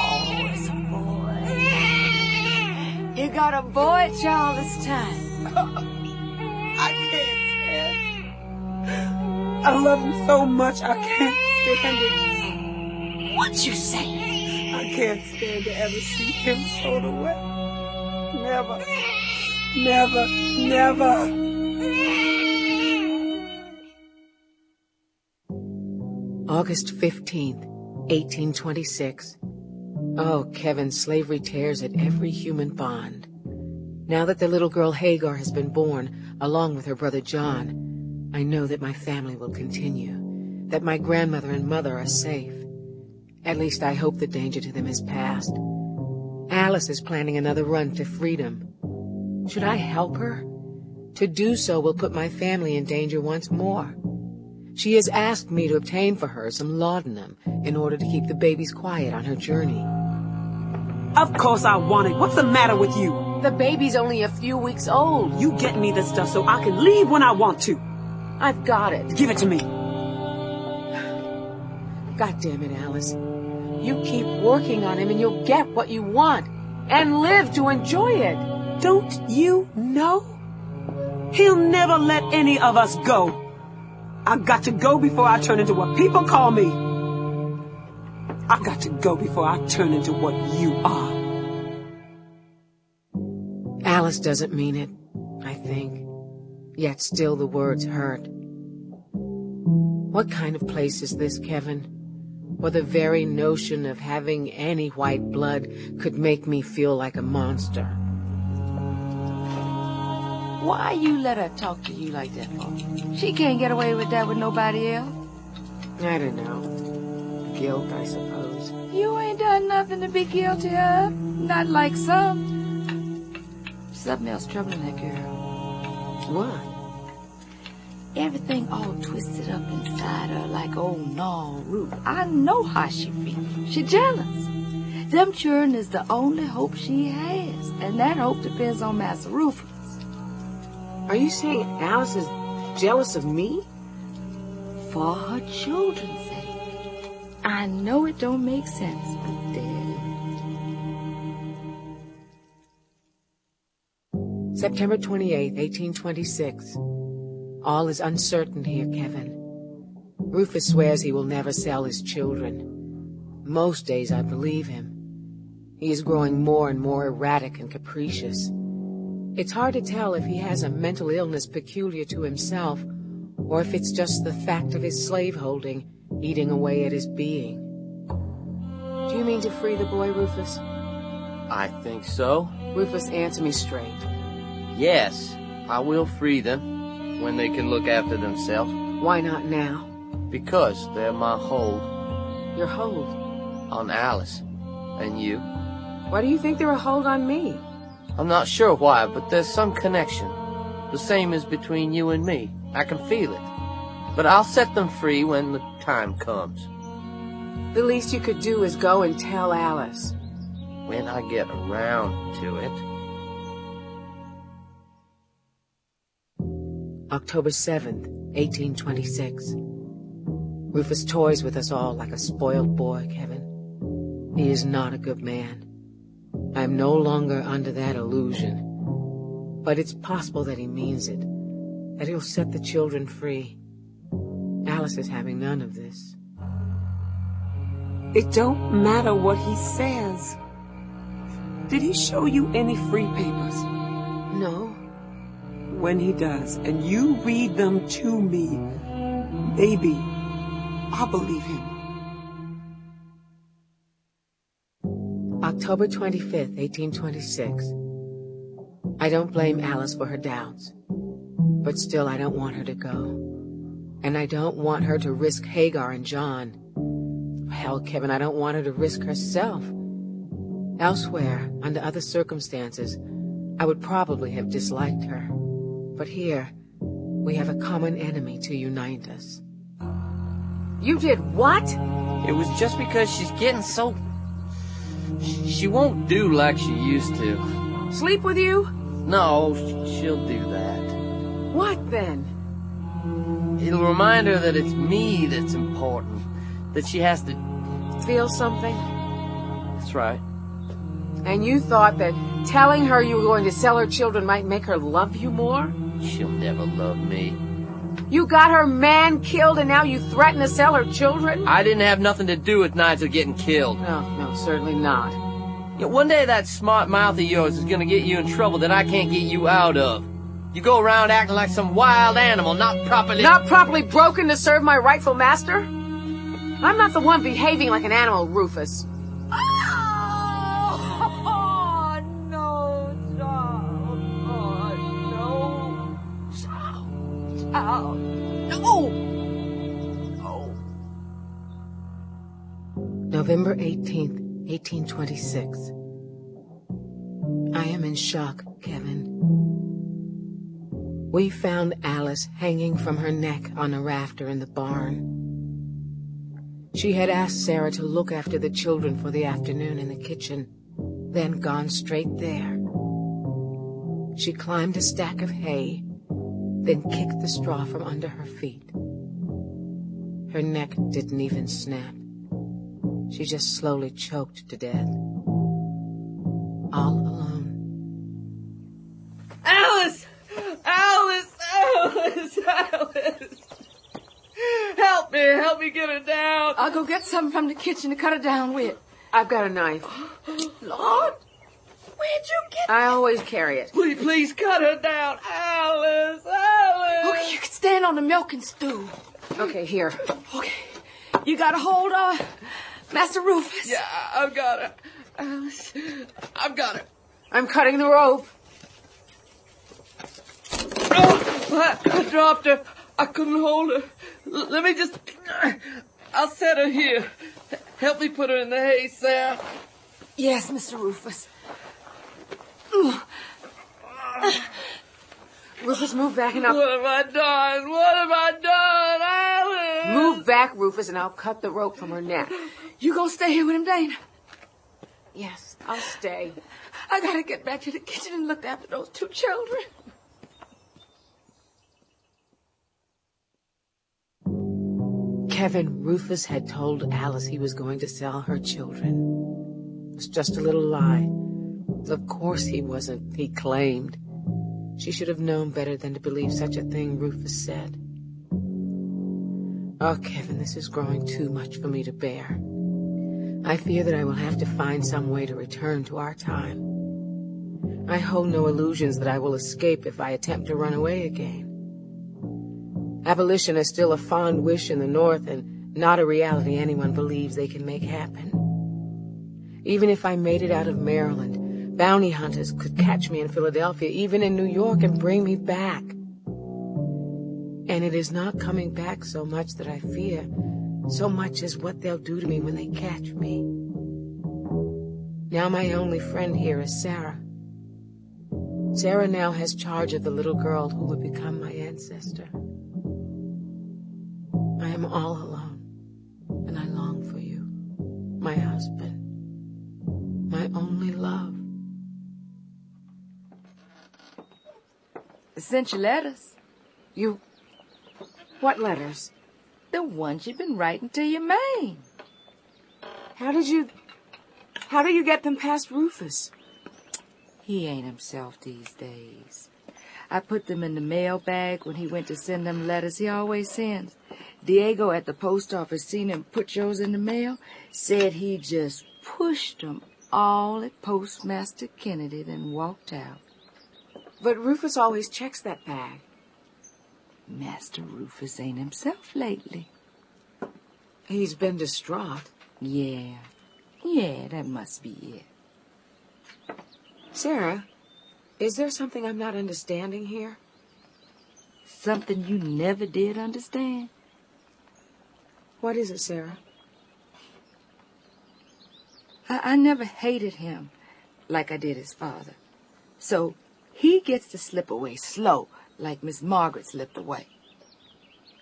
Oh, it's a boy. You got a boy child this time. I can't stand it. I love him so much, I can't stand it. What you say? I can't stand to ever see him thrown away. Never, never, never. August 15th, 1826. Oh, Kevin, slavery tears at every human bond. Now that the little girl Hagar has been born, along with her brother John, I know that my family will continue, that my grandmother and mother are safe. At least I hope the danger to them is past. Alice is planning another run to freedom. Should I help her? To do so will put my family in danger once more. She has asked me to obtain for her some laudanum in order to keep the babies quiet on her journey. Of course I want it. What's the matter with you? The baby's only a few weeks old. You get me this stuff so I can leave when I want to. I've got it. Give it to me. God damn it, Alice. You keep working on him and you'll get what you want. And live to enjoy it. Don't you know? He'll never let any of us go. I've got to go before I turn into what people call me. I've got to go before I turn into what you are. Alice doesn't mean it, I think. Yet still the words hurt. What kind of place is this, Kevin? Where the very notion of having any white blood could make me feel like a monster. Why you let her talk to you like that for? She can't get away with that with nobody else. I don't know. Guilt, I suppose. You ain't done nothing to be guilty of. Not like some. Something else troubling that girl. What? Everything all twisted up inside her like old gnawed root. I know how she feels. She jealous. Them children is the only hope she has. And that hope depends on Master Rufus. Are you saying Alice is jealous of me? For her children's sake. I know it don't make sense, but Daddy. September 28th, 1826. All is uncertain here, Kevin. Rufus swears he will never sell his children. Most days I believe him. He is growing more and more erratic and capricious. It's hard to tell if he has a mental illness peculiar to himself, or if it's just the fact of his slaveholding eating away at his being. Do you mean to free the boy, Rufus? I think so. Rufus, answer me straight. Yes, I will free them when they can look after themselves. Why not now? Because they're my hold. Your hold? On Alice. And you. Why do you think they're a hold on me? I'm not sure why, but there's some connection. The same as between you and me. I can feel it. But I'll set them free when the time comes. The least you could do is go and tell Alice. When I get around to it. October 7th, 1826. Rufus toys with us all like a spoiled boy, Kevin. He is not a good man. I am no longer under that illusion. But it's possible that he means it, that he'll set the children free. Alice is having none of this. It don't matter what he says. Did he show you any free papers? No. When he does, and you read them to me, maybe I'll believe him. October 25th, 1826. I don't blame Alice for her doubts. But still, I don't want her to go. And I don't want her to risk Hagar and John. Hell, Kevin, I don't want her to risk herself. Elsewhere, under other circumstances, I would probably have disliked her. But here, we have a common enemy to unite us. You did what? It was just because she's getting so... She won't do like she used to. Sleep with you? No, she'll do that. What then? It'll remind her that it's me that's important. That she has to... Feel something? That's right. And you thought that telling her you were going to sell her children might make her love you more? She'll never love me. You got her man killed and now you threaten to sell her children? I didn't have nothing to do with Nigel getting killed. No, certainly not. You know, one day that smart mouth of yours is gonna get you in trouble that I can't get you out of. You go around acting like some wild animal, not properly broken to serve my rightful master? I'm not the one behaving like an animal, Rufus. Oh, no! Oh. November 18th, 1826. I am in shock, Kevin. We found Alice hanging from her neck on a rafter in the barn. She had asked Sarah to look after the children for the afternoon in the kitchen, then gone straight there. She climbed a stack of hay, then kicked the straw from under her feet. Her neck didn't even snap. She just slowly choked to death. All alone. Alice! Alice! Alice! Alice! Help me get her down. I'll go get some from the kitchen to cut her down with. I've got a knife. Lord, where'd you get I always carry it. Please cut her down. Alice! Alice! Okay, you can stand on the milk and stew. Okay, here. Okay. You got a hold of Master Rufus? Yeah, I've got her. Alice, I've got her. I'm cutting the rope. Oh, I dropped her. I couldn't hold her. Let me just... I'll set her here. Help me put her in the hay, Sarah. Yes, Mr. Rufus. Rufus, move back and I'll... What have I done? What have I done, Alice? Move back, Rufus, and I'll cut the rope from her neck. You gonna stay here with him, Dana? Yes, I'll stay. I gotta get back to the kitchen and look after those two children. Kevin, Rufus had told Alice he was going to sell her children. It was just a little lie. Of course he wasn't, he claimed. She should have known better than to believe such a thing Rufus said. Oh, Kevin, this is growing too much for me to bear. I fear that I will have to find some way to return to our time. I hold no illusions that I will escape if I attempt to run away again. Abolition is still a fond wish in the North and not a reality anyone believes they can make happen. Even if I made it out of Maryland, bounty hunters could catch me in Philadelphia, even in New York, and bring me back. And it is not coming back so much that I fear, so much as what they'll do to me when they catch me. Now my only friend here is Sarah. Sarah now has charge of the little girl who would become my ancestor. I am all alone, and I long for you, my husband, my only love. I sent you letters. You... What letters? The ones you've been writing to your man. How did you get them past Rufus? He ain't himself these days. I put them in the mail bag when he went to send them letters he always sends. Diego at the post office seen him put yours in the mail, said he just pushed them all at Postmaster Kennedy, then walked out. But Rufus always checks that bag. Master Rufus ain't himself lately. He's been distraught. Yeah, that must be it. Sarah, is there something I'm not understanding here? Something you never did understand? What is it, Sarah? I never hated him like I did his father. So he gets to slip away slow, like Miss Margaret slipped away.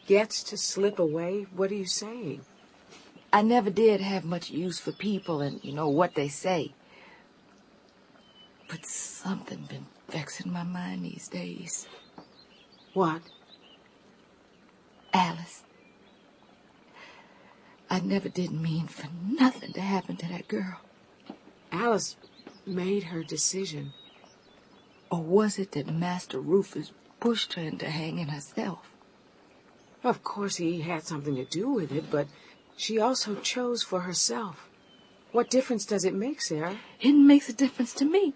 Gets to slip away? What are you saying? I never did have much use for people and, what they say. But something been vexing my mind these days. What? Alice. I never did mean for nothing to happen to that girl. Alice made her decision. Or was it that Master Rufus pushed her into hanging herself? Of course he had something to do with it, but she also chose for herself. What difference does it make, Sarah? It makes a difference to me.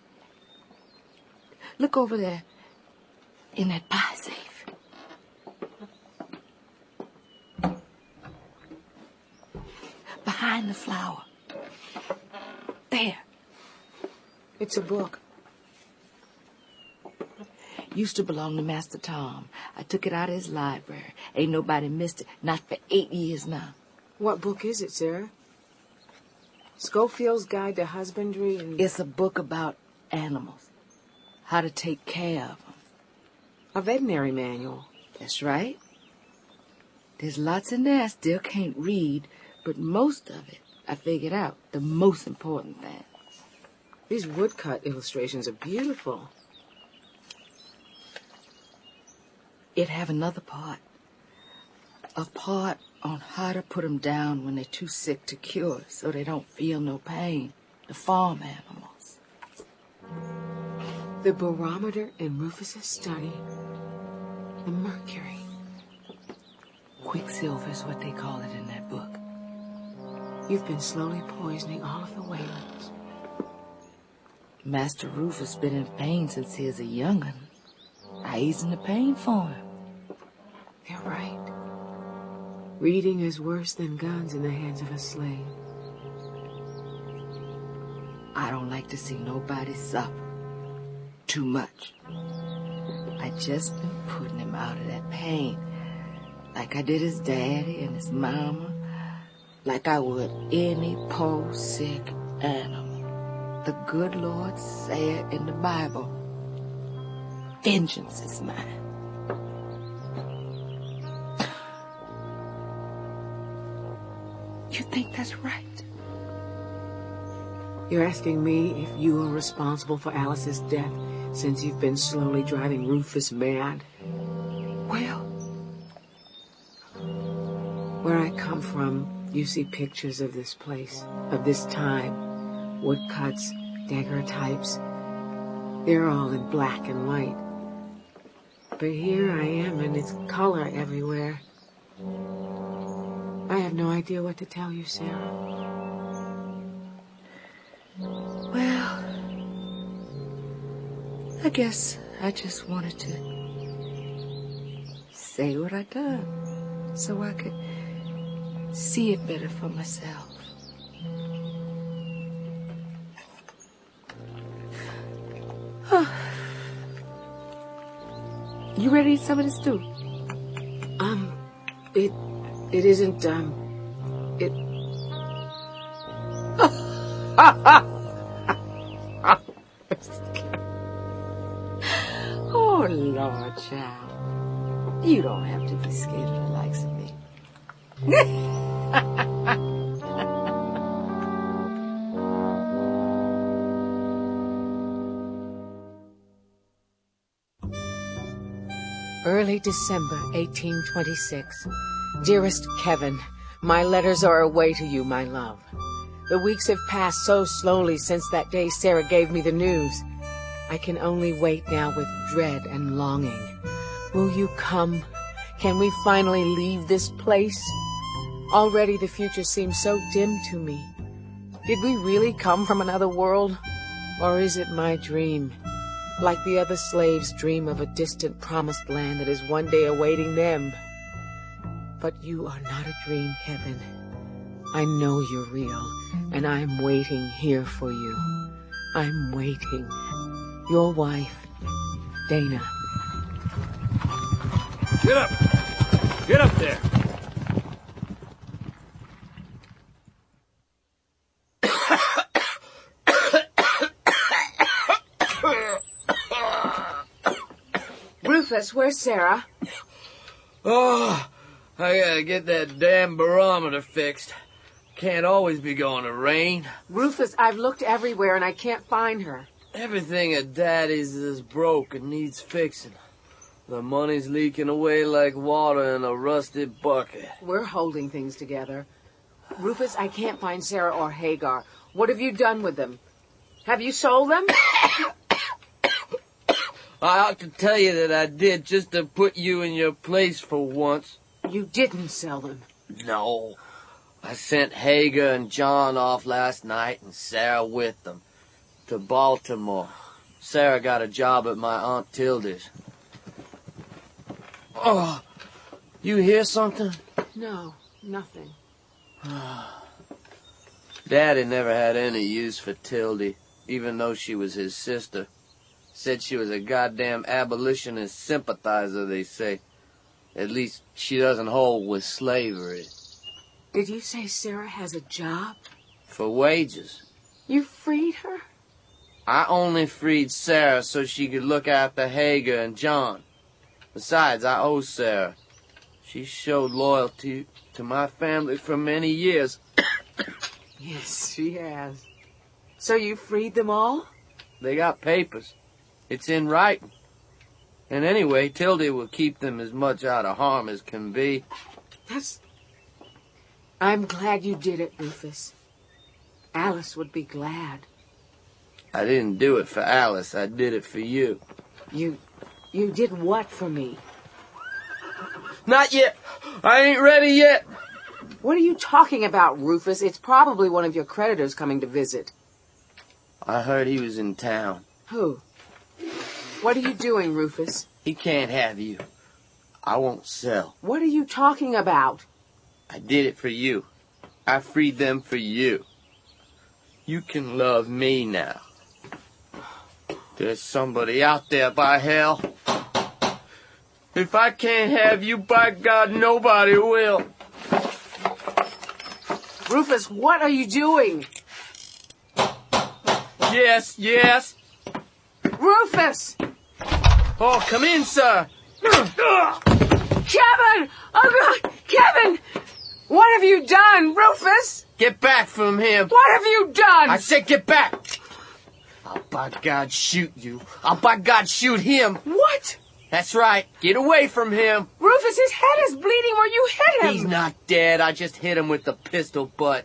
Look over there in that pie safe. Behind the flower. There. It's a book. Used to belong to Master Tom. I took it out of his library. Ain't nobody missed it, not for 8 years now. What book is it, Sarah? Schofield's Guide to Husbandry and... It's a book about animals. How to take care of them. A veterinary manual. That's right. There's lots in there I still can't read, but most of it I figured out, the most important thing. These woodcut illustrations are beautiful. It have another part. A part on how to put them down when they're too sick to cure, so they don't feel no pain. The farm animals. The barometer in Rufus's study. The mercury. Quicksilver's what they call it in that book. You've been slowly poisoning all of the Whalens. Master Rufus been in pain since he was a young'un. I easing the pain for him. They're right. Reading is worse than guns in the hands of a slave. I don't like to see nobody suffer. Too much. I just been putting him out of that pain. Like I did his daddy and his mama. Like I would any poor sick animal. The good Lord said in the Bible, vengeance is mine. You think that's right? You're asking me if you are responsible for Alice's death since you've been slowly driving Rufus mad? Well, Where I come from, you see pictures of this place, of this time. Woodcuts, daguerreotypes. They're all in black and white. But here I am, and it's color everywhere. I have no idea what to tell you, Sarah. Well, I guess I just wanted to say what I done so I could see it better for myself. You ready to eat some of this stew? It isn't, it... Oh, Lord, child. You don't have to be scared of the likes of me. Early December 1826. Dearest Kevin, my letters are away to you, my love. The weeks have passed so slowly since that day Sarah gave me the news. I can only wait now with dread and longing. Will you come? Can we finally leave this place? Already the future seems so dim to me. Did we really come from another world? Or is it my dream? Like the other slaves dream of a distant promised land that is one day awaiting them. But you are not a dream, Kevin. I know you're real, and I'm waiting here for you. I'm waiting. Your wife, Dana. Get up! Get up there! Rufus, where's Sarah? Oh, I gotta get that damn barometer fixed. Can't always be going to rain. Rufus, I've looked everywhere and I can't find her. Everything at Daddy's is broke and needs fixing. The money's leaking away like water in a rusted bucket. We're holding things together. Rufus, I can't find Sarah or Hagar. What have you done with them? Have you sold them? I ought to tell you that I did, just to put you in your place for once. You didn't sell them. No. I sent Hagar and John off last night and Sarah with them to Baltimore. Sarah got a job at my Aunt Tildy's. Oh, you hear something? No, nothing. Daddy never had any use for Tildy, even though she was his sister. Said she was a goddamn abolitionist sympathizer, they say. At least she doesn't hold with slavery. Did you say Sarah has a job? For wages. You freed her? I only freed Sarah so she could look after Hagar and John. Besides, I owe Sarah. She showed loyalty to my family for many years. Yes, she has. So you freed them all? They got papers. It's in writing. And anyway, Tildy will keep them as much out of harm as can be. I'm glad you did it, Rufus. Alice would be glad. I didn't do it for Alice. I did it for you. You did what for me? Not yet. I ain't ready yet. What are you talking about, Rufus? It's probably one of your creditors coming to visit. I heard he was in town. Who? What are you doing, Rufus? He can't have you. I won't sell. What are you talking about? I did it for you. I freed them for you. You can love me now. There's somebody out there, by hell. If I can't have you, by God, nobody will. Rufus, what are you doing? Yes, yes. Rufus! Oh, come in, sir. Kevin! Oh, God! Kevin! What have you done, Rufus? Get back from him. What have you done? I said get back. I'll by God shoot you. I'll by God shoot him. What? That's right. Get away from him. Rufus, his head is bleeding where you hit him. He's not dead. I just hit him with the pistol butt.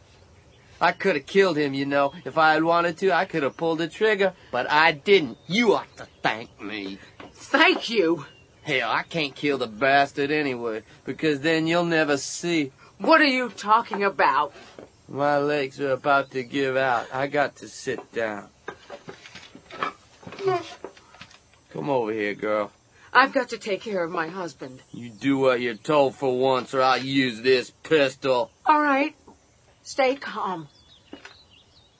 I could have killed him, you know. If I had wanted to, I could have pulled the trigger, but I didn't. You ought to thank me. Thank you. Hell, I can't kill the bastard anyway, because then you'll never see. What are you talking about? My legs are about to give out. I got to sit down. Come over here, girl. I've got to take care of my husband. You do what you're told for once, or I'll use this pistol. All right. Stay calm.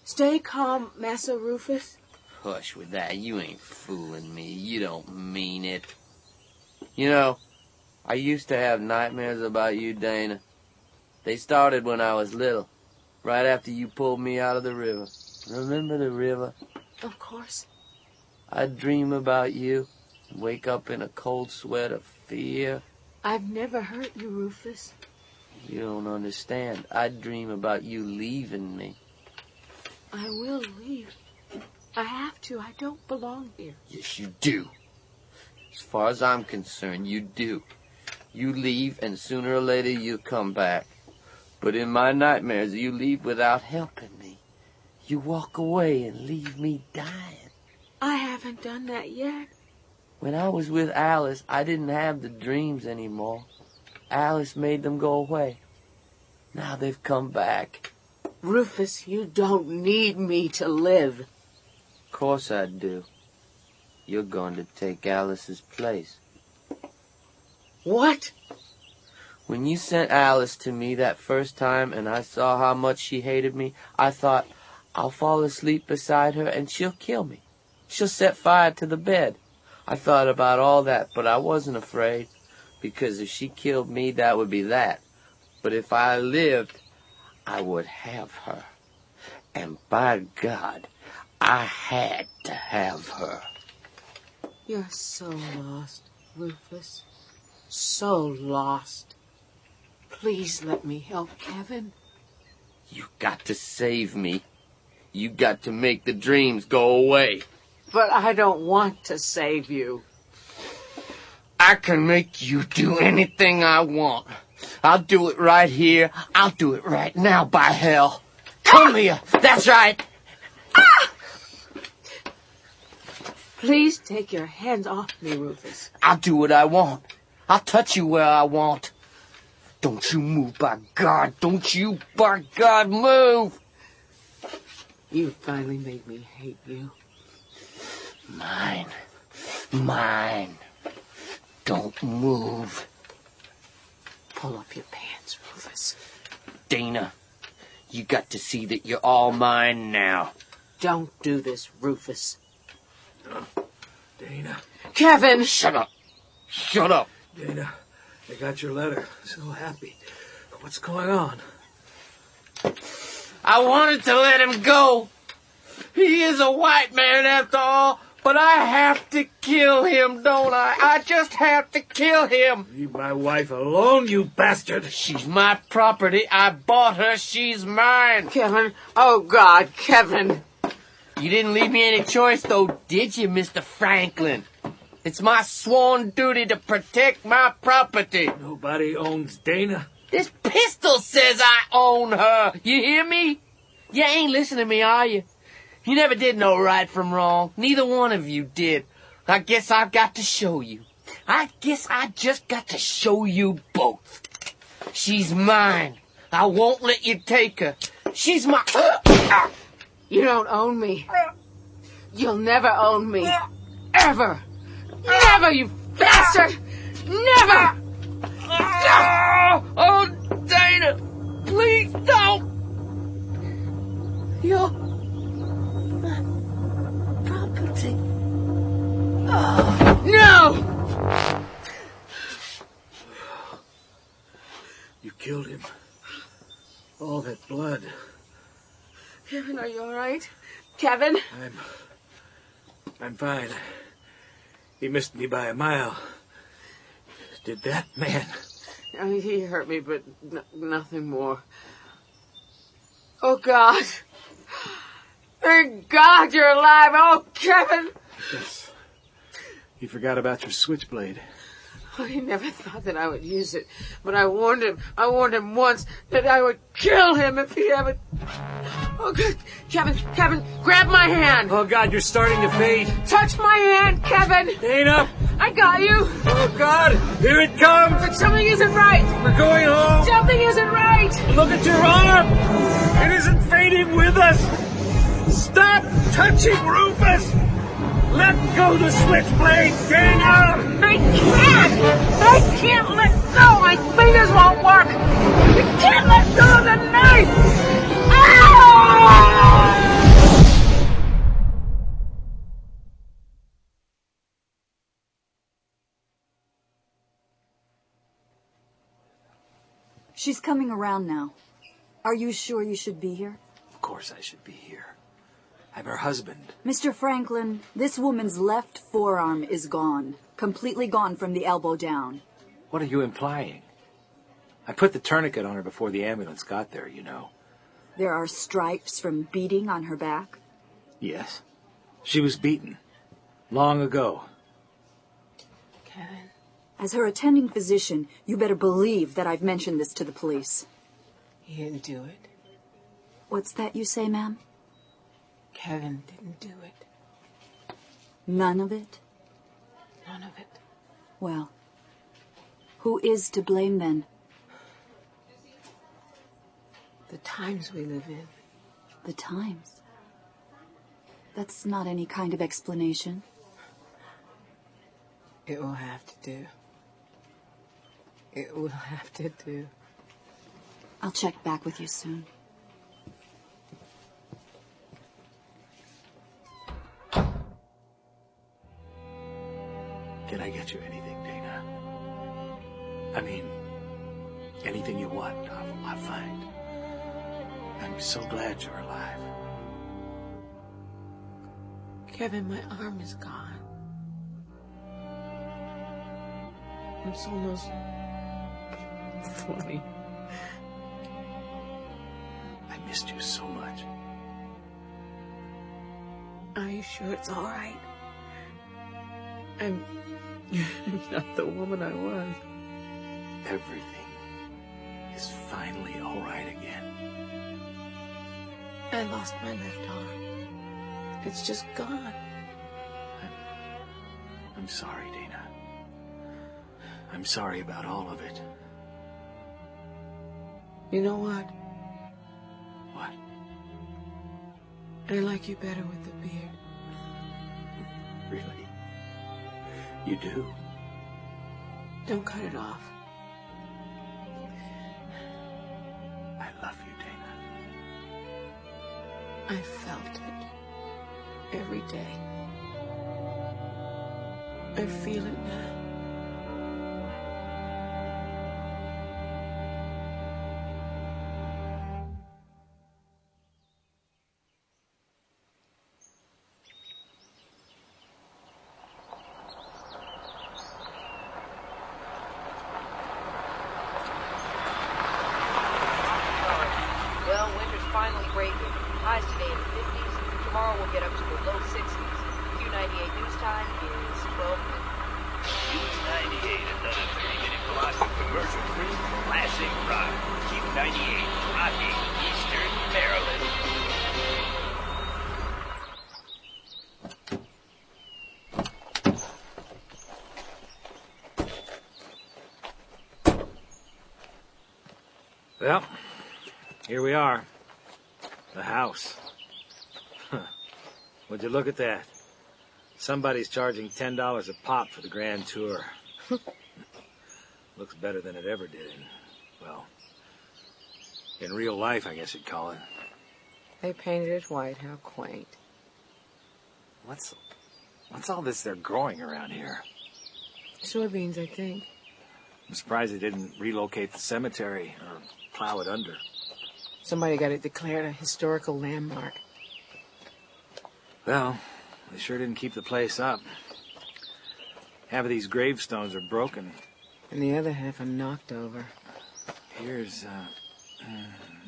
Stay calm, Massa Rufus. Hush with that. You ain't fooling me. You don't mean it. You know, I used to have nightmares about you, Dana. They started when I was little, right after you pulled me out of the river. Remember the river? Of course. I'd dream about you, wake up in a cold sweat of fear. I've never hurt you, Rufus. You don't understand. I'd dream about you leaving me. I will leave. I have to. I don't belong here. Yes, you do. As far as I'm concerned, you do. You leave, and sooner or later you'll come back. But in my nightmares, you leave without helping me. You walk away and leave me dying. I haven't done that yet. When I was with Alice, I didn't have the dreams anymore. Alice made them go away. Now they've come back. Rufus, you don't need me to live. Of course I do. You're going to take Alice's place. What? When you sent Alice to me that first time and I saw how much she hated me, I thought, I'll fall asleep beside her and she'll kill me. She'll set fire to the bed. I thought about all that, but I wasn't afraid, because if she killed me, that would be that. But if I lived, I would have her. And by God, I had to have her. You're so lost, Rufus. So lost. Please let me help Kevin. You got to save me. You got to make the dreams go away. But I don't want to save you. I can make you do anything I want. I'll do it right here. I'll do it right now, by hell. Come here. That's right. Please take your hands off me, Rufus. I'll do what I want. I'll touch you where I want. Don't you move, by God. Don't you, by God, move. You finally made me hate you. Mine. Mine. Don't move. Pull up your pants, Rufus. Dana, you got to see that you're all mine now. Don't do this, Rufus. Dana. Kevin! Shut up. Shut up. Dana, I got your letter. So happy. What's going on? I wanted to let him go. He is a white man after all, but I have to kill him, don't I? I just have to kill him. Leave my wife alone, you bastard. She's my property. I bought her. She's mine. Kevin. Oh, God, Kevin. You didn't leave me any choice, though, did you, Mr. Franklin? It's my sworn duty to protect my property. Nobody owns Dana. This pistol says I own her. You hear me? You ain't listening to me, are you? You never did know right from wrong. Neither one of you did. I guess I've got to show you. I guess I just got to show you both. She's mine. I won't let you take her. She's my... You don't own me. You'll never own me. Ever. Never, you bastard! Never! Oh, Dana! Please don't! You're my property. No! You killed him. All that blood. Kevin, are you all right? Kevin? I'm fine. He missed me by a mile. Did that man? He hurt me, but nothing more. Oh, God. Thank God you're alive. Oh, Kevin. You forgot about your switchblade. I never thought that I would use it, but I warned him once that I would kill him if he ever... Oh, God. Kevin, grab my hand. Oh, God, you're starting to fade. Touch my hand, Kevin. Dana. I got you. Oh, God, here it comes. But something isn't right. We're going home. Something isn't right. Look at your arm. It isn't fading with us. Stop touching Rufus. Let go the switchblade, Dana! I can't let go! My fingers won't work! I can't let go of the knife! Ah! She's coming around now. Are you sure you should be here? Of course I should be here. I'm her husband. Mr. Franklin, this woman's left forearm is gone. Completely gone from the elbow down. What are you implying? I put the tourniquet on her before the ambulance got there, you know. There are stripes from beating on her back? Yes. She was beaten. Long ago. Kevin. As her attending physician, you better believe that I've mentioned this to the police. He didn't do it. What's that you say, ma'am? Kevin didn't do it. None of it? None of it. Well, who is to blame then? The times we live in. The times? That's not any kind of explanation. It will have to do. It will have to do. I'll check back with you soon. Can I get you anything, Dana? I mean, anything you want, I'll find. I'm so glad you're alive. Kevin, my arm is gone. It's almost funny. I missed you so much. Are you sure it's all right? I'm not the woman I was. Everything is finally all right again. I lost my left arm. It's just gone. I'm sorry, Dana. I'm sorry about all of it. You know what? What? I like you better with the beard. Really? You do? Don't cut it off. I love you, Dana. I felt it every day. I feel it now. Well, winter's finally breaking. Highs today in the 50s. Tomorrow we'll get up to the low 60s. Q98 news time is 12 minutes. Q98, another 30-minute velocity commercial-free classic rock. Q98, rocking Eastern Maryland. Well, here we are. The house. Would you look at that? Somebody's charging $10 a pop for the grand tour. Looks better than it ever did. Well, in real life, I guess you'd call it. They painted it white. How quaint. What's all this they're growing around here? Soybeans, I think. I'm surprised they didn't relocate the cemetery or plow it under. Somebody got it declared a historical landmark. Well, they sure didn't keep the place up. Half of these gravestones are broken. And the other half are knocked over. Here's,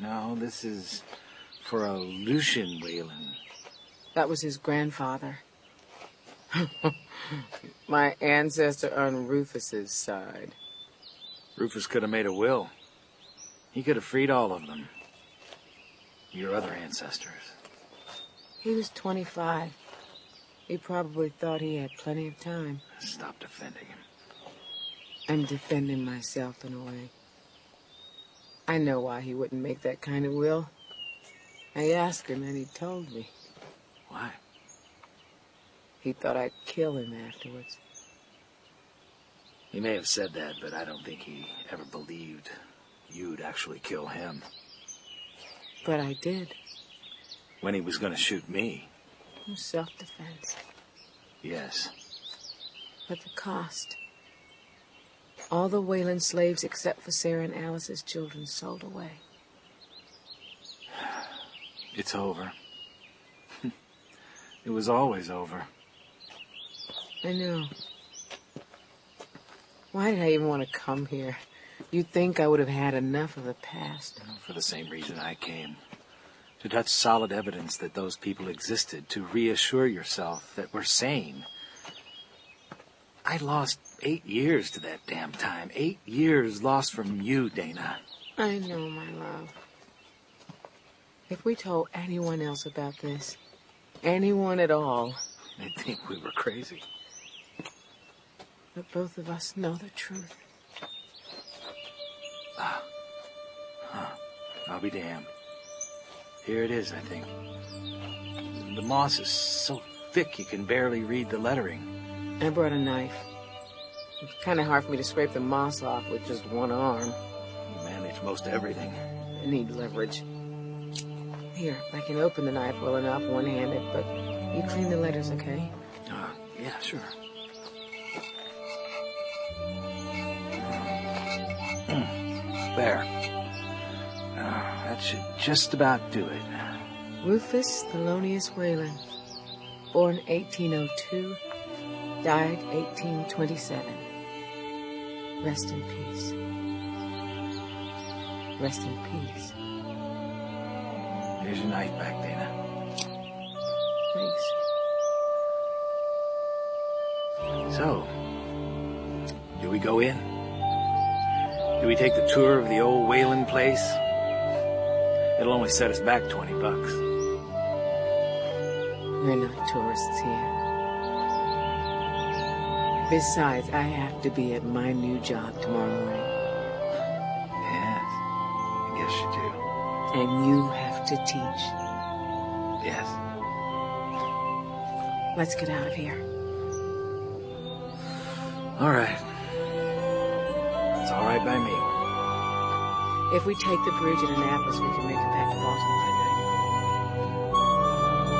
no, this is for a Lucian Whalen. That was his grandfather. My ancestor on Rufus's side. Rufus could have made a will. He could have freed all of them. Your other ancestors. He was 25. He probably thought he had plenty of time. Stop defending him. I'm defending myself in a way. I know why he wouldn't make that kind of will. I asked him and he told me. Why? He thought I'd kill him afterwards. He may have said that, but I don't think he ever believed you'd actually kill him. But I did. When he was going to shoot me. Self-defense. Yes. But the cost. All the Wayland slaves except for Sarah and Alice's children sold away. It's over. It was always over. I know. Why did I even want to come here? You'd think I would have had enough of the past. For the same reason I came. To touch solid evidence that those people existed. To reassure yourself that we're sane. I lost 8 years to that damn time. 8 years lost from you, Dana. I know, my love. If we told anyone else about this, anyone at all, they'd think we were crazy. But both of us know the truth. I'll be damned. Here it is, I think. The moss is so thick you can barely read the lettering. I brought a knife. It's kind of hard for me to scrape the moss off with just one arm. You manage most everything. I need leverage. Here, I can open the knife well enough one-handed, but you clean the letters, okay? Yeah, sure. There. That should just about do it. Rufus Thelonious Wayland, born 1802, died 1827. Rest in peace. Rest in peace. Here's your knife back, Dana. Thanks. So, do we go in? Do we take the tour of the old Wayland place? It'll only set us back $20. We're not tourists here. Besides, I have to be at my new job tomorrow morning. Yes, I guess you do. And you have to teach. Yes. Let's get out of here. All right. It's all right by me. If we take the bridge in Annapolis, we can make it back to Baltimore.